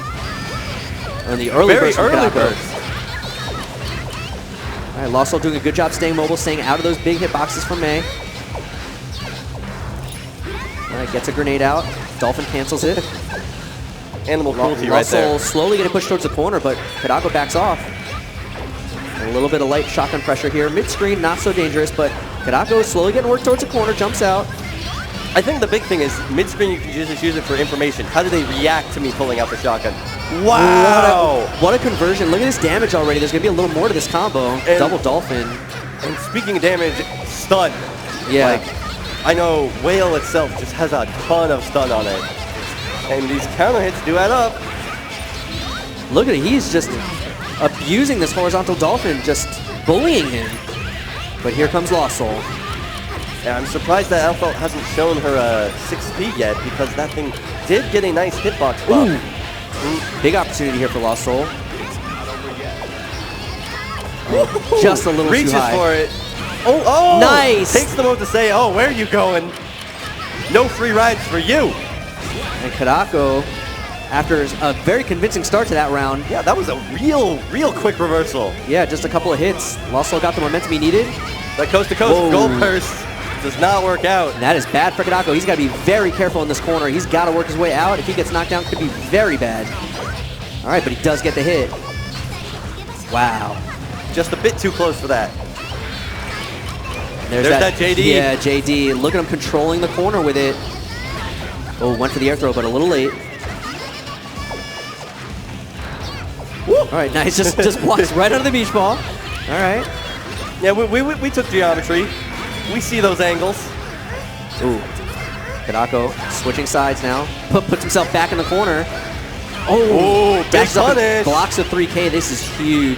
And the early Very burst from early Taka. burst. All right, Lost Soul doing a good job staying mobile, staying out of those big hitboxes from May. All right, gets a grenade out. Dolphin cancels it. Animal cruelty right Lost Soul there. slowly getting pushed towards the corner, but Kedako backs off. A little bit of light shotgun pressure here. Mid-screen, not so dangerous, but Kedako slowly getting worked towards the corner, jumps out. I think the big thing is mid-screen you can just use it for information. How do they react to me pulling out the shotgun? Wow! What a conversion. Look at this damage already. There's going to be a little more to this combo. And Double Dolphin. And speaking of damage, stun. Yeah. Like, I know Whale itself just has a ton of stun on it. And these counter hits do add up. Look at it. He's just abusing this horizontal Dolphin, just bullying him. But here comes Lost Soul. Yeah, I'm surprised that Alpha hasn't shown her 6P yet because that thing did get a nice hitbox buff. Big opportunity here for Lost Soul. Just a little Reaches too high. for it. Oh, nice! Takes the move to say, oh, where are you going? No free rides for you. And Kedako, after a very convincing start to that round, Yeah, that was a real quick reversal. yeah, just a couple of hits. Lost Soul got the momentum he needed. That coast-to-coast goal burst does not work out. And that is bad for Kedako. He's got to be very careful in this corner. He's got to work his way out. If he gets knocked down, it could be very bad. All right, but he does get the hit. Wow. Just a bit too close for that. There's that JD. Yeah, JD. Look at him controlling the corner with it. Oh, went for the air throw, but a little late. Woo. All right, nice. Just walks right under the beach ball. All right. Yeah, we took geometry. We see those angles. Ooh. Kedako switching sides now. Puts himself back in the corner. Oh, big dashes up and punish. blocks the 3K. This is huge.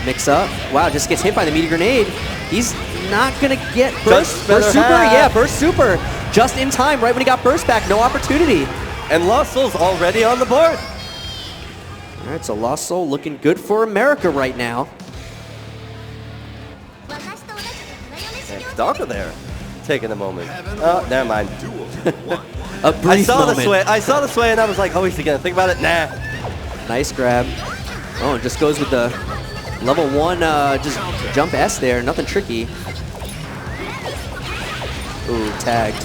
Mix up. Wow, just gets hit by the meaty grenade. He's not going to get burst super. Yeah, burst super. Just in time, right when he got burst back. No opportunity. And Lost Soul's already on the board. All right, so Lost Soul looking good for America right now. And Taka there, taking a moment. Oh, never mind. A brief moment. I saw the sway and I was like, oh, he's gonna think about it? Nah. Nice grab. Oh, and just goes with the level 1 just jump S there. Nothing tricky. Ooh, tagged.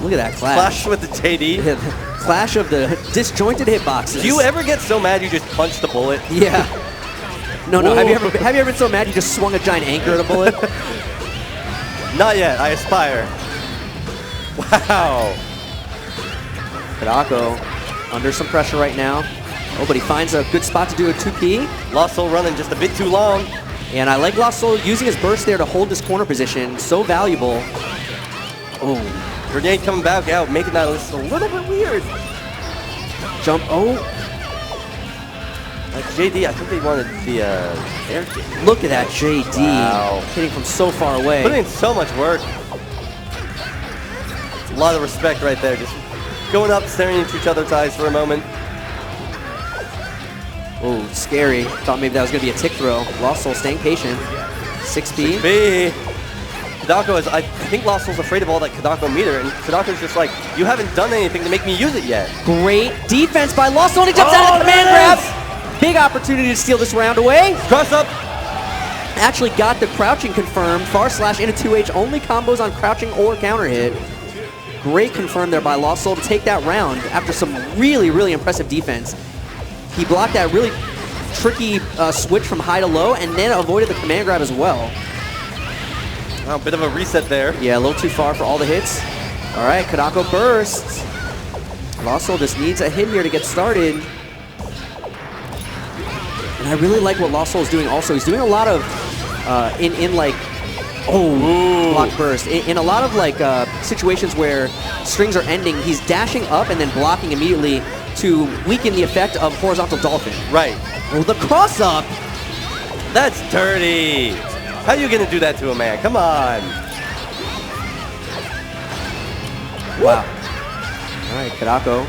Look at that clash. Clash with the JD. Clash of the disjointed hitboxes. Do you ever get so mad you just punch the bullet? Yeah. No. Have you ever been so mad you just swung a giant anchor at a bullet? Not yet. I aspire. Wow. Kedako under some pressure right now. Oh, but he finds a good spot to do a 2P. Lost Soul running just a bit too long. And I like Lost Soul using his burst there to hold this corner position. So valuable. Oh. Grenade coming back out, making that list a little bit weird. Jump. Oh. JD, I think they wanted the air kick. Look at that JD. Wow. Hitting from so far away. Putting in so much work. A lot of respect right there. Just going up, staring into each other's eyes for a moment. Oh, scary. Thought maybe that was going to be a tick throw. Lost Soul staying patient. 6B. B. Kedako is, I think Lost Soul's afraid of all that Kedako meter, and Kedako's just like, you haven't done anything to make me use it yet. Great defense by Lost Soul. He jumps out of the command grab. Big opportunity to steal this round away. Cross up. Actually got the crouching confirmed. Far slash into 2H. Only combos on crouching or counter hit. Great confirm there by Lost Soul to take that round after some really impressive defense. He blocked that really tricky switch from high to low and then avoided the command grab as well. Oh, a bit of a reset there. Yeah, a little too far for all the hits. All right, Kedako bursts. Lost Soul just needs a hit here to get started. And I really like what Lost Soul is doing also. He's doing a lot of, in like Oh, block burst. In a lot of like situations where strings are ending, he's dashing up and then blocking immediately to weaken the effect of horizontal dolphin. Right. Well, the cross up. That's dirty. How are you gonna do that to a man? Come on. Wow. All right, Kedako.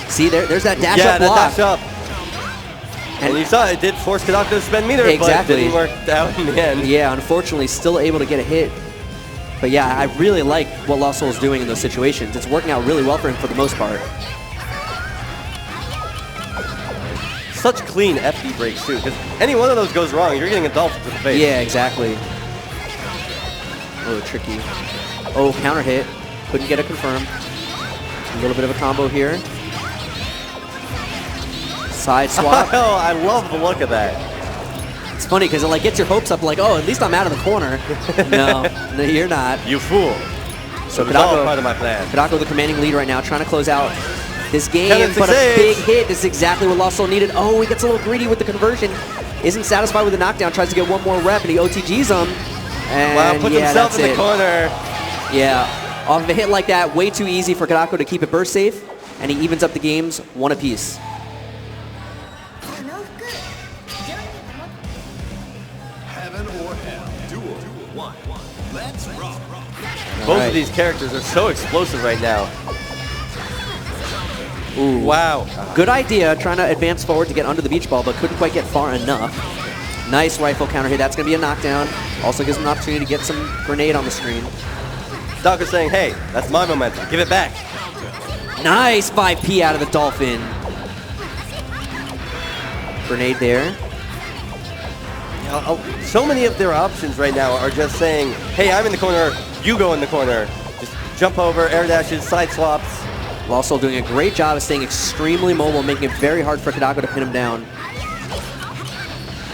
See, there's that dash up block. Yeah, that dash up. And you saw it did force Kedako to spend meter, exactly. but it didn't work out in the end. Yeah, unfortunately, still able to get a hit. But yeah, I really like what Lost Soul is doing in those situations. It's working out really well for him for the most part. Such clean FD breaks too, because any one of those goes wrong, you're getting a dolphin to the face. Yeah, exactly. Oh, tricky. Oh, counter hit. Couldn't get a confirm. A little bit of a combo here. Side swap. Oh, I love the look of that. It's funny because it like gets your hopes up, like, oh, at least I'm out of the corner. No, you're not. You fool. So it was all part of my plan. Kedako the commanding lead right now, trying to close out this game, but a 6-8. big hit. This is exactly what Lost Soul needed. Oh, he gets a little greedy with the conversion. Isn't satisfied with the knockdown, tries to get one more rep, and he OTGs him. And wow, puts himself in the corner. Yeah, off of a hit like that, way too easy for Kedako to keep it burst safe, and he evens up the games one apiece. Heaven or hell. Duel 1. Let's rock. Both of these characters are so explosive right now. Ooh. Wow. Good idea, trying to advance forward to get under the beach ball, but couldn't quite get far enough. Nice rifle counter here. That's going to be a knockdown. Also gives him an opportunity to get some grenade on the screen. Taka saying, hey, that's my momentum. Give it back. Nice 5P out of the Dolphin. Grenade there. So many of their options right now are just saying, hey, I'm in the corner, you go in the corner. Just jump over, air dashes, side swaps. Lost Soul doing a great job of staying extremely mobile, making it very hard for Kedako to pin him down.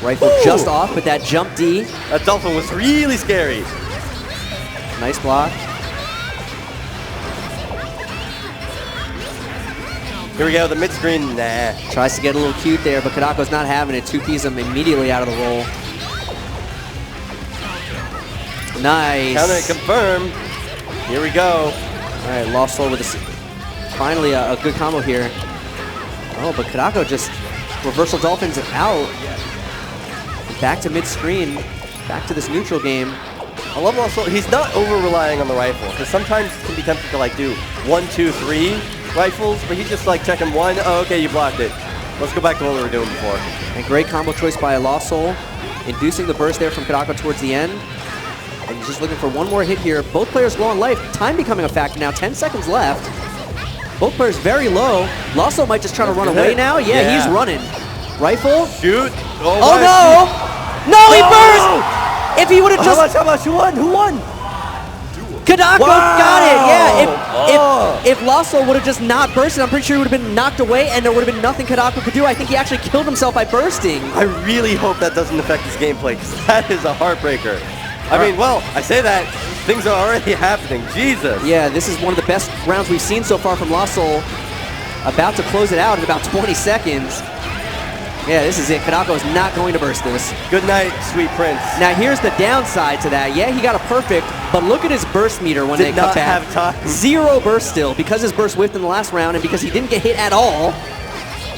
Rifle just off with that jump D. That Dolphin was really scary. Nice block. Here we go, the mid screen, nah. Tries to get a little cute there, but Kedako's not having it. 2Ps him immediately out of the roll. Nice. Counter confirmed. Here we go. All right, Lost Soul with finally a good combo here. Oh, but Kedako just reversal Dolphins out. Back to mid-screen. Back to this neutral game. I love Lost Soul. He's not over-relying on the rifle, because sometimes he can be tempted to like do 1, 2, 3 rifles, but he's just like checking one. Oh, okay, you blocked it. Let's go back to what we were doing before. And great combo choice by Lost Soul, inducing the burst there from Kedako towards the end. And he's just looking for one more hit here. Both players low on life. Time becoming a factor now. 10 seconds left. Both players very low. Lost Soul might just try to run away now. Yeah, he's running. Rifle. Shoot. Oh no! No, he burst! If he would have just... How much? Who won? Kedako got it! Yeah, if Lost Soul would have just not bursted, I'm pretty sure he would have been knocked away and there would have been nothing Kedako could do. I think he actually killed himself by bursting. I really hope that doesn't affect his gameplay, because that is a heartbreaker. I mean, well, I say that, things are already happening. Jesus. Yeah, this is one of the best rounds we've seen so far from Lost Soul. About to close it out in about 20 seconds. Yeah, this is it. Kedako is not going to burst this. Good night, sweet prince. Now here's the downside to that. Yeah, he got a perfect, but look at his burst meter when they cut back. Did not have time. 0 burst still, because his burst whiffed in the last round and because he didn't get hit at all.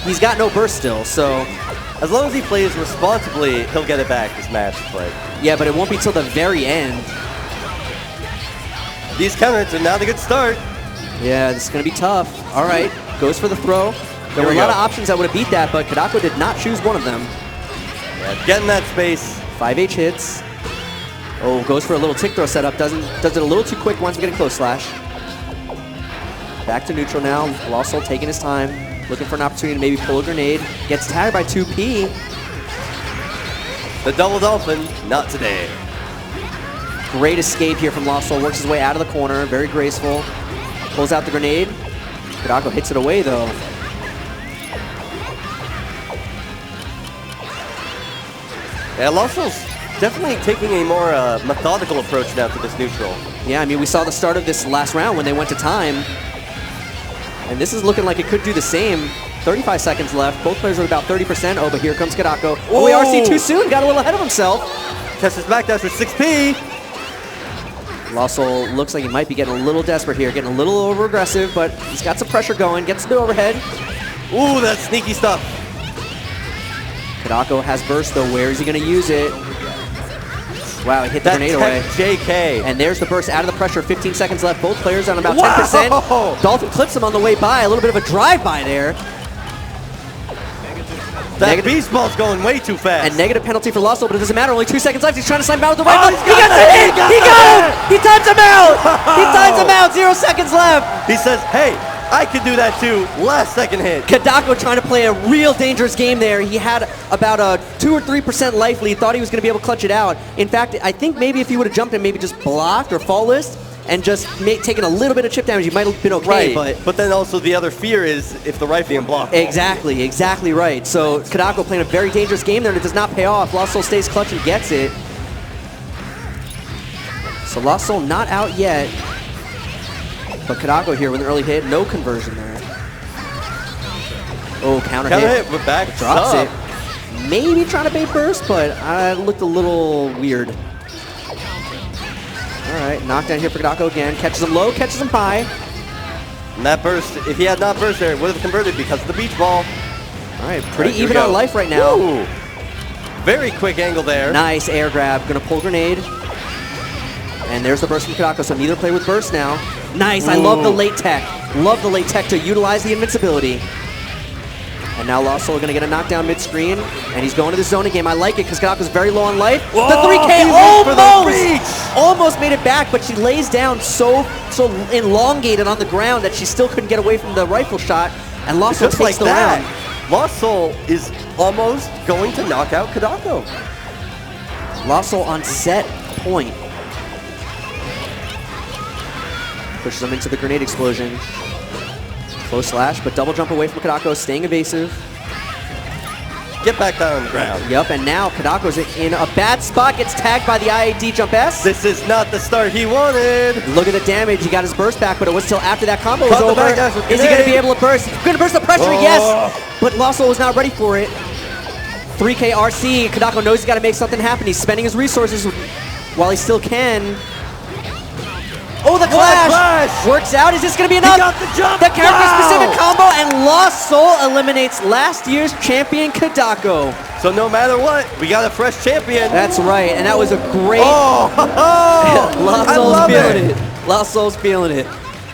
He's got no burst still, so... As long as he plays responsibly, he'll get it back this match. But yeah, but it won't be till the very end. These counter hits are now the good start. Yeah, this is going to be tough. All right, goes for the throw. There were a lot of options that would have beat that, but Kedako did not choose one of them. Yeah, get in that space. 5H hits. Oh, goes for a little tick throw setup. Does it a little too quick, wants to get a close slash. Back to neutral now. Lost Soul taking his time. Looking for an opportunity to maybe pull a grenade. Gets tagged by 2P. The double dolphin, not today. Great escape here from Lost Soul. Works his way out of the corner. Very graceful. Pulls out the grenade. Kedako hits it away, though. Yeah, Lost Soul's definitely taking a more methodical approach now to this neutral. Yeah, I mean, we saw the start of this last round when they went to time. And this is looking like it could do the same. 35 seconds left. Both players are at about 30%. Oh, but here comes Kedako. Oh, ARC too soon. Got a little ahead of himself. Tests his backdash with 6P. Lost Soul looks like he might be getting a little desperate here, getting a little over-aggressive, but he's got some pressure going, gets a bit overhead. Ooh, that's sneaky stuff. Kedako has burst, though. Where is he going to use it? Wow, he hit the grenade away. JK. And there's the burst out of the pressure. 15 seconds left. Both players on about Wow. 10%. Dolphin clips him on the way by. A little bit of a drive-by there. That beast ball's going way too fast. And negative penalty for Lost Soul, but it doesn't matter. Only 2 seconds left. He's trying to slam him out with the right. Oh, He got the hit! He got him! He times him out! He times him out. 0 seconds left. He says, hey, I could do that too. Last second hit. Kedako trying to play a real dangerous game there. He had about a 2 or 3% life lead. Thought he was going to be able to clutch it out. In fact, I think maybe if he would have jumped and maybe just blocked or fall list and just taken a little bit of chip damage, he might have been okay. Right. But then also the other fear is if the right being blocked. Exactly right. So Kedako playing a very dangerous game there, and it does not pay off. Lost Soul stays clutch and gets it. So Lost Soul not out yet. But Kedako here with an early hit, no conversion there. Oh, counter hit. But back Drops up. it. Maybe trying to bait burst, but it looked a little weird. All right, knockdown here for Kedako again. Catches him low, catches him high. And that burst, if he had not burst there, it would have converted because of the beach ball. All right, pretty even on life right now. Ooh. Very quick angle there. Nice air grab. Gonna pull grenade. And there's the burst from Kedako, so neither play with burst now. Nice, I love the late tech. Love the late tech to utilize the invincibility. And now Lost Soul gonna get a knockdown mid-screen, and he's going to the zoning game. I like it because Kedako's very low on life. Whoa, the 3K the almost made it back, but she lays down so elongated on the ground that she still couldn't get away from the rifle shot, and Lost Soul takes the round. Lost Soul is almost going to knock out Kedako. Lost Soul on set point. Pushes him into the grenade explosion. Close slash, but double jump away from Kedako, staying evasive. Get back down on the ground. Yep, and now Kedako's in a bad spot, gets tagged by the IAD jump S. This is not the start he wanted. Look at the damage, he got his burst back, but it was till after that combo was Caught the over. back dash with Is he going to be grenade. able to burst? He's going to burst the pressure, yes! But Lost Soul was not ready for it. 3K RC, Kedako knows he's got to make something happen. He's spending his resources while he still can. Oh, the clash! Works out. Is this going to be enough? He got the jump! The character-specific combo, and Lost Soul eliminates last year's champion, Kedako. So no matter what, we got a fresh champion. That's right, and that was a great... Lost I Soul's love feeling it. Lost Soul's feeling it.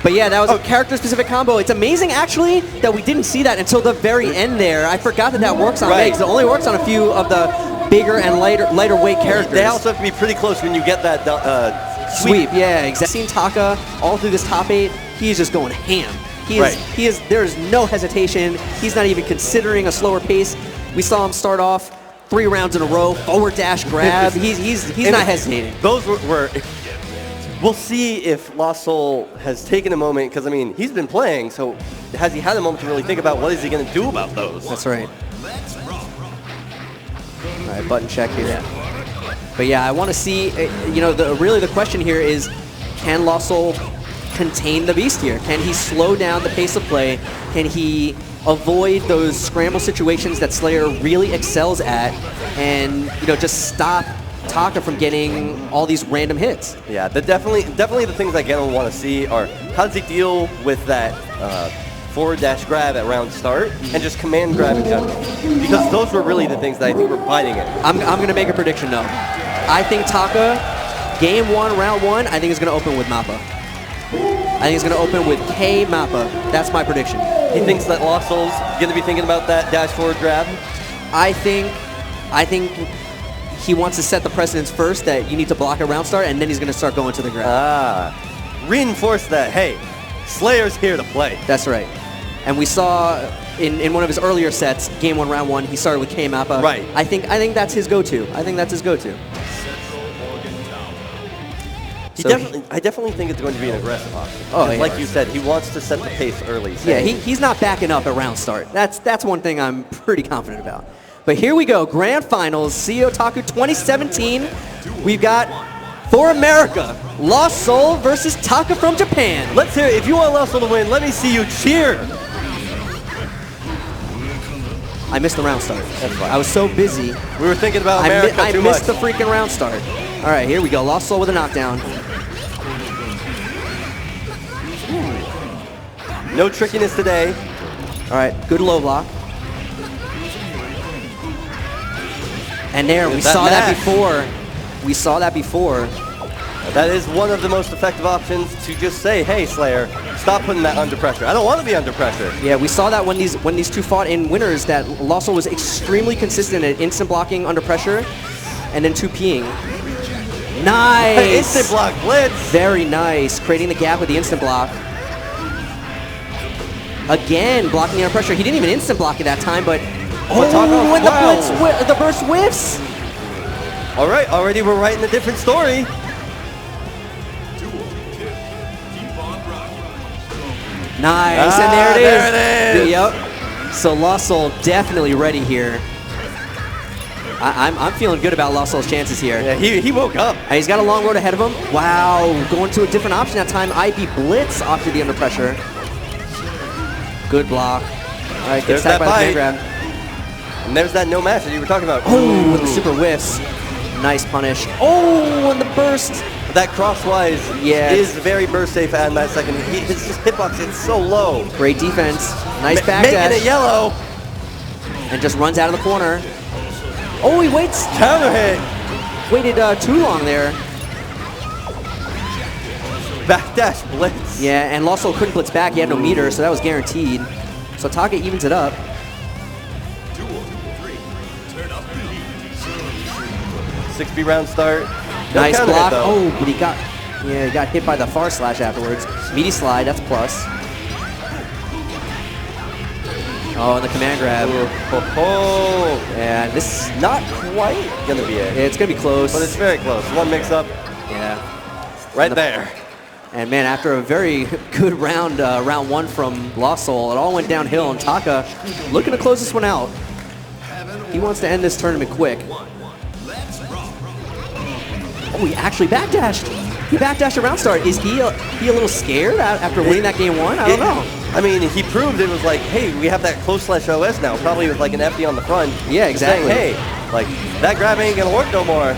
But yeah, that was a character-specific combo. It's amazing, actually, that we didn't see that until the very end there. I forgot that that works on Vegas. It only works on a few of the bigger and lighter weight characters. They also have to be pretty close when you get that sweep. Yeah, exactly. Seen Taka all through this top 8. He's just going ham. There's no hesitation. He's not even considering a slower pace. We saw him start off 3 rounds in a row, forward dash grab. He's not hesitating. Those were we'll see if Lost Soul has taken a moment, because I mean he's been playing, so has he had a moment to really think about what is he going to do about those? That's right. All right, button check here. But yeah, I want to see, really the question here is, can Lost Soul contain the beast here? Can he slow down the pace of play? Can he avoid those scramble situations that Slayer really excels at, and just stop Taka from getting all these random hits? Yeah, definitely the things I want to see are how does he deal with that forward dash grab at round start and just command grab in general, because those were really the things that I think were fighting it. I'm going to make a prediction though. I think Taka, game 1, round 1, I think is going to open with Mappa. I think it's going to open with K Mappa. That's my prediction. He thinks that Lost Soul's going to be thinking about that dash forward grab? I think he wants to set the precedence first that you need to block a round start, and then he's going to start going to the ground. Reinforce that, hey, Slayer's here to play. That's right. And we saw in one of his earlier sets, game 1, round 1, he started with K Mappa. Right. I think that's his go-to. I think that's his go-to. I definitely think it's going to be an aggressive option. Oh, yeah. Like you said, he wants to set the pace early. Yeah, he's not backing up at round start. That's one thing I'm pretty confident about. But here we go, Grand Finals, CEOtaku 2017. We've got, for America, Lost Soul versus Taka from Japan. Let's hear it. If you want Lost Soul to win, let me see you cheer. I missed the round start. I was so busy. We were thinking about America I too much. missed the freaking round start. All right, here we go. Lost Soul with a knockdown. No trickiness today. All right, good low block. And there, we saw that before. We saw that before. That is one of the most effective options to just say, hey, Slayer, stop putting that under pressure. I don't want to be under pressure. Yeah, we saw that when these two fought in Winners, that Lossel was extremely consistent at instant blocking under pressure and then 2P'ing. Nice! Instant block blitz! Very nice, creating the gap with the instant block. Again, blocking the under pressure. He didn't even instant block at that time, but when the burst whiffs! All right, already we're writing a different story. Nice, and there it is. There it is. Yep. So Lossel definitely ready here. I'm feeling good about Lossel's chances here. Yeah, he woke up. And he's got a long road ahead of him. Wow, going to a different option that time. IB blitz after the under pressure. Good block. All right, gets tagged by the command grab. And there's that no match that you were talking about. Oh, with the super whiffs. Nice punish. Oh, and the burst. That crosswise is very burst safe at that second. His hitbox is so low. Great defense. Nice backdash. Making it yellow. And just runs out of the corner. Oh, he waits. Counter hit. Waited too long there. Backdash blitz. Yeah, and Lossel couldn't blitz back. He had no meter, so that was guaranteed. So Taka evens it up. 6B round start. No nice block. Hit, oh, but he got hit by the far slash afterwards. Meaty slide, that's plus. Oh, and the command grab. And this is not quite gonna be it. It's gonna be close. But it's very close. One mix up. Yeah. Right there. And man, after a very good round, round one from Lossel, it all went downhill, and Taka looking to close this one out. He wants to end this tournament quick. Oh, he actually backdashed. He backdashed a round start. Is he a little scared after winning that game one? I don't know. I mean, he proved it was like, hey, we have that close slash OS now, probably with like an FD on the front. Yeah, exactly. Saying, hey, like, that grab ain't gonna work no more.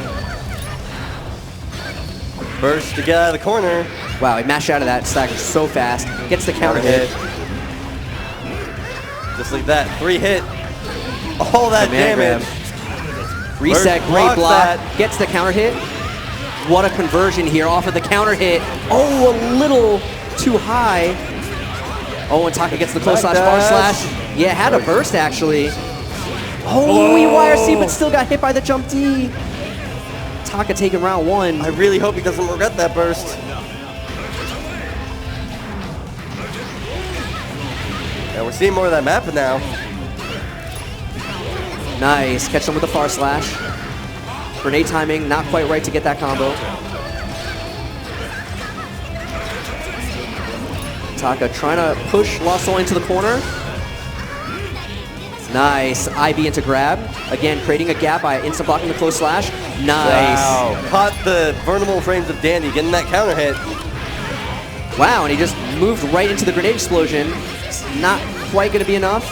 Burst to get out of the corner. Wow, he mashed out of that stagger so fast. Gets the counter hit. Just like that, 3 hit. All that damage. Reset, great block. Gets the counter hit. What a conversion here off of the counter hit. Oh, a little too high. Oh, and Taka gets the close slash, bar slash. Yeah, had a burst actually. Oh, he YRC, but still got hit by the jump D. Taka taking round one. I really hope he doesn't regret that burst. And we're seeing more of that map now. Nice, catch him with the far slash. Grenade timing, not quite right to get that combo. Taka trying to push Lossel into the corner. Nice, IB into grab. Again, creating a gap by instant blocking the close slash. Nice. Wow. Caught the vulnerable frames of Dandy, getting that counter hit. Wow, and he just moved right into the grenade explosion. It's not quite going to be enough.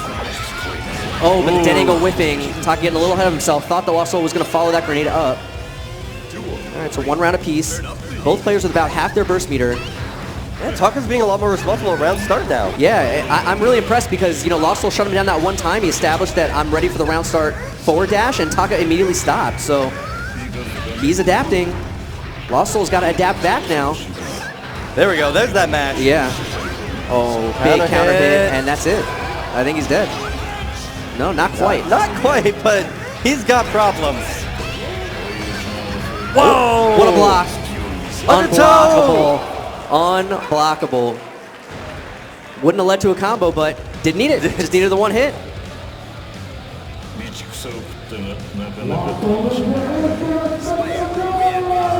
Oh, but the dead angle whipping. Taka getting a little ahead of himself. Thought the Lossel was going to follow that grenade up. All right, so 1 round apiece. Both players with about half their burst meter. Yeah, Taka's being a lot more responsible at round start now. Yeah, I'm really impressed because, you know, Lossel shut him down that one time. He established that I'm ready for the round start forward dash, and Taka immediately stopped. So he's adapting. Lossel's got to adapt back now. There we go. There's that match. Yeah. Oh, big counter hit, and that's it. I think he's dead. No, not quite. Not quite, but he's got problems. Whoa! What a block. Unblockable. Unblockable. Wouldn't have led to a combo, but didn't need it. Just needed the one hit.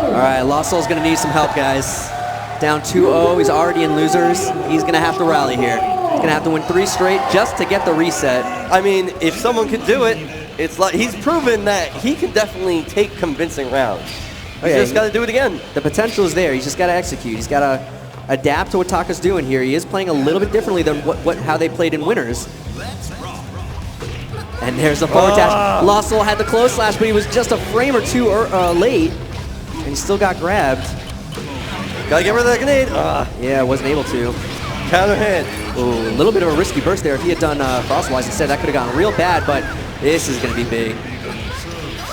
All right, Lossel's going to need some help, guys. Down 2-0. He's already in losers. He's going to have to rally here. He's going to have to win 3 straight just to get the reset. I mean, if someone could do it, it's like he's proven that he can definitely take convincing rounds. He's just got to do it again. The potential is there. He's just got to execute. He's got to adapt to what Taka's doing here. He is playing a little bit differently than how they played in Winners. And there's the forward dash. Lossel had the close slash, but he was just a frame or two late, and he still got grabbed. Gotta get rid of that grenade. Yeah, wasn't able to. Counter hit. Ooh, a little bit of a risky burst there. If he had done Frostwise instead, that could have gone real bad, but this is going to be big.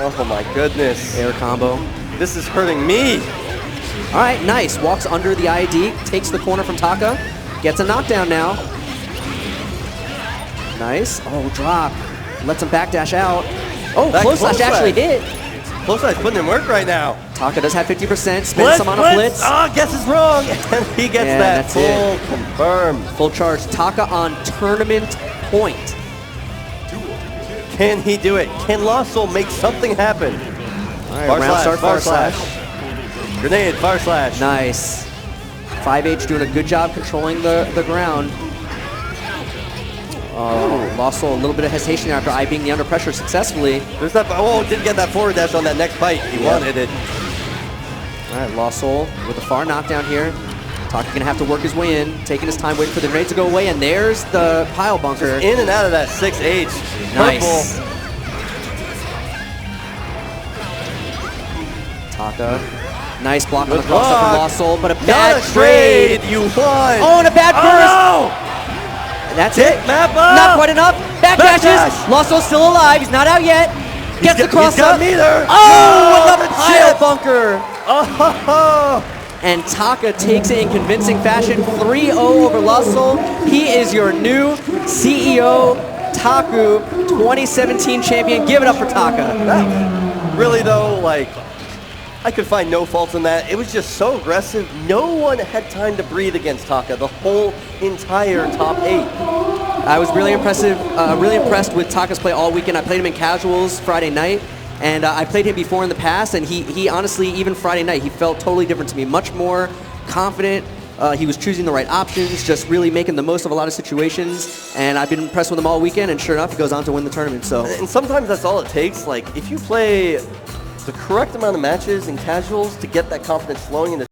Oh my goodness. Air combo. This is hurting me. All right, nice. Walks under the ID, takes the corner from Taka, gets a knockdown now. Nice. Oh, drop. Lets him backdash out. Oh, That close slash actually hit. Close slash putting in work right now. Taka does have 50%, spends some on a blitz. Oh, guess it's wrong. And he gets Yeah, that that's full it. confirmed. Full charge. Taka on tournament point. Can he do it? Can Lost Soul make something happen? All right, round start, far fire slash. Grenade, fire slash. Nice. 5H doing a good job controlling the ground. Oh, Lost Soul, a little bit of hesitation after IBing the under pressure successfully. There's that. Oh, didn't get that forward dash on that next bite. He wanted it. All right, Lost Soul with a far knockdown here. Taka gonna have to work his way in, taking his time, waiting for the grenade to go away, and there's the pile bunker. In and out of that 6H. Nice. Purple. Taka, nice block on Good the cross up from block. Lost Soul, but a Not bad a trade. You won. Oh, and a bad burst. Oh, And that's Kick it. map up. Not quite enough. Backdashes. Backdash. Lost Soul's still alive. He's not out yet. Gets the cross he's got up. neither. Oh, No, with the the pile chip. bunker. Oh, And Taka takes it in convincing fashion. 3-0 over Lost Soul. He is your new CEOtaku 2017 champion. Give it up for Taka. really though, like, I could find no faults in that. It was just so aggressive. No one had time to breathe against Taka. The whole entire top 8. I was really impressed with Taka's play all weekend. I played him in casuals Friday night, and I played him before in the past, and he honestly, even Friday night, he felt totally different to me. Much more confident. He was choosing the right options, just really making the most of a lot of situations, and I've been impressed with him all weekend, and sure enough, he goes on to win the tournament. So, And sometimes that's all it takes. Like, if you play the correct amount of matches in casuals to get that confidence flowing into